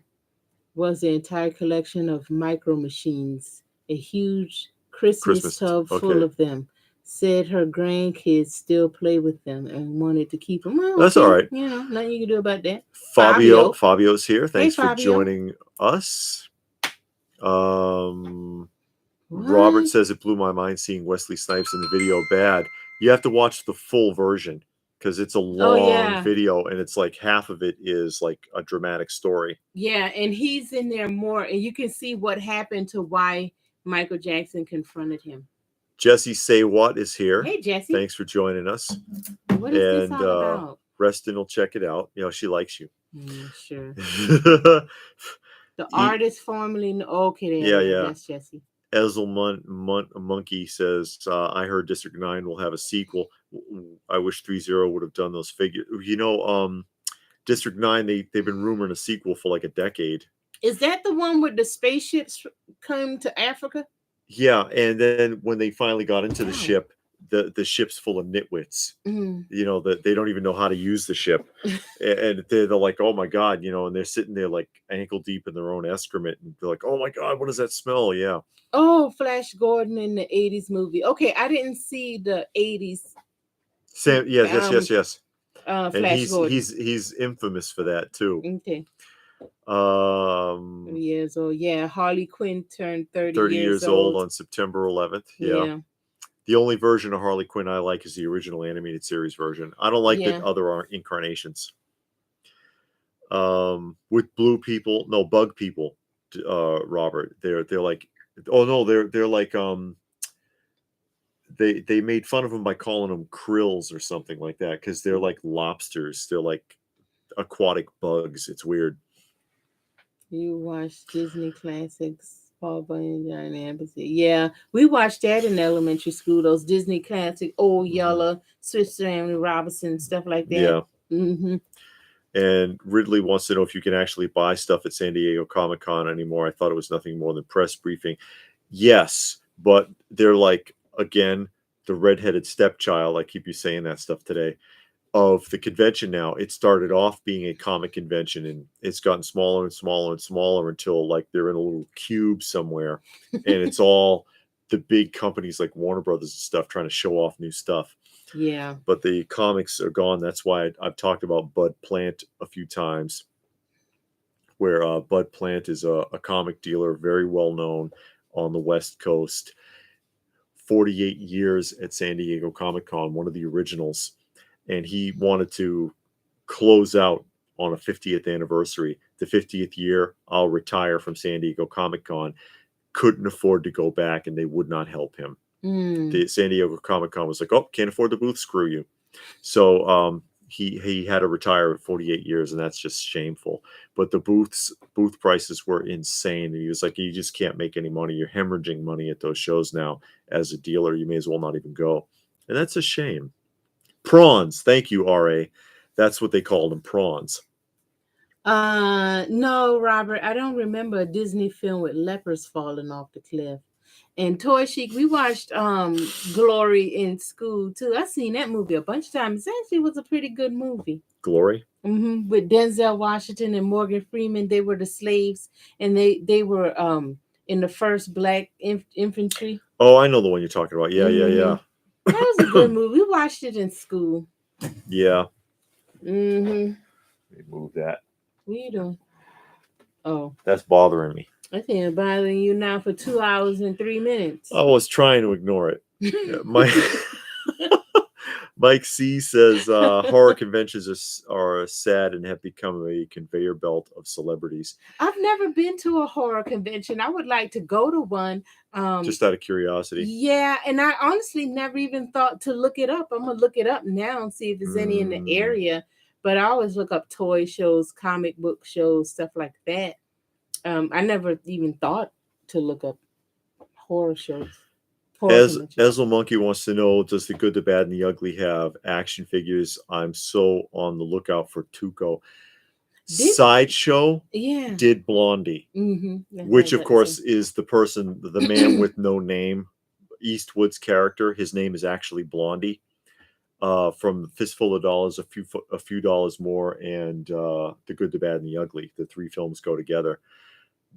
was the entire collection of micro machines, a huge Christmas tub full of them. Said her grandkids still play with them and wanted to keep them. Well, that's all right. You know, nothing you can do about that. Fabio's here. Thanks for Fabio. joining us. Robert says it blew my mind seeing Wesley Snipes in the video. Bad. You have to watch the full version because it's a long video and it's like half of it is like a dramatic story. Yeah, and he's in there more, and you can see what happened to why Michael Jackson confronted him. Jesse Say What is here. Hey, Jesse. Thanks for joining us. What is this all about? Reston will check it out. You know, she likes you. Sure. The artist formerly... Okay, yeah. That's Jesse. Ezel Monkey says, I heard District 9 will have a sequel. I wish 3-0 would have done those figures. You know, District 9, they've been rumoring a sequel for like a decade. Is that the one where the spaceships come to Africa? Yeah, and then when they finally got into the ship, the ship's full of nitwits. You know, that they don't even know how to use the ship. And they're like, oh my God, you know, and they're sitting there like ankle deep in their own excrement. And they're like, oh my God, what does that smell? Yeah. Oh, Flash Gordon in the 80s movie. Okay, I didn't see the 80s. Yes. And Flash Gordon. He's infamous for that too. Okay. Years old. Yeah, Harley Quinn turned 30 years old on September 11th. Yeah. The only version of Harley Quinn I like is the original animated series version. I don't like the other incarnations. With bug people, Robert. They're like, oh no, they're like they made fun of them by calling them krills or something like that because they're like lobsters. They're like aquatic bugs. It's weird. You watch Disney classics. Paul Bunyan and Johnny Embassy. Yeah, we watched that in elementary school. Those Disney classic, Old Yeller, Swiss Family Robinson, stuff like that. Yeah. And Ridley wants to know if you can actually buy stuff at San Diego Comic-Con anymore. I thought it was nothing more than press briefing. Yes, but they're like, again, the redheaded stepchild. I keep you saying that stuff today. Of the convention now. It started off being a comic convention and it's gotten smaller and smaller and smaller until like they're in a little cube somewhere and it's all the big companies like Warner Brothers and stuff trying to show off new stuff. Yeah. But the comics are gone. That's why I've talked about Bud Plant a few times, where Bud Plant is a comic dealer, very well known on the West Coast. 48 years at San Diego Comic-Con, one of the originals. And he wanted to close out on a 50th anniversary. The 50th year, I'll retire from San Diego Comic-Con. Couldn't afford to go back, and they would not help him. The San Diego Comic-Con was like, oh, can't afford the booth, screw you. So he had to retire at 48 years, and that's just shameful. But the booth prices were insane. And he was like, you just can't make any money. You're hemorrhaging money at those shows now. As a dealer, you may as well not even go. And that's a shame. Prawns. Thank you, RA. That's what they called them, prawns. No, Robert, I don't remember a Disney film with lepers falling off the cliff. And Toy Chic, we watched Glory in school too. I've seen that movie a bunch of times. It actually was a pretty good movie. Glory? With Denzel Washington and Morgan Freeman. They were the slaves, and they were in the first Black infantry. Oh, I know the one you're talking about. Yeah. That was a good movie. We watched it in school. Yeah. Let me move that. What are you doing? Oh. That's bothering me. I think it's bothering you now for 2 hours and 3 minutes. I was trying to ignore it. Mike C says horror conventions are sad and have become a conveyor belt of celebrities. I've never been to a horror convention. I would like to go to one. Just out of curiosity. Yeah, and I honestly never even thought to look it up. I'm going to look it up now and see if there's any in the area. But I always look up toy shows, comic book shows, stuff like that. I never even thought to look up horror shows. Ezel Monkey wants to know, does the good, the bad, and the ugly have action figures? I'm so on the lookout for Tuco. Sideshow did Blondie, which of course is the man with no name, Eastwood's character. His name is actually Blondie. from Fistful of Dollars, a few dollars more, and The Good, the Bad, and the Ugly. The three films go together.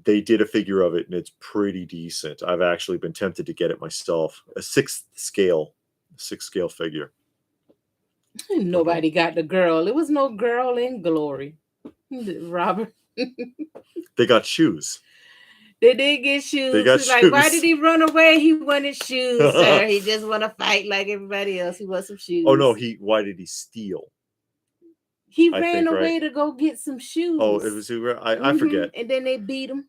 They did a figure of it, and it's pretty decent. I've actually been tempted to get it myself. A sixth scale figure. Nobody got the girl. There was no girl in Glory. Robert. They got shoes. They did get shoes. They got He's shoes. Like, why did he run away? He wanted shoes, sir. He just want to fight like everybody else. He wants some shoes. Oh no, why did he steal? He ran away to go get some shoes. Oh, it was I forget. And then they beat him.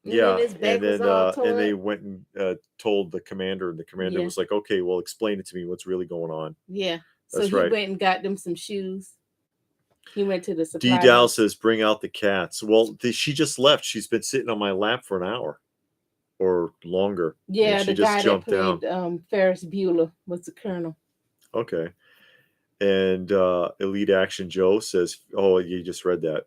Yeah, and they went and told the commander, and the commander was like, "Okay, well, explain it to me. What's really going on?" Yeah, so he went and got them some shoes. He went to the supply. D. Dow says, "Bring out the cats." Well, she just left. She's been sitting on my lap for an hour or longer. Yeah, the guy that played Ferris Bueller was the colonel. Okay, and Elite Action Joe says, "Oh, you just read that."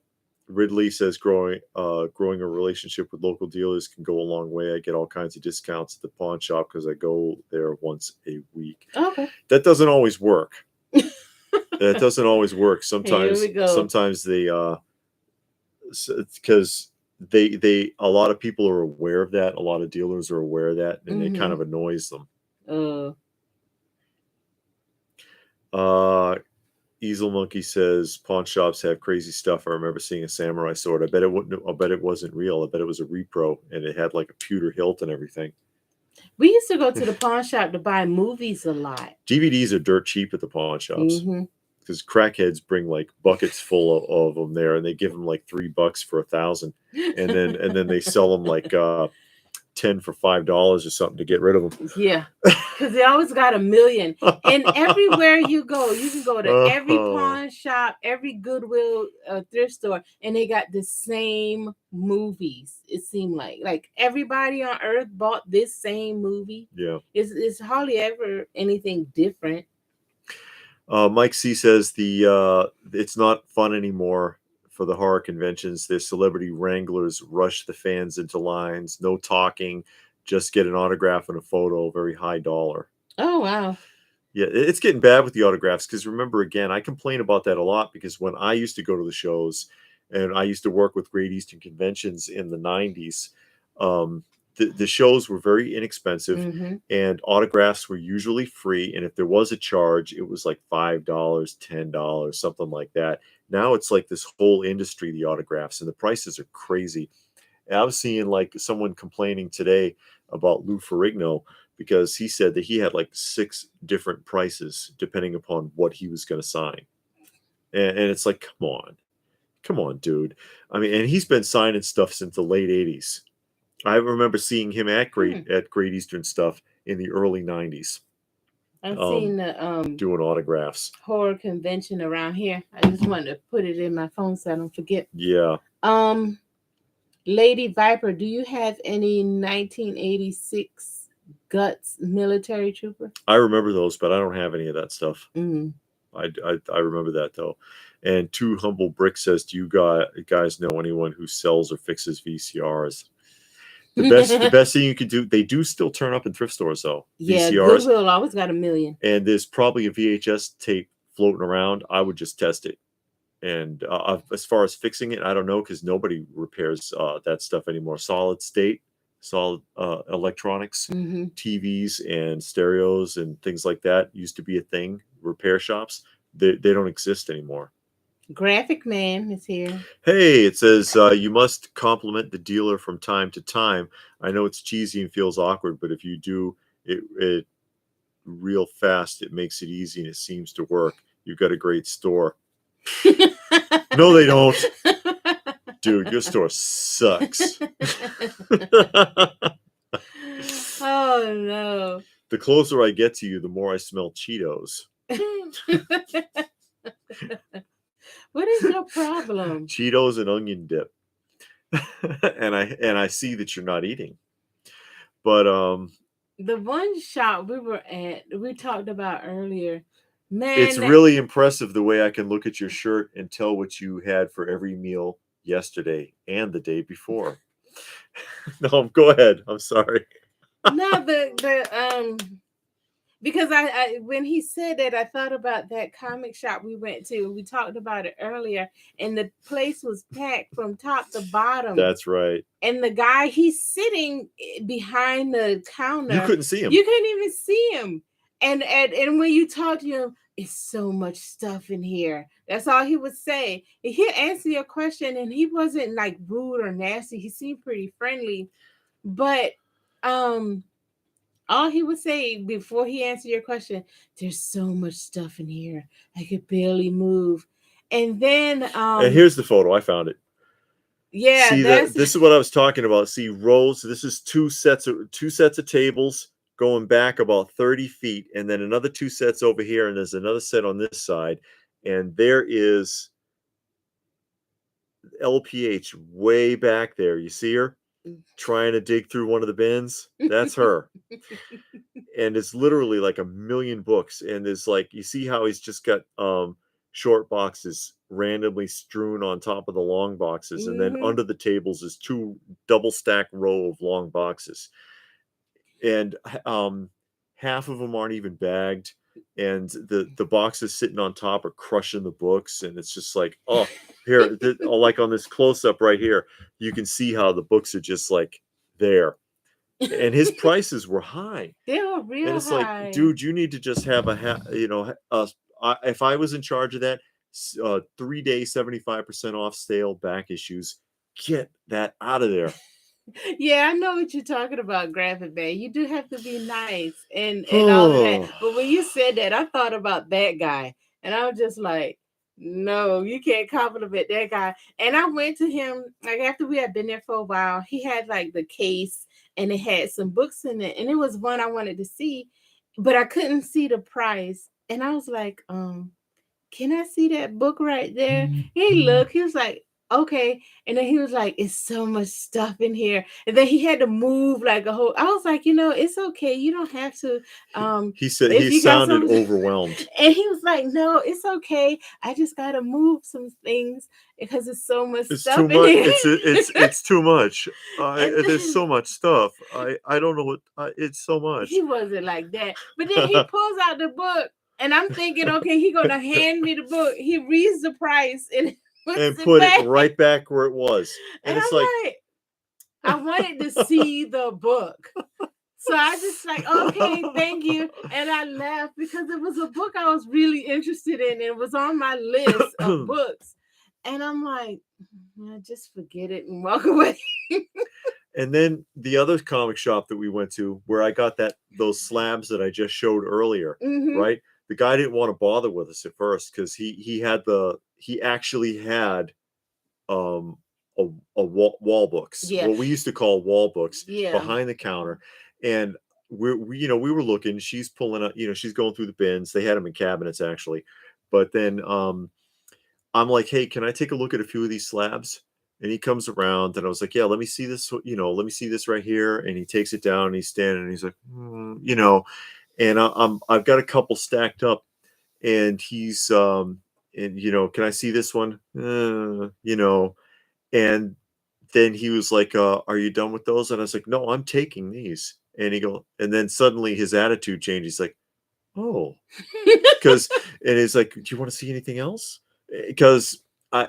Ridley says growing a relationship with local dealers can go a long way. I get all kinds of discounts at the pawn shop because I go there once a week. Okay. That doesn't always work. That doesn't always work. Sometimes they because they a lot of people are aware of that. A lot of dealers are aware of that, and it kind of annoys them. Easel Monkey says pawn shops have crazy stuff. I remember seeing a samurai sword. I bet it wasn't real. I bet it was a repro, and it had like a pewter hilt and everything. We used to go to the pawn shop to buy movies a lot. DVDs are dirt cheap at the pawn shops because crackheads bring like buckets full of them there, and they give them like $3 for 1,000, and then they sell them like 10 for $5 or something to get rid of them. Yeah, because they always got 1 million. And everywhere you go, you can go to every pawn shop, every Goodwill thrift store, and they got the same movies. It seemed like everybody on earth bought this same movie. Yeah, it's hardly ever anything different. Mike C says it's not fun anymore. For the horror conventions, the celebrity wranglers rush the fans into lines. No talking, just get an autograph and a photo. Very high dollar. Oh wow! Yeah, it's getting bad with the autographs because remember, again, I complain about that a lot because when I used to go to the shows, and I used to work with Great Eastern Conventions in the '90s, the shows were very inexpensive, and autographs were usually free. And if there was a charge, it was like $5, $10, something like that. Now it's like this whole industry, the autographs, and the prices are crazy. And I was seeing like someone complaining today about Lou Ferrigno because he said that he had like 6 different prices depending upon what he was going to sign. And it's like, come on, dude. I mean, and he's been signing stuff since the late 80s. I remember seeing him at Great Eastern stuff in the early 90s. I've seen the doing autographs. Horror convention around here. I just wanted to put it in my phone so I don't forget. Yeah. Lady Viper, do you have any 1986 Guts military trooper? I remember those, but I don't have any of that stuff. Mm-hmm. I remember that though. And Too Humble Brick says, do you guys know anyone who sells or fixes VCRs? The best thing you could do, they do still turn up in thrift stores though. Yeah, VCRs. Goodwill always got 1 million. And there's probably a VHS tape floating around. I would just test it. And as far as fixing it, I don't know because nobody repairs that stuff anymore. Solid electronics, TVs and stereos and things like that used to be a thing. Repair shops, they don't exist anymore. Graphic Man is here. Hey, it says you must compliment the dealer from time to time. I know it's cheesy and feels awkward, but if you do it real fast, it makes it easy and it seems to work. You've got a great store. No, they don't. Dude, your store sucks. Oh, no. The closer I get to you, the more I smell Cheetos. What is your problem? Cheetos and onion dip. and I see that you're not eating. But the one shop we were at, we talked about earlier, man, it's really impressive the way I can look at your shirt and tell what you had for every meal yesterday and the day before. No, go ahead. I'm sorry. No, Because I when he said that, I thought about that comic shop we went to. We talked about it earlier, and the place was packed from top to bottom. That's right. And the guy, he's sitting behind the counter. You couldn't see him. You couldn't even see him. And when you talk to him, it's so much stuff in here. That's all he would say. And he'll answer your question, and he wasn't like rude or nasty. He seemed pretty friendly, but all he would say before he answered your question, there's so much stuff in here, I could barely move. And then and here's the photo. I found it. Yeah, see that this is what I was talking about. See rows. This is two sets of tables going back about 30 feet, and then another two sets over here, and there's another set on this side, and there is LPH way back there. You see her trying to dig through one of the bins? That's her. And it's literally like a million books, and there's like, you see how he's just got short boxes randomly strewn on top of the long boxes, and then under the tables is two double stacked row of long boxes, and half of them aren't even bagged, and the boxes sitting on top are crushing the books, and it's just like, oh, here, like on this close-up right here, you can see how the books are just like there. And his prices were high. They were real high. And it's like, dude, you need to just have if I was in charge of that, 3-day 75% off sale back issues, get that out of there. Yeah, I know what you're talking about, Graphic Bay. You do have to be nice and all of that. But when you said that, I thought about that guy, and I was just like, no, you can't compliment that guy. And I went to him like after we had been there for a while. He had like the case, and it had some books in it, and it was one I wanted to see, but I couldn't see the price. And I was like, can I see that book right there? He looked, he was like, okay. And then he was like, it's so much stuff in here. And then he had to move like a whole, I was like, it's okay. You don't have to. He said he sounded overwhelmed. And he was like, no, it's okay. I just got to move some things because it's so much stuff in here. It's too much. There's so much stuff. I don't know what, it's so much. He wasn't like that. But then he pulls out the book, and I'm thinking, okay, he's going to hand me the book. He reads the price and put it right back where it was. And it's like, I wanted to see the book. So I just like, okay, thank you. And I left because it was a book I was really interested in. And it was on my list of books. And I'm like, just forget it and walk away. And then the other comic shop that we went to, where I got those slabs that I just showed earlier, right? The guy didn't want to bother with us at first because he actually had a wall books, what we used to call wall books, behind the counter. And we were looking, she's pulling up, she's going through the bins. They had them in cabinets actually. But then I'm like, hey, can I take a look at a few of these slabs? And he comes around, and I was like, yeah, let me see this, let me see this right here. And he takes it down, and he's standing, and he's like, and I've got a couple stacked up, and he's and can I see this one? And then he was like, are you done with those? And I was like, no, I'm taking these. And then suddenly his attitude changed. He's like, oh, and he's like, do you want to see anything else? Because I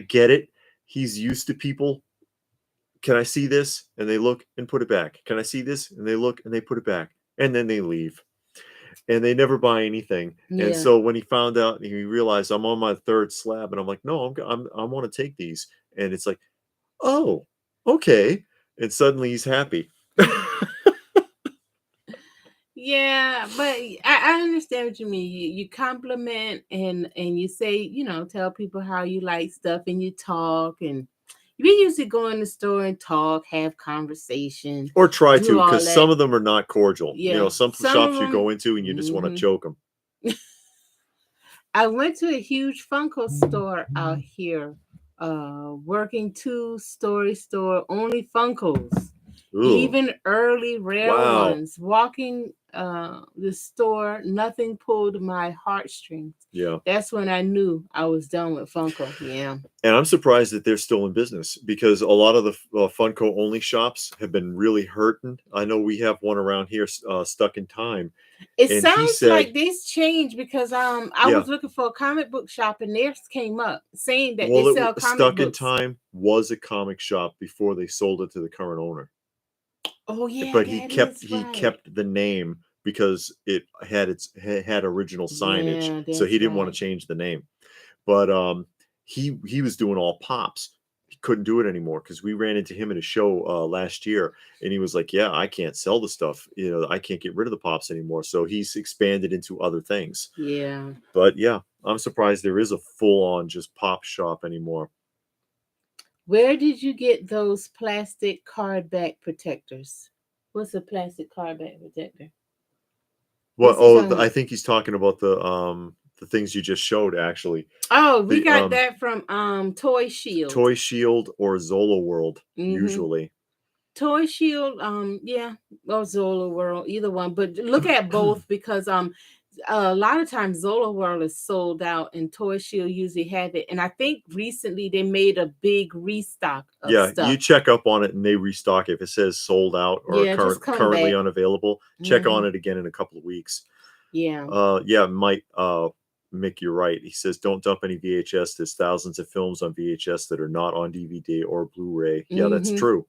get it. He's used to people. Can I see this? And they look and put it back. Can I see this? And they look and they put it back. And then they leave. And they never buy anything. Yeah. And so when he found out, he realized I'm on my third slab, and I'm like, no, I want to take these. And it's like, oh, okay. And suddenly he's happy. Yeah, but I understand what you mean. You compliment and you say, tell people how you like stuff, and you talk, and we usually go in the store and talk, have conversation, or try to, because some of them are not cordial. Yeah. Some shops you go into and you just want to choke them. I went to a huge Funko store out here, working 2-story store, only Funkos. Ooh. Even early rare ones, walking the store, nothing pulled my heartstrings. Yeah. That's when I knew I was done with Funko. Yeah. And I'm surprised that they're still in business, because a lot of the Funko only shops have been really hurting. I know we have one around here, Stuck in Time. It sounds like this changed, because I was looking for a comic book shop and theirs came up saying that they sell comic Stuck books. in Time was a comic shop before they sold it to the current owner. Oh yeah, but he kept the name because it had original signage, so he didn't want to change the name. But he was doing all pops. He couldn't do it anymore, because we ran into him at a show last year, and he was like, yeah, I can't sell the stuff, I can't get rid of the pops anymore. So he's expanded into other things. Yeah. But yeah, I'm surprised there is a full-on just pop shop anymore. Where did you get those plastic card back protectors? What's a plastic card back protector? Well, I think he's talking about the things you just showed, actually. Oh, we got that from Toy Shield. Toy Shield or Zola World, usually. Toy Shield, yeah, or Zola World, either one. But look at both, because a lot of times Zola World is sold out and Toy Shield usually have it. And I think recently they made a big restock of stuff. You check up on it and they restock it. If it says sold out or currently unavailable, check on it again in a couple of weeks. Yeah. Might Mick, you're right. He says, don't dump any VHS. There's thousands of films on VHS that are not on DVD or Blu-ray. Yeah, that's true.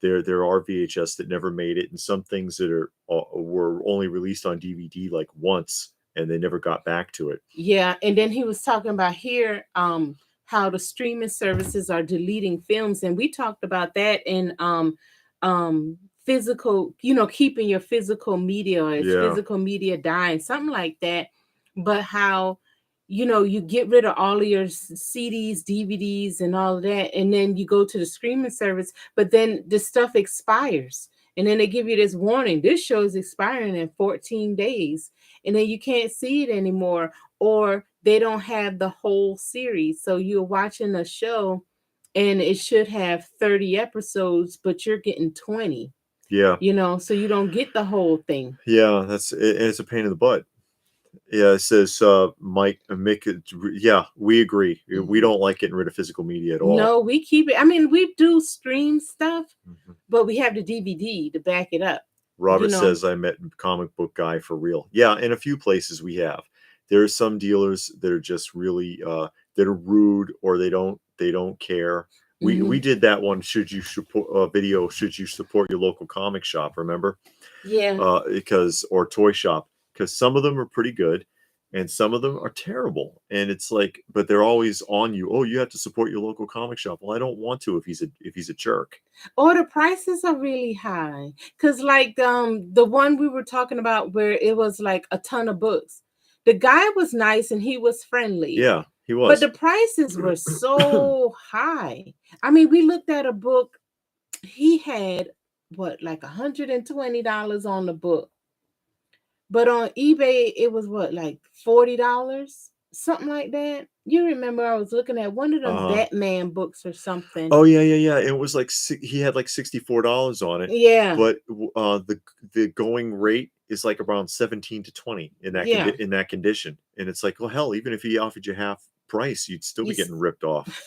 There are VHS that never made it, and some things that were only released on DVD like once, and they never got back to it. Yeah, and then he was talking about here how the streaming services are deleting films, and we talked about that in physical, keeping your physical media, or physical media dying, something like that. But how you get rid of all of your CDs, DVDs, and all of that, and then you go to the streaming service, but then the stuff expires. And then they give you this warning, this show is expiring in 14 days. And then you can't see it anymore, or they don't have the whole series. So you're watching a show and it should have 30 episodes, but you're getting 20. Yeah. So you don't get the whole thing. Yeah, it's a pain in the butt. Yeah, it says Mick. Yeah, we agree. We don't like getting rid of physical media at all. No, we keep it. I mean, we do stream stuff, but we have the DVD to back it up. Robert says, I met Comic Book Guy for real. Yeah, in a few places we have. There are some dealers that are just really that are rude, or they don't care. We did that one. Should you support should you support your local comic shop? Remember? Yeah. Or toy shop. Because some of them are pretty good and some of them are terrible. And it's like, but they're always on you. Oh, you have to support your local comic shop. Well, I don't want to if he's a jerk. Or the prices are really high. Because like the one we were talking about where it was like a ton of books. The guy was nice and he was friendly. Yeah, he was. But the prices were so high. I mean, we looked at a book. He had like $120 on the book. But on eBay, it was like $40, something like that. You remember I was looking at one of them Batman books or something. Oh yeah. It was like he had like $64 on it. Yeah. But the going rate is like around 17 to 20 in that condition, and it's like, well, hell, even if he offered you half price, you'd still be getting ripped off.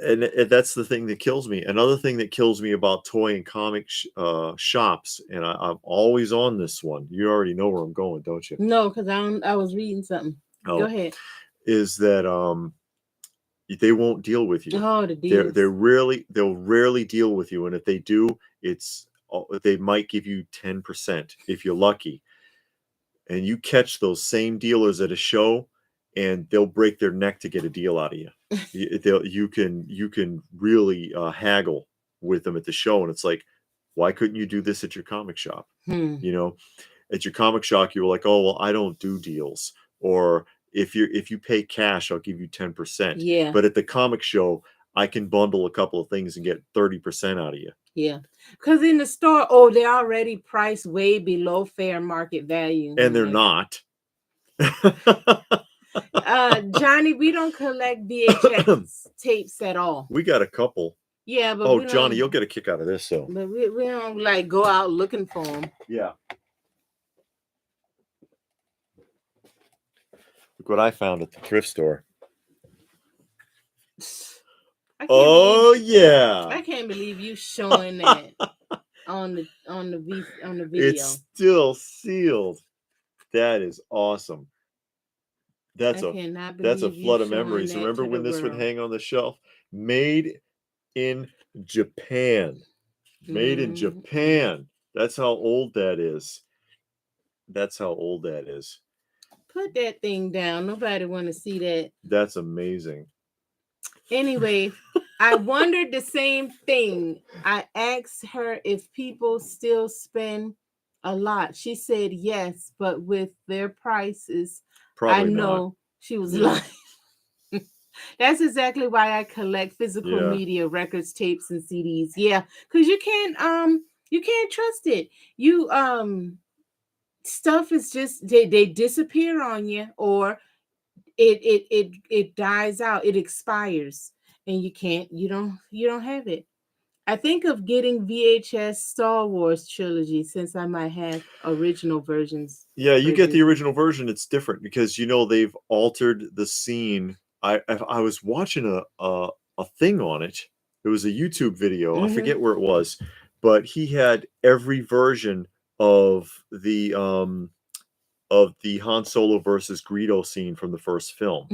And that's the thing that kills me. Another thing that kills me about toy and comic shops, and I'm always on this one. You already know where I'm going, don't you? No, because I was reading something. Go ahead. Is that they won't deal with you. Oh, the deals. They'll rarely deal with you, and if they do, they might give you 10% if you're lucky. And you catch those same dealers at a show, and they'll break their neck to get a deal out of you. You can really haggle with them at the show, and it's like, why couldn't you do this at your comic shop? At your comic shop, you were like, oh well, I don't do deals, or if you pay cash, I'll give you 10%. Yeah. But at the comic show, I can bundle a couple of things and get 30% out of you. Yeah, because in the store, they're already priced way below fair market value, and they're not. Johnny, we don't collect VHS tapes at all. We got a couple. Yeah, but Johnny, you'll get a kick out of this, so. But we don't like go out looking for them. Yeah. Look what I found at the thrift store. Yeah! I can't believe you showing that on the video. It's still sealed. That is awesome. That's a flood of memories. Remember when this would hang on the shelf? Made in Japan. Made in Japan. That's how old that is. That's how old that is. Put that thing down. Nobody want to see that. That's amazing. Anyway, I wondered the same thing. I asked her if people still spend a lot. She said yes, but with their prices, probably I know not. She was lying. That's exactly why I collect physical media, records, tapes, and CDs. Yeah, because you can't trust it. You stuff is just they disappear on you, or it dies out, it expires, and you don't have it. I think of getting VHS Star Wars trilogy since I might have original versions. Yeah, you get the original version. It's different because they've altered the scene. I was watching a thing on it. It was a YouTube video. I forget where it was, but he had every version of the Han Solo versus Greedo scene from the first film.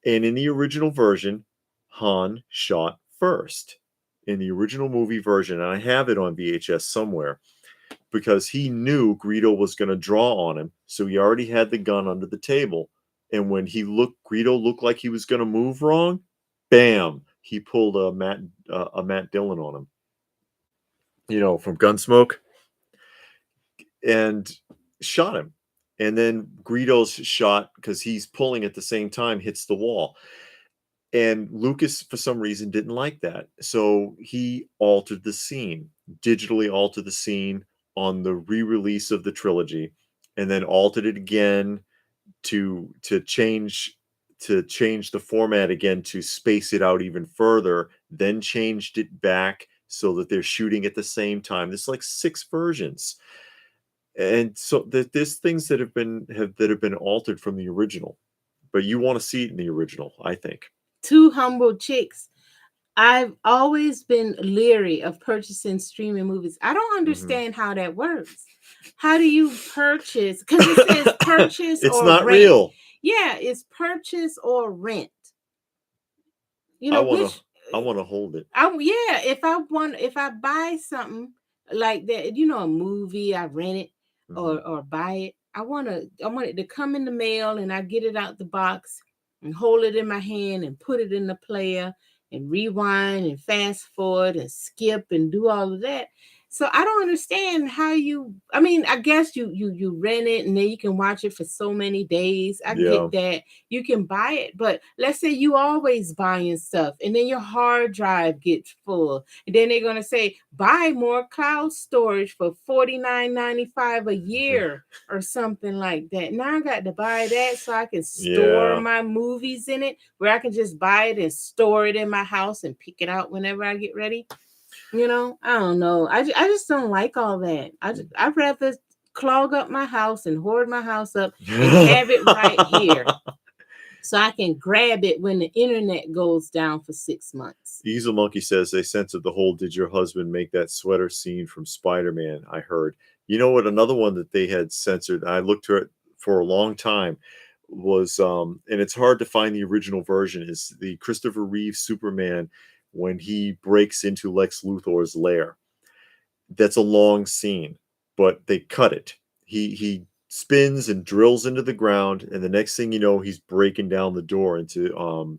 And in the original version, Han shot first. In the original movie version, and I have it on VHS somewhere, because he knew Greedo was going to draw on him, so he already had the gun under the table. And when Greedo looked like he was going to move wrong, bam, he pulled a Matt Dillon on him, from Gunsmoke, and shot him. And then Greedo's shot, because he's pulling at the same time, hits the wall. And Lucas, for some reason, didn't like that. So he altered the scene, digitally altered the scene on the re-release of the trilogy, and then altered it again to change the format again, to space it out even further, then changed it back so that they're shooting at the same time. There's like 6 versions. And so there's things that have been altered from the original. But you want to see it in the original, I think. Two humble chicks. I've always been leery of purchasing streaming movies. I don't understand how that works. How do you purchase? Because it says purchase it's or not rent. Real. Yeah, it's purchase or rent. I want to hold it. If I buy something like that, a movie, I rent it or buy it. I want it to come in the mail, and I get it out the box and hold it in my hand and put it in the player and rewind and fast forward and skip and do all of that. So I don't understand how I guess you rent it and then you can watch it for so many days. I get that. You can buy it, but let's say you always buying stuff and then your hard drive gets full. And then they're going to say, buy more cloud storage for $49.95 a year or something like that. Now I got to buy that so I can store my movies in it, where I can just buy it and store it in my house and pick it out whenever I get ready. I don't know. I just don't like all that. I'd rather clog up my house and hoard my house up and have it right here, so I can grab it when the internet goes down for 6 months. Easel Monkey says they censored the whole "Did your husband make that sweater" scene from Spider-Man. I heard. You know what? Another one that they had censored, I looked to it for a long time, was and it's hard to find the original version, is the Christopher Reeve Superman when he breaks into Lex Luthor's lair. That's a long scene, but they cut it. He spins and drills into the ground, and the next thing you know, he's breaking down the door into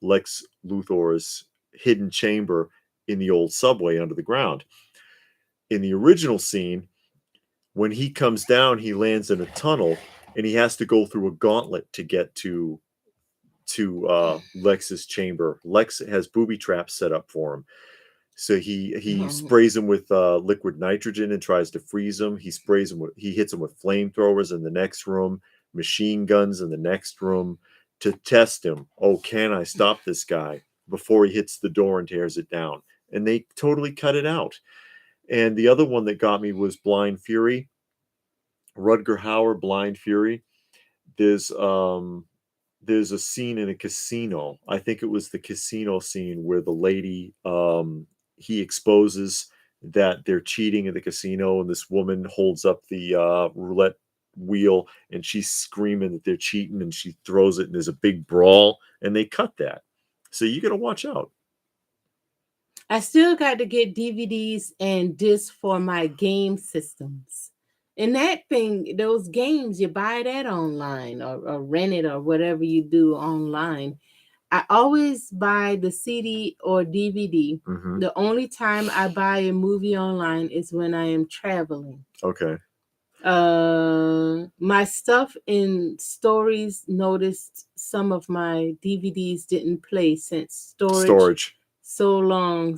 Lex Luthor's hidden chamber in the old subway under the ground. In the original scene, when he comes down, he lands in a tunnel, and he has to go through a gauntlet to get to Lex's chamber. Lex has booby traps set up for him. So he sprays him with liquid nitrogen and tries to freeze him. He hits him with flamethrowers in the next room, machine guns in the next room, to test him. Oh, can I stop this guy before he hits the door and tears it down? And they totally cut it out. And the other one that got me was Blind Fury. Rutger Hauer, Blind Fury. there's a scene in a casino. I think it was the casino scene where the lady, he exposes that they're cheating in the casino, and this woman holds up the roulette wheel, and she's screaming that they're cheating, and she throws it, and there's a big brawl, and they cut that. So you got to watch out. I still got to get DVDs and discs for my game systems. And that thing, those games, you buy that online or rent it or whatever you do online. I always buy the CD or DVD. Mm-hmm. The only time I buy a movie online is when I am traveling. Okay. My stuff in stories noticed some of my DVDs didn't play since storage. So long.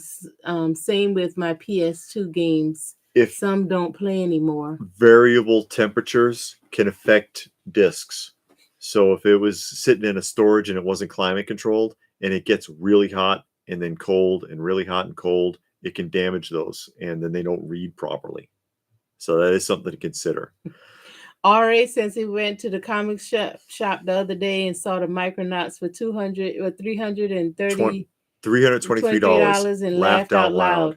Same with my PS2 games. If some don't play anymore. Variable temperatures can affect discs. So if it was sitting in a storage and it wasn't climate controlled, and it gets really hot and then cold and really hot and cold, it can damage those, and then they don't read properly. So that is something to consider. RA says he went to the comic shop the other day and saw the Micronauts for $200 or $323 and laughed out loud.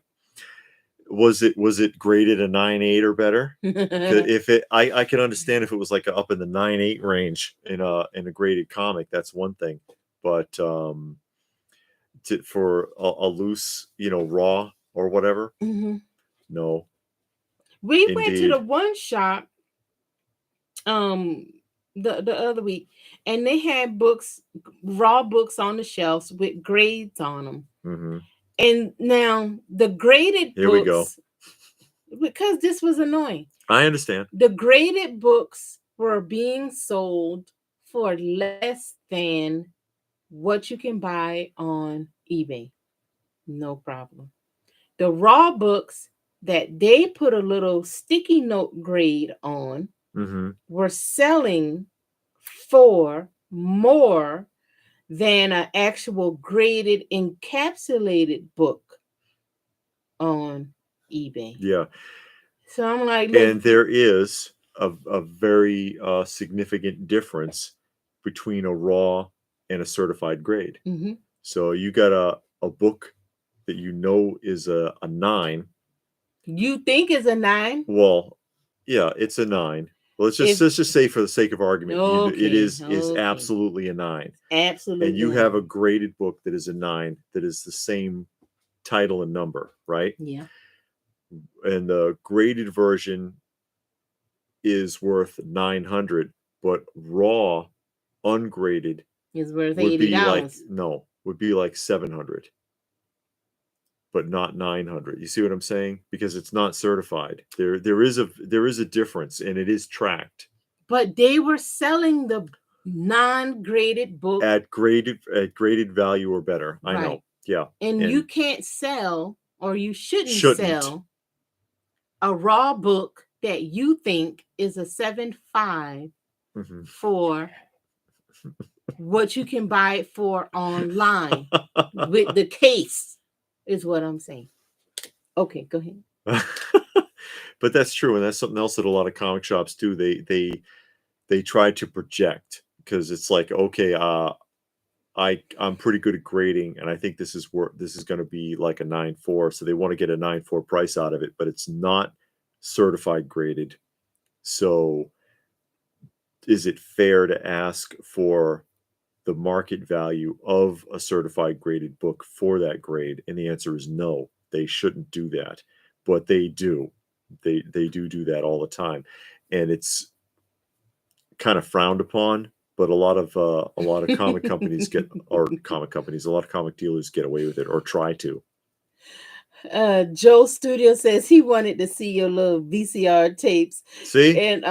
Was it graded a 9.8 or better? If it, I can understand if it was like up in the 9.8 range in a graded comic, that's one thing. But for a loose, raw or whatever, no. We went to the one shop the other week, and they had raw books on the shelves with grades on them. Mm-hmm. And now the graded Here books, we go. Because this was annoying. I understand. The graded books were being sold for less than what you can buy on eBay. No problem. The raw books that they put a little sticky note grade on were selling for more than an actual graded encapsulated book on eBay. Yeah. So I'm like, and there is a very significant difference between a raw and a certified grade. Mm-hmm. So you got a book that is a 9. You think is a 9? Well, yeah, it's a 9. Let's just say, for the sake of argument, it is absolutely a 9. Absolutely. And you have a graded book that is a 9 that is the same title and number, right? Yeah. And the graded version is worth $900, but raw, ungraded is worth $80. Would be like $700, but not $900. You see what I'm saying? Because it's not certified. There is a difference, and it is tracked. But they were selling the non-graded book at graded value or better. Right. I know. Yeah. And you can't sell, or you shouldn't sell a raw book that you think is a 7.5 for what you can buy it for online with the case, is what I'm saying. Okay, go ahead. But that's true, and that's something else that a lot of comic shops do. They try to project, because it's like, okay, I'm pretty good at grading, and I think this is going to be like a 9.4, so they want to get a 9.4 price out of it, but it's not certified graded. So is it fair to ask for the market value of a certified graded book for that grade? And the answer is no, they shouldn't do that, but they do. They do that all the time, and it's kind of frowned upon. But a lot of comic companies a lot of comic dealers get away with it, or try to. Joe Studio says he wanted to see your little VCR tapes. See? And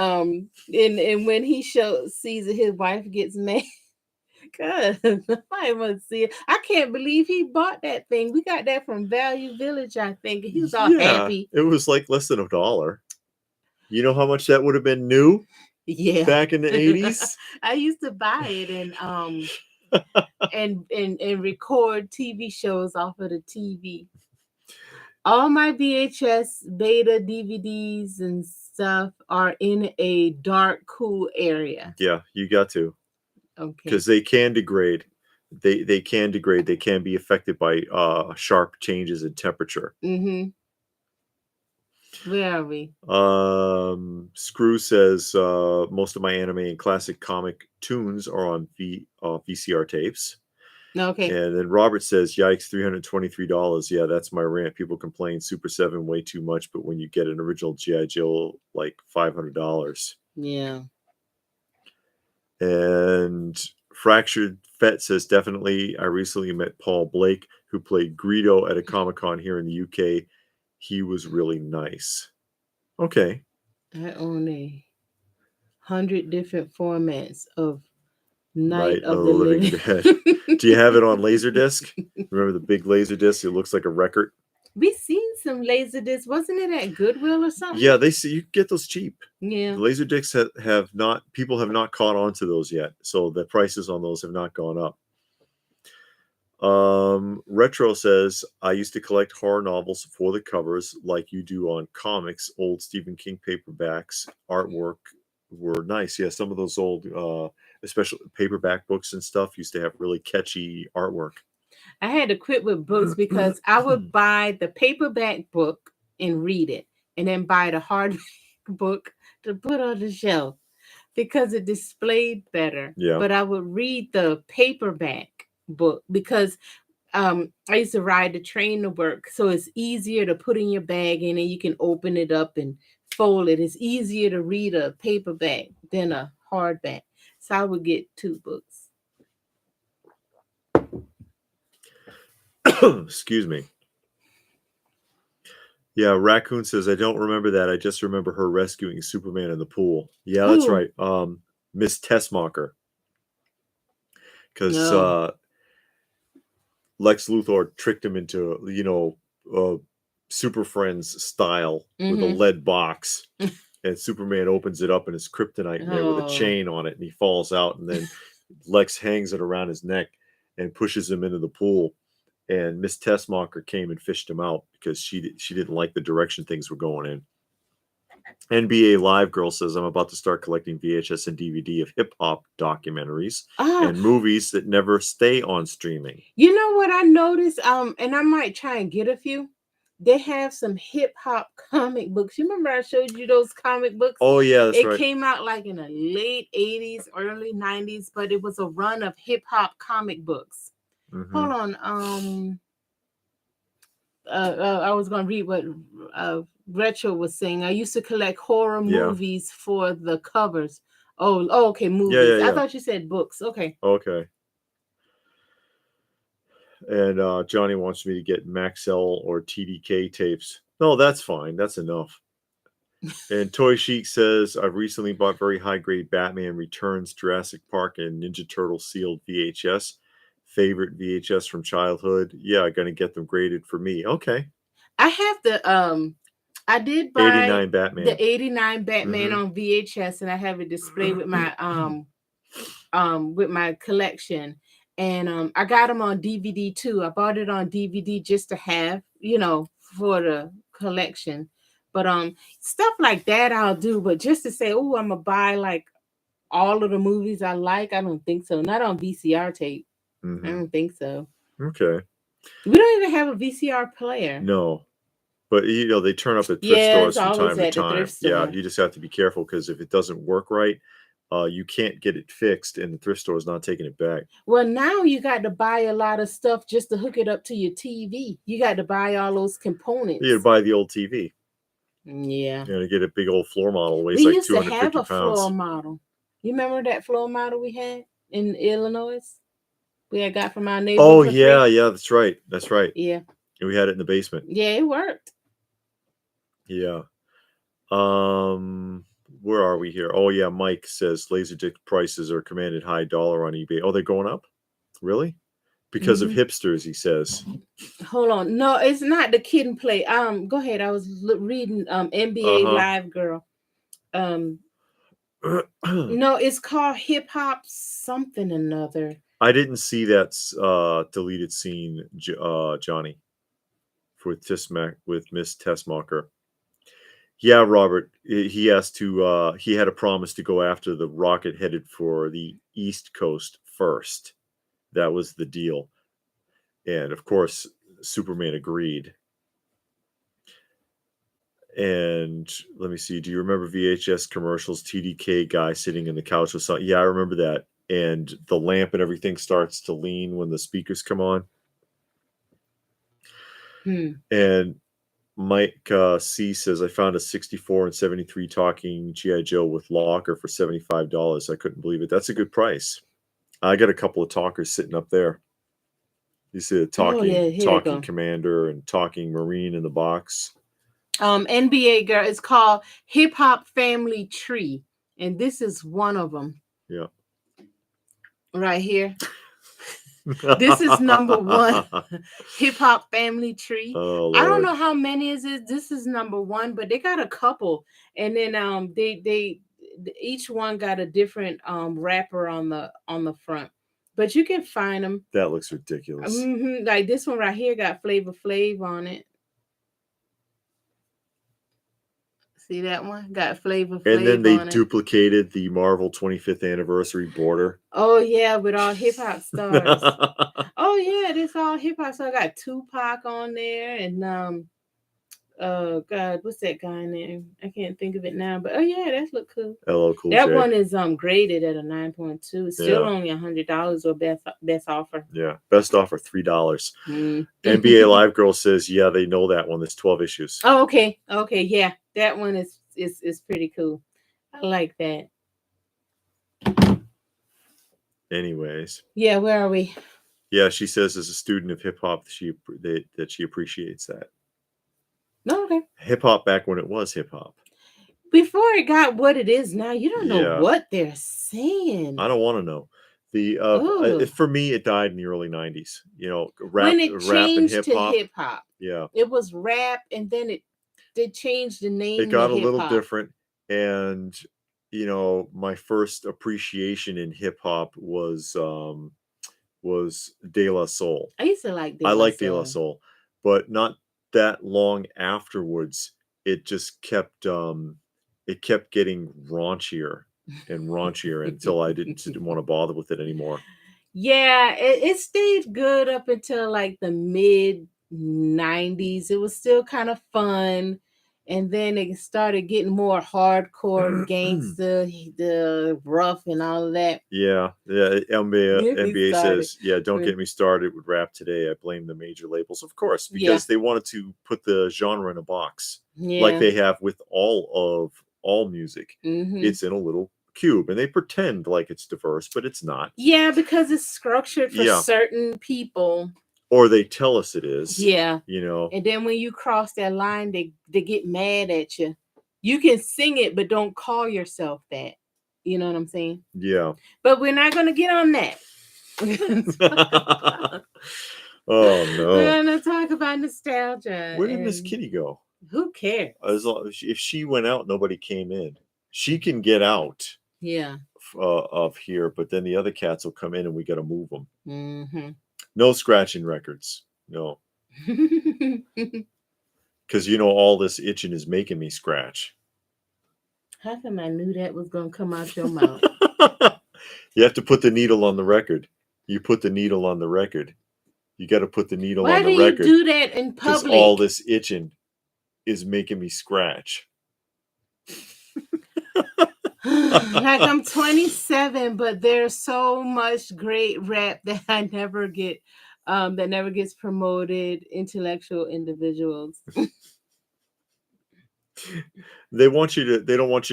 when he sees that his wife gets mad, God, I must see it. I can't believe he bought that thing. We got that from Value Village, I think. He was all happy. It was like less than $1. You know how much that would have been new? Yeah. Back in the 80s? I used to buy it and record TV shows off of the TV. All my VHS, beta, DVDs, and stuff are in a dark, cool area. Yeah, you got to. Okay. Because they can degrade. They can degrade. They can be affected by sharp changes in temperature. Mm-hmm. Where are we? Screw says most of my anime and classic comic tunes are on VCR tapes. Okay. And then Robert says, "Yikes, $323. Yeah, that's my rant. People complain Super 7 way too much, but when you get an original G.I. Joe, like $500." Yeah. And Fractured Fett says, "Definitely. I recently met Paul Blake, who played Greedo at a Comic-Con here in the UK. He was really nice." Okay. I own 100 different formats of Night of the Living Dead. Do you have it on Laserdisc? Remember the big Laserdisc? It looks like a record. We seen some Laserdiscs. Wasn't it at Goodwill or something? Yeah, you get those cheap. Yeah. The Laserdiscs have not, people have not caught on to those yet. So the prices on those have not gone up. Retro says, "I used to collect horror novels for the covers like you do on comics. Old Stephen King paperbacks, artwork were nice." Yeah, some of those old especially paperback books and stuff used to have really catchy artwork. I had to quit with books because I would buy the paperback book and read it, and then buy the hardback book to put on the shelf because it displayed better. Yeah. But I would read the paperback book because I used to ride the train to work, so it's easier to put in your bag and then you can open it up and fold it. It's easier to read a paperback than a hardback. So I would get 2 books. Excuse me. Yeah, Raccoon says, "I don't remember that. I just remember her rescuing Superman in the pool." Yeah, that's right. Miss Tessmacher. Because Lex Luthor tricked him into, Super Friends style with a lead box. And Superman opens it up and it's kryptonite in there with a chain on it. And he falls out. And then Lex hangs it around his neck and pushes him into the pool. And Miss Tessmacher came and fished him out because she didn't like the direction things were going in. NBA Live Girl says, "I'm about to start collecting VHS and DVD of hip-hop documentaries and movies that never stay on streaming." You know what I noticed? And I might try and get a few. They have some hip-hop comic books. You remember I showed you those comic books? Oh, yeah, that's right. It came out like in the late 80s, early 90s, but it was a run of hip-hop comic books. Mm-hmm. Hold on. I was going to read what Retro was saying. I used to collect horror movies for the covers. Oh, okay, movies. Yeah. I thought you said books. Okay. Okay. And Johnny wants me to get Maxell or TDK tapes. No, that's fine. That's enough. And Toy Chic says, "I've recently bought very high-grade Batman Returns, Jurassic Park, and Ninja Turtle sealed VHS. Favorite VHS from childhood. Yeah, I'm gonna get them graded for me." Okay. I have the I did buy 89 Batman. The 89 Batman on VHS, and I have it displayed with my collection. And I got them on DVD too. I bought it on DVD just to have, for the collection. But stuff like that I'll do. But just to say, oh, I'm gonna buy like all of the movies I like, I don't think so. Not on VCR tape. I don't think so. Okay. We don't even have a VCR player. No. But they turn up at thrift stores from time to time. Yeah, you just have to be careful because if it doesn't work right, you can't get it fixed, and the thrift store is not taking it back. Well, now you got to buy a lot of stuff just to hook it up to your TV. You got to buy all those components. You got to buy the old TV. Yeah. You got to get a big old floor model. Weighs like 250 pounds. We used to have a floor model. You remember that floor model we had in Illinois? We had got from our neighbor. Oh, yeah, that's right. That's right. Yeah. And we had it in the basement. Yeah, it worked. Yeah. Where are we here? Oh, yeah, Mike says Laserdisc prices are commanded high dollar on eBay. Oh, they're going up? Really? Because of hipsters, he says. Hold on. No, it's not the Kid and Play. Go ahead. I was reading NBA Live Girl. No, it's called Hip Hop something another. I didn't see that deleted scene, Johnny, with Miss Tessmacher. Yeah, Robert, he has to. He had a promise to go after the rocket headed for the East Coast first. That was the deal, and of course, Superman agreed. And let me see. Do you remember VHS commercials? TDK guy sitting in the couch with something. Yeah, I remember that. And the lamp and everything starts to lean when the speakers come on. And Mike C says, I found a 64 and 73 talking G.I. Joe with locker for $75. I couldn't believe it. That's a good price. I got a couple of talkers sitting up there. You see the talking Commander and talking Marine in the box. NBA girl. It's called Hip Hop Family Tree, and this is one of them. Yeah. Right here. This is number 1. Hip Hop Family Tree. Oh, Lord. I don't know how many is it. This is number 1, but they got a couple, and then they each one got a different wrapper on the front. But you can find them. That looks ridiculous. Like this one right here got Flavor Flav on it. See that one? Got Flavor Flav. And then they duplicated the Marvel 25th anniversary border. Oh yeah, with all hip hop stars. Oh yeah, this all hip hop. So I got Tupac on there, and God, what's that guy name? I can't think of it now, but oh yeah, that look cool. LL Cool That J. one is graded at a 9.2. It's still only $100 or best offer. Yeah, best offer $3. NBA Live Girl says, yeah, they know that one. There's 12 issues. Oh, okay, yeah, that one is pretty cool. I like that. Anyways. Yeah, where are we? Yeah, she says as a student of hip hop, that she appreciates that. Oh, okay. Hip hop back when it was hip hop. Before it got what it is now, you don't know what they're saying. I don't want to know. For me, it died in the early 90s. You know, rap, when it changed and to hip hop. Yeah, it was rap, and then they changed the name. It got a little different, and you know, my first appreciation in hip hop was De La Soul. I used to like De La Soul, but not that long afterwards. It just kept getting raunchier and raunchier until I didn't want to bother with it anymore. Yeah, it stayed good up until like the mid 90s. It was still kind of fun. And then it started getting more hardcore, gangster, the rough, and all of that. Yeah. NBA says, yeah, don't get me started with rap today. I blame the major labels, of course, because they wanted to put the genre in a box, like they have with all music. It's in a little cube, and they pretend like it's diverse, but it's not. Yeah, because it's structured for certain people. Or they tell us it is. Yeah. You know. And then when you cross that line, they get mad at you. You can sing it, but don't call yourself that. You know what I'm saying? Yeah. But we're not going to get on that. Oh, no. We're going to talk about nostalgia. Where did Miss Kitty go? Who cares? If she went out, nobody came in. She can get out. Yeah. Of here, but then the other cats will come in and we got to move them. No scratching records. No. Because, you know, all this itching is making me scratch. How come I knew that was going to come out your mouth? You have to put the needle on the record. You put the needle on the record. You got to put the needle on the record. Why do you do that in public? Because all this itching is making me scratch. Like I'm 27, but there's so much great rap that I never get, that never gets promoted. Intellectual individuals. They don't want you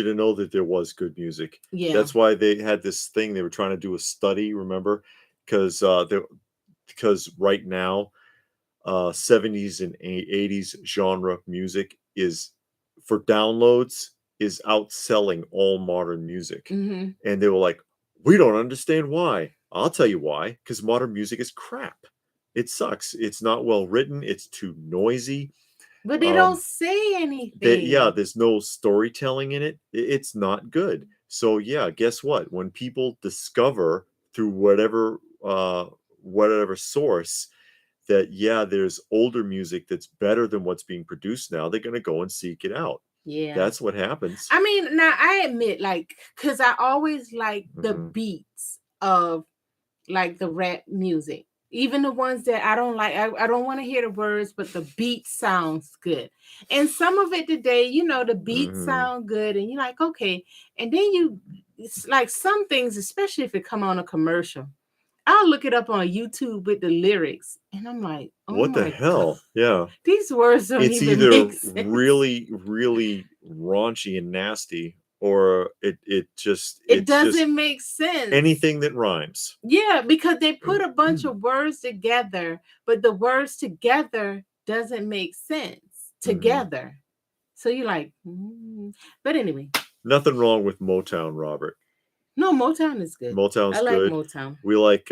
to know that there was good music. Yeah, that's why they had this thing. They were trying to do a study. Remember, because right now, 70s and 80s genre music is for downloads. Is outselling all modern music. And they were like, we don't understand why. I'll tell you why. Because modern music is crap. It sucks. It's not well written. It's too noisy. But they don't say anything. There's no storytelling in it. It's not good. So yeah, guess what? When people discover through whatever source that, yeah, there's older music that's better than what's being produced now, they're going to go and seek it out. Yeah. That's what happens. I mean, now I admit, like, because I always like the beats of like the rap music. Even the ones that I don't like, I don't want to hear the words, but the beat sounds good. And some of it today, you know, the beats sound good, and you're like, okay. And then it's like some things, especially if it come on a commercial, I'll look it up on YouTube with the lyrics, and I'm like, oh, what the hell? God. Yeah. These words don't it's even either make sense. really, really raunchy and nasty, or it doesn't make sense. Anything that rhymes. Yeah, because they put a bunch of words together, but the words together doesn't make sense together. So you're like, but anyway. Nothing wrong with Motown, Robert. No, Motown is good. Motown's I like good. Motown. We like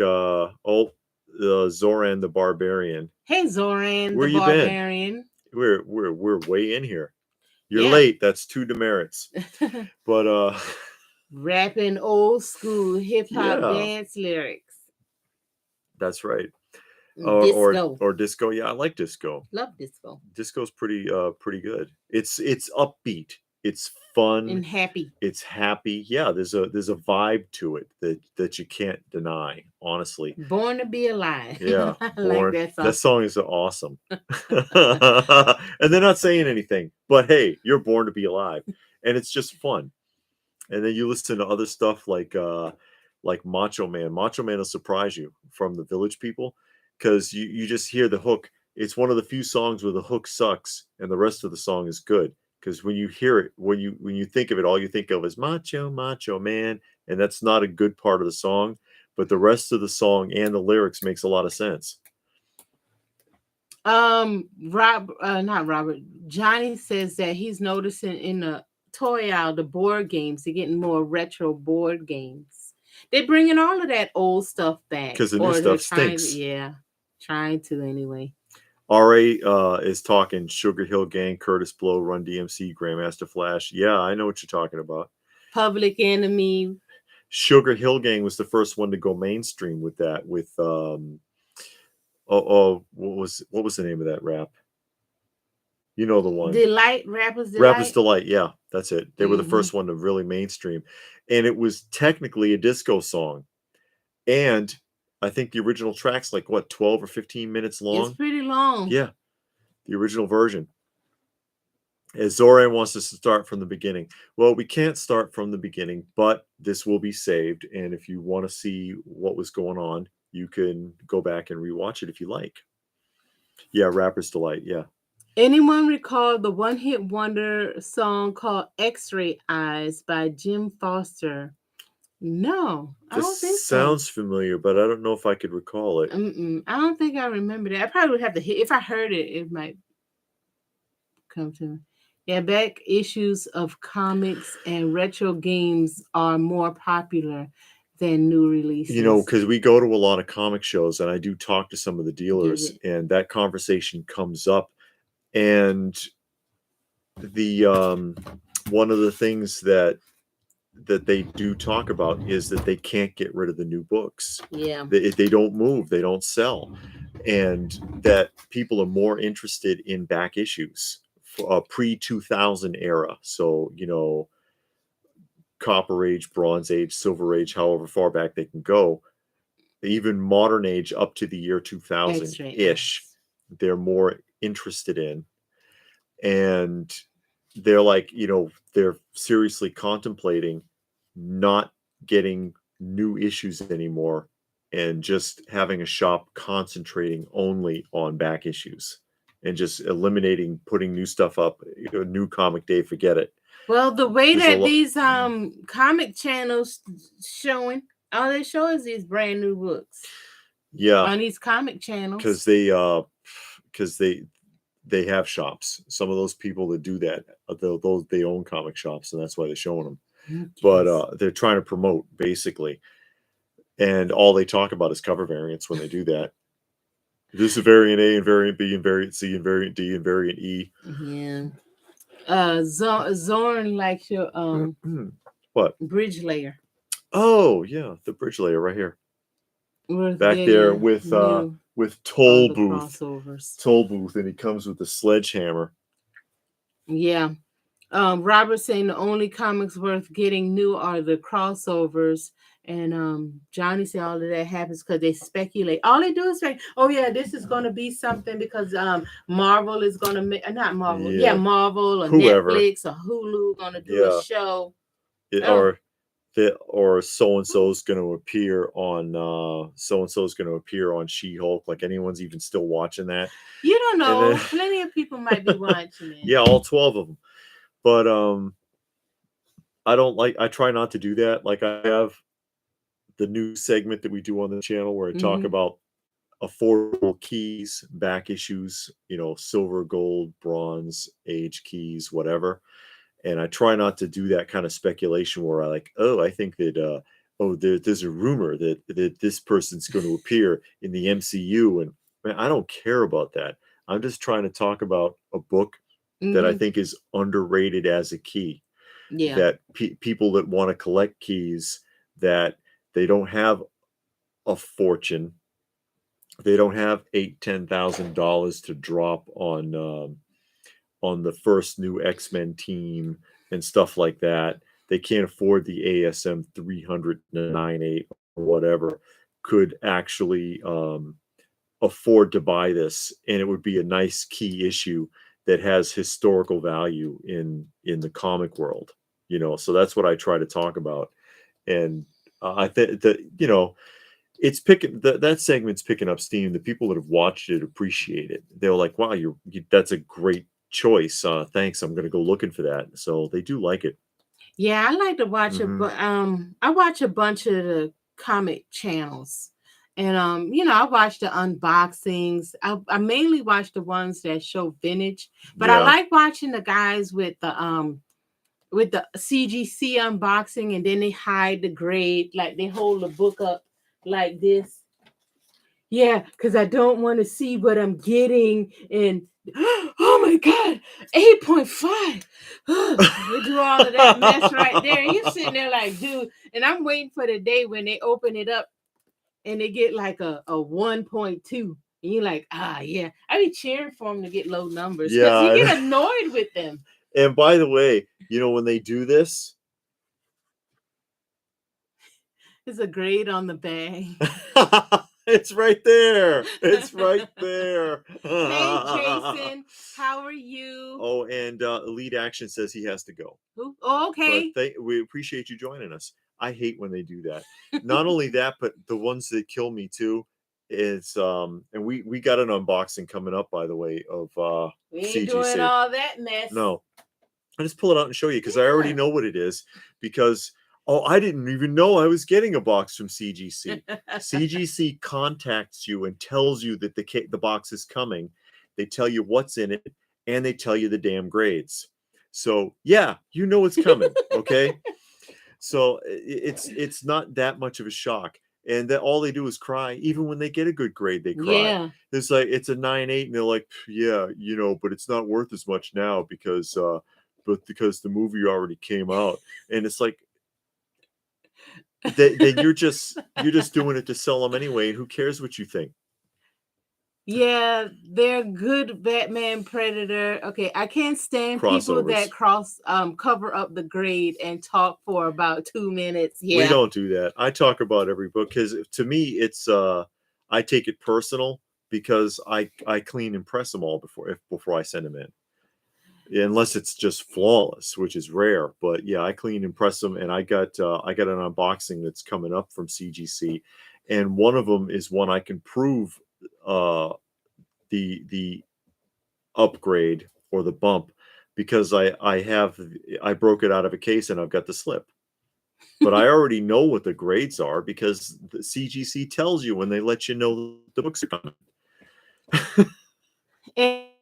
Zoran the Barbarian. Hey, Zoran Where the you Barbarian. Been? We're way in here. You're late. That's 2 demerits. But rapping old school hip hop dance lyrics. That's right. Disco. Or disco. Yeah, I like disco. Love disco. Disco's pretty good. It's upbeat. It's fun and happy. It's happy. Yeah, there's a vibe to it that you can't deny, honestly. Born to Be Alive. Yeah. I like that song. That song is awesome. And they're not saying anything, but hey, you're born to be alive. And it's just fun. And then you listen to other stuff like Macho Man. Macho Man will surprise you, from the Village People, because you just hear the hook. It's one of the few songs where the hook sucks and the rest of the song is good. Because when you hear it, when you think of it, all you think of is Macho Man, and that's not a good part of the song. But the rest of the song and the lyrics makes a lot of sense. Not Robert. Johnny says that he's noticing in the toy aisle, the board games, they're getting more retro board games. They're bringing all of that old stuff back. Because the new stuff stinks. Trying to anyway. RA is talking Sugar Hill Gang, Curtis Blow, Run DMC, Grandmaster Flash. Yeah, I know what you're talking about. Public Enemy. Sugar Hill Gang was the first one to go mainstream with that. With what was the name of that rap? You know the one. Rapper's Delight. Yeah, that's it. They were the first one to really mainstream, and it was technically a disco song, and I think the original track's like 12 or 15 minutes long. It's pretty long. Yeah, the original version. As Zoran wants us to start from the beginning. Well, we can't start from the beginning, but this will be saved. And if you want to see what was going on, you can go back and rewatch it if you like. Yeah, Rapper's Delight. Yeah. Anyone recall the one-hit wonder song called X-Ray Eyes by Jim Foster? No, I don't think so. Sounds familiar, but I don't know if I could recall it. I don't think I remember that. I probably would have to hit. If I heard it, it might come to me. Yeah, back issues of comics and retro games are more popular than new releases. You know, because we go to a lot of comic shows, and I do talk to some of the dealers, and that conversation comes up. And the one of the things that they do talk about is that they can't get rid of the new books. Yeah, they don't move, they don't sell, and that people are more interested in back issues, pre-2000 era. So, you know, Copper Age, Bronze Age, Silver Age, however far back they can go, even modern age up to the year 2000-ish, they're more interested in. And they're like, you know, they're seriously contemplating not getting new issues anymore and just having a shop concentrating only on back issues and just eliminating putting new stuff up. You know, new comic day, forget it. Well, the way that these comic channels showing, all they show is these brand new books. Yeah, on these comic channels, because they have shops. Some of those people that do that, they own comic shops, and that's why they're showing them. Yes. But they're trying to promote, basically, and all they talk about is cover variants when they do that. This is variant A and variant B and variant C and variant D and variant E. Yeah. Zorn likes your what? Bridge layer. Oh yeah, the bridge layer right here. back there with Toll Booth, and he comes with a sledgehammer. Yeah. Robert saying the only comics worth getting new are the crossovers. And Johnny said all of that happens because they speculate. All they do is say, "Oh yeah, this is going to be something because Marvel is going to make not Marvel, Marvel or whoever. Netflix or Hulu going to do a show, or so and so is going to appear on She-Hulk." Like anyone's even still watching that? You don't know. Plenty of people might be watching it. Yeah, all 12 of them. But I try not to do that. Like I have the new segment that we do on the channel where I talk about affordable keys, back issues, silver, gold, bronze, age keys, whatever. And I try not to do that kind of speculation where I think that there's a rumor that this person's going to appear in the MCU, and man, I don't care about that. I'm just trying to talk about a book that I think is underrated as a key. Yeah. That people that want to collect keys, that they don't have a fortune, they don't have $8,000-$10,000 to drop on the first new X-Men team and stuff like that. They can't afford the ASM 300-98 or whatever, could actually afford to buy this, and it would be a nice key issue that has historical value in the comic world. So that's what I try to talk about. And I think that it's picking that segment's picking up steam. The people that have watched it appreciate it. They're like, wow, that's a great choice. Thanks. I'm going to go looking for that. So they do like it. Yeah, I like to watch it, but I watch a bunch of the comic channels. And I watch the unboxings. I mainly watch the ones that show vintage, but I like watching the guys with the CGC unboxing, and then they hide the grade, like they hold the book up like this. Yeah, because I don't want to see what I'm getting. And oh my God, 8.5. They do all of that mess right there. You're sitting there like, dude, and I'm waiting for the day when they open it up and they get like a 1.2. And you're like, yeah. I be cheering for them to get low numbers because you get annoyed with them. And by the way, when they do this, there's a grade on the bag. It's right there. It's right there. Hey, Jason, how are you? Oh, and Elite Action says he has to go. Who? Oh, okay. But we appreciate you joining us. I hate when they do that. Not only that, but the ones that kill me too is and we got an unboxing coming up, by the way, of we ain't CGC. Doing all that mess. No, I just pull it out and show you because I already know what it is. Because I didn't even know I was getting a box from CGC. CGC contacts you and tells you that the box is coming. They tell you what's in it, and they tell you the damn grades. So yeah, it's coming. Okay. So it's not that much of a shock. And that all they do is cry. Even when they get a good grade, they cry. Yeah. It's like it's a 9.8, and they're like, yeah, but it's not worth as much now because the movie already came out. And it's like, then you're just doing it to sell them anyway. And who cares what you think? Yeah, they're good. Batman, Predator. Okay, I can't stand people that cover up the grade and talk for about 2 minutes. Yeah, we don't do that. I talk about every book because to me it's I take it personal because I clean and press them all before I send them in. Unless it's just flawless, which is rare. But yeah, I clean and press them, and I got an unboxing that's coming up from CGC, and one of them is one I can prove the upgrade or the bump because I broke it out of a case and I've got the slip. But I already know what the grades are because the CGC tells you when they let you know the books are coming.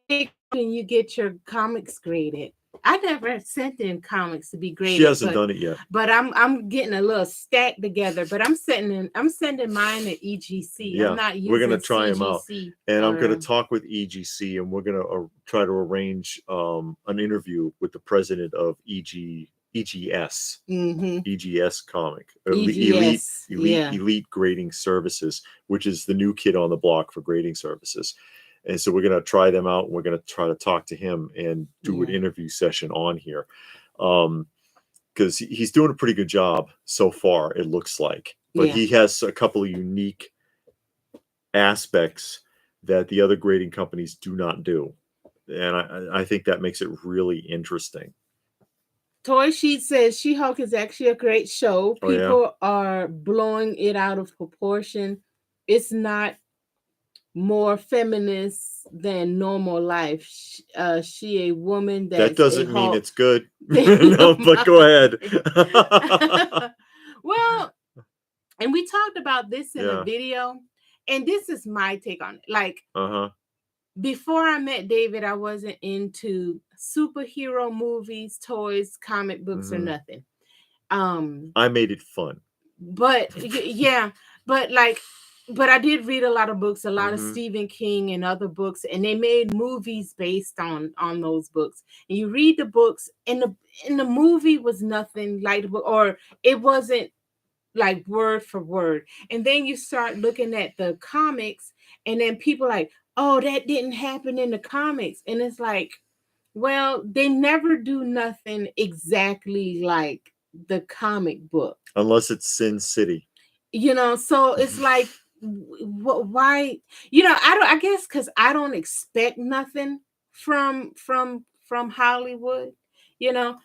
And you get your comics graded. I never sent in comics to be graded. She hasn't done it yet. But I'm getting a little stack together. But I'm sending mine to EGC. Yeah, I'm not using we're gonna try CGC them out, and I'm gonna talk with EGC, and we're gonna try to arrange an interview with the president of EGS. Mm-hmm. EGS comic. EGS. Elite Grading Services, which is the new kid on the block for grading services. And so we're going to try them out. And we're going to try to talk to him and do an interview session on here. Because he's doing a pretty good job so far, it looks like. But he has a couple of unique aspects that the other grading companies do not do. And I think that makes it really interesting. Toy Sheet says She-Hulk is actually a great show. People are blowing it out of proportion. It's not more feminist than normal life. She a woman that doesn't mean it's good. No, but go ahead. Well, and we talked about this in a video, and this is my take on it. Like, before I met David, I wasn't into superhero movies, toys, comic books, or nothing. I made it fun. But but I did read a lot of books, a lot of Stephen King and other books, and they made movies based on those books. And you read the books, and the movie was nothing like the book, or it wasn't like word for word. And then you start looking at the comics, and then people like, oh, that didn't happen in the comics. And it's like, well, they never do nothing exactly like the comic book. Unless it's Sin City. You know, so it's like, why? You know, I guess because I don't expect nothing from Hollywood. You know,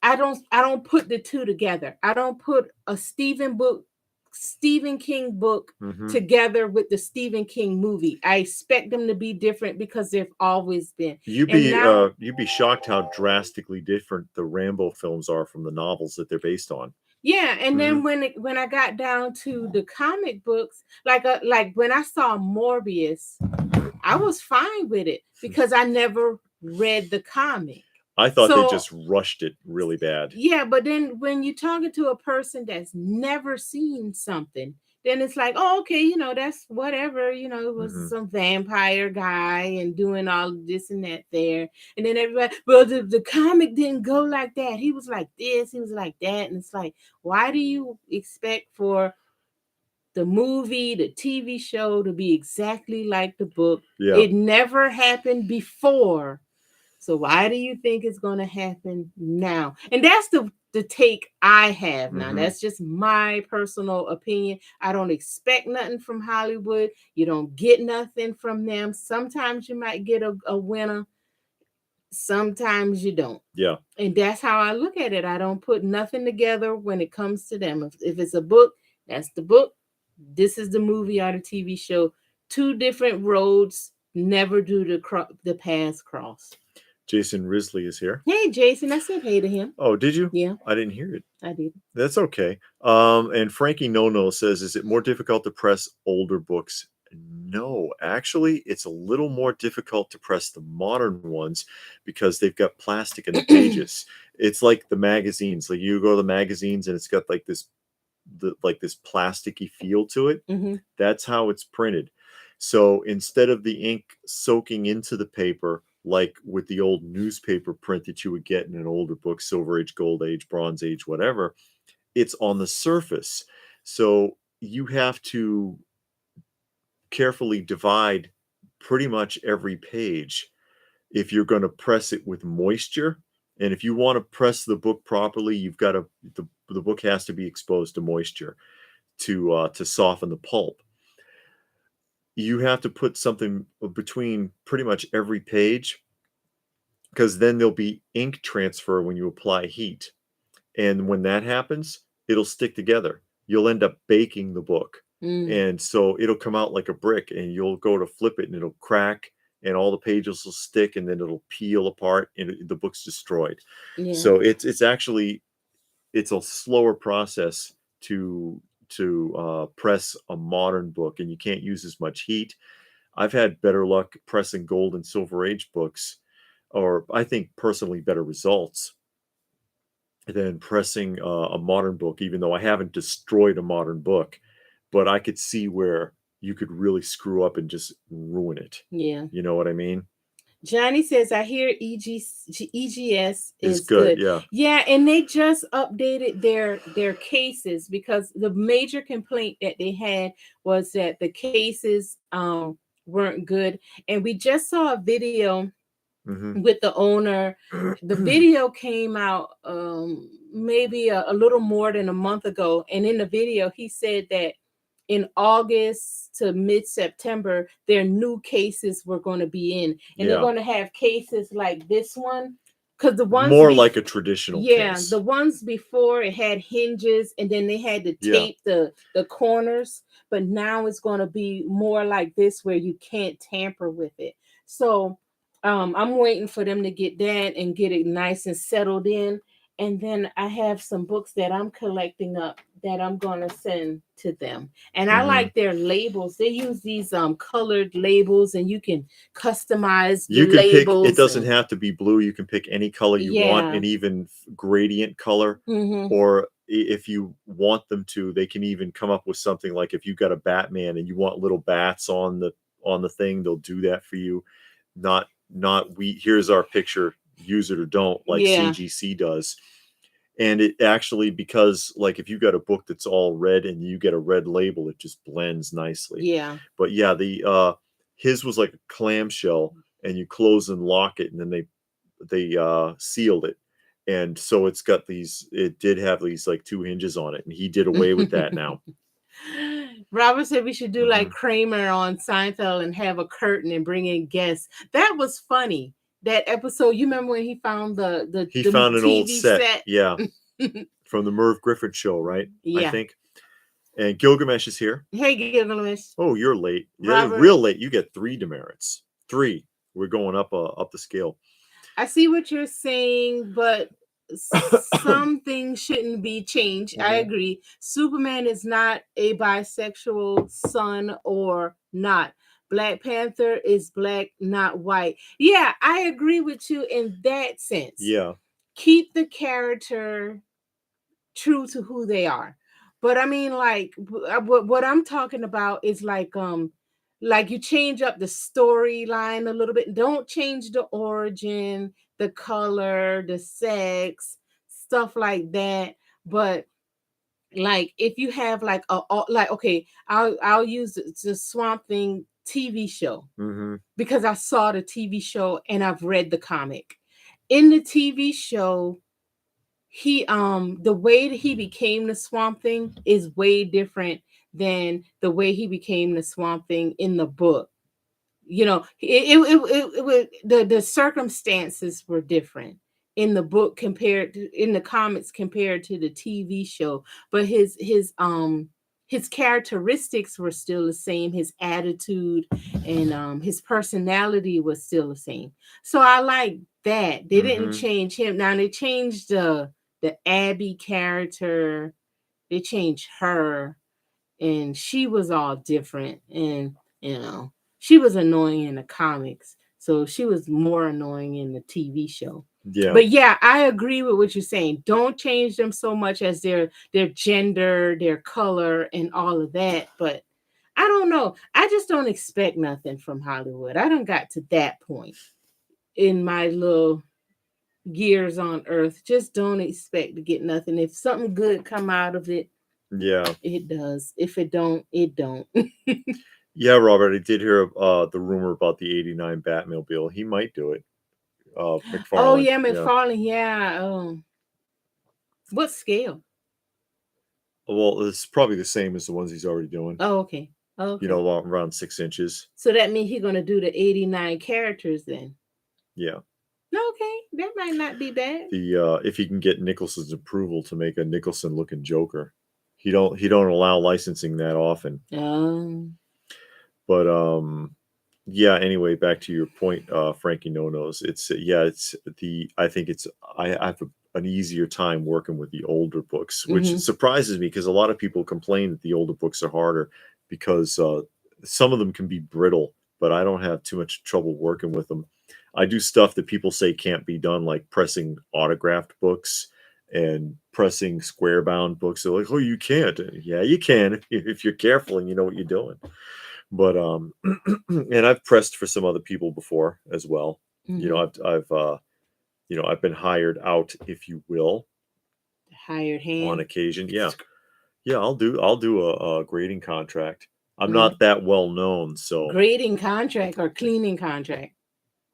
I don't put the two together. I don't put a Stephen King book together with the Stephen King movie. I expect them to be different because they've always been. You'd be shocked how drastically different the Rambo films are from the novels that they're based on. Yeah, and then when I got down to the comic books, like when I saw Morbius, I was fine with it because I never read the comic. I thought they just rushed it really bad. Yeah, but then when you're talking to a person that's never seen something, then it's like, oh, okay, you know, that's whatever, you know, it was some vampire guy and doing all this and that there. And then everybody, well, the comic didn't go like that. He was like this, he was like that. And it's like, why do you expect for the movie, the TV show to be exactly like the book? Yeah. It never happened before. So why do you think it's going to happen now? And that's the take I have now. That's just my personal opinion. I don't expect nothing from Hollywood. You don't get nothing from them. Sometimes you might get a winner. Sometimes you don't. Yeah. And that's how I look at it. I don't put nothing together when it comes to them. If it's a book, that's the book. This is the movie or the TV show. Two different roads. Never do the paths cross. Jason Risley is here. Hey, Jason. I said hey to him. Oh, did you? Yeah. I didn't hear it. I did. That's okay. And Frankie No says, is it more difficult to press older books? No, actually, it's a little more difficult to press the modern ones because they've got plastic in the pages. It's like the magazines. Like you go to the magazines and it's got like this plasticky feel to it. That's how it's printed. So instead of the ink soaking into the paper, like with the old newspaper print that you would get in an older book, Silver Age, Gold Age, Bronze Age, whatever, it's on the surface. So you have to carefully divide pretty much every page if you're going to press it with moisture. And if you want to press the book properly, you've got to, the book has to be exposed to moisture to soften the pulp. You have to put something between pretty much every page because then there'll be ink transfer when you apply heat. And when that happens, it'll stick together. You'll end up baking the book. And so it'll come out like a brick and you'll go to flip it and it'll crack and all the pages will stick and then it'll peel apart and the book's destroyed. Yeah. So it's a slower process to press a modern book, and you can't use as much heat. I've had better luck pressing Gold and Silver Age books, or I think personally better results than pressing a modern book, even though I haven't destroyed a modern book, but I could see where you could really screw up and just ruin it. Yeah. You know what I mean? Johnny says, I hear EGS is good. good. Yeah. Yeah, and they just updated their cases, because the major complaint that they had was that the cases weren't good. And we just saw a video with the owner. The video came out maybe a little more than a month ago. And in the video, he said that in August to mid-September, their new cases were going to be in, and they're going to have cases like this one, because the ones more like a traditional case. the ones before, it had hinges, and then they had to tape the corners, but now it's going to be more like this, where you can't tamper with it. So I'm waiting for them to get that and get it nice and settled in. And then I have some books that I'm collecting up that I'm gonna send to them. And I like their labels. They use these colored labels, and you can customize the labels. It doesn't have to be blue. You can pick any color you want, and even gradient color. Or if you want them to, they can even come up with something like, if you got a Batman and you want little bats on the thing, they'll do that for you. Not here's our picture, use it or don't, like CGC does. And it actually, because like if you got a book that's all red and you get a red label, it just blends nicely. Yeah. But yeah, the his was like a clamshell, and you close and lock it, and then they sealed it. And so it's got these, it did have these like 2 hinges on it, and he did away with that now. Robert said we should do like Kramer on Seinfeld and have a curtain and bring in guests. That was funny. That episode, you remember when he found the found an TV old set. Yeah. From the Merv Griffin show, right? Yeah. I think. And Gilgamesh is here. Hey, Gilgamesh. Oh, you're late. You're real late. You get 3 demerits. 3. We're going up the scale. I see what you're saying, but some things shouldn't be changed. I agree. Superman is not a bisexual son or not. Black Panther is black, not white. Yeah, I agree with you in that sense. Yeah. Keep the character true to who they are. But I mean, like, what I'm talking about is like you change up the storyline a little bit. Don't change the origin, the color, the sex, stuff like that. But like, if you have like okay, I'll use the Swamp Thing TV show, because I saw the TV show and I've read the comic. In the TV show, he the way that he became the Swamp Thing is way different than the way he became the Swamp Thing in the book. You know, the circumstances were different in the book compared to in the comics compared to the TV show, but his characteristics were still the same. His attitude and his personality was still the same. So I like that they didn't change him. Now they changed the Abby character. They changed her, and she was all different, and you know, she was annoying in the comics, so she was more annoying in the TV show. Yeah. But yeah, I agree with what you're saying. Don't change them so much as their gender, their color, and all of that. But I don't know. I just don't expect nothing from Hollywood. I don't got to that point in my little years on Earth. Just don't expect to get nothing. If something good come out of it, yeah, it does. If it don't, it don't. Yeah, Robert, I did hear the rumor about the '89 Batmobile. He might do it. McFarlane. Oh yeah, McFarlane. Yeah. What scale? Well, it's probably the same as the ones he's already doing. Oh, okay. Okay. You know, around 6 inches. So that means he's gonna do the 89 characters then. Yeah. Okay, that might not be bad. The if he can get Nicholson's approval to make a Nicholson looking Joker, he don't allow licensing that often. But yeah. Anyway, back to your point, Frankie No-Nos. I think I have an easier time working with the older books, which surprises me because a lot of people complain that the older books are harder because some of them can be brittle, but I don't have too much trouble working with them. I do stuff that people say can't be done, like pressing autographed books and pressing square bound books. They're like, oh, you can't. Yeah, you can if you're careful and you know what you're doing. But and I've pressed for some other people before as well. You know, I've been hired out, if you will, hired hand on occasion. Yeah, I'll do a grading contract. I'm not that well known, so grading contract or cleaning contract.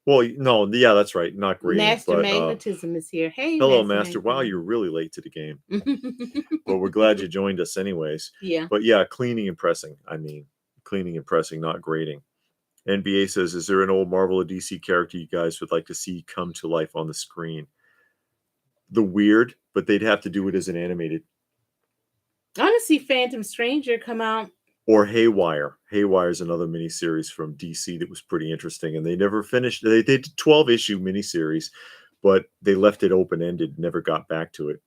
Well, no, yeah, that's right. Not grading. Master Magnetism is here. Hey, hello, Master. Wow, you're really late to the game. But we're glad you joined us anyways. Yeah. But yeah, cleaning and pressing. I mean, cleaning and pressing, not grading. NBA says, is there an old Marvel or DC character you guys would like to see come to life on the screen? The Weird, but they'd have to do it as an animated. I want to see Phantom Stranger come out. Or Haywire. Haywire is another miniseries from DC that was pretty interesting, and they never finished. They did 12-issue miniseries, but they left it open-ended, never got back to it.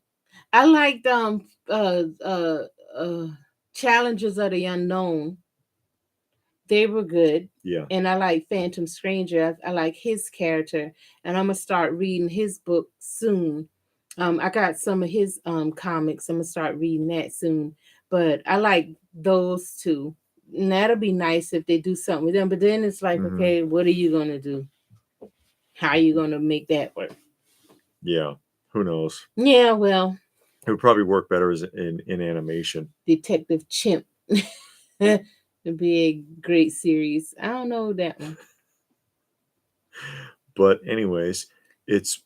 I liked Challenges of the Unknown. They were good. Yeah. And I like Phantom Stranger. I like his character, and I'm gonna start reading his book soon. I got some of his comics. I'm gonna start reading that soon. But I like those two. And that'll be nice if they do something with them. But then it's like, okay, what are you gonna do? How are you gonna make that work? Yeah, who knows? Yeah, well, it would probably work better as in animation. Detective Chimp. It'd be a great series. I don't know that one. But anyways,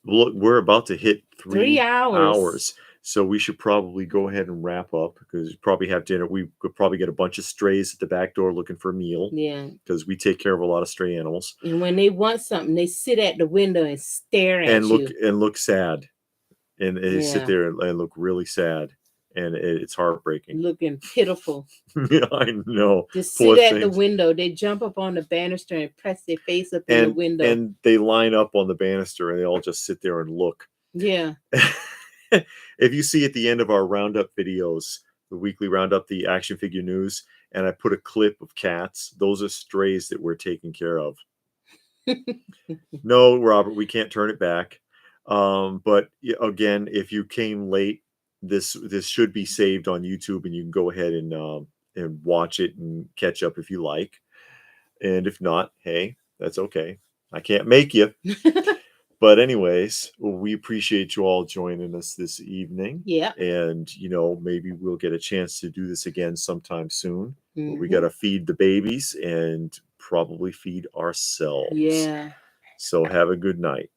we're about to hit 3 hours. So we should probably go ahead and wrap up because you probably have dinner. We could probably get a bunch of strays at the back door looking for a meal. Yeah. Because we take care of a lot of stray animals. And when they want something, they sit at the window and stare at you. And look sad. And they sit there and look really sad. And it's heartbreaking. Looking pitiful. Yeah, I know. Just sit at the window. They jump up on the banister and press their face up in the window. And they line up on the banister and they all just sit there and look. Yeah. If you see at the end of our roundup videos, the weekly roundup, the action figure news, and I put a clip of cats, those are strays that we're taking care of. No, Robert, we can't turn it back. But again, if you came late, this should be saved on YouTube, and you can go ahead and watch it and catch up if you like. And if not, hey, that's okay. I can't make you. But anyways, we appreciate you all joining us this evening. Yeah. And, maybe we'll get a chance to do this again sometime soon. We got to feed the babies and probably feed ourselves. Yeah. So have a good night.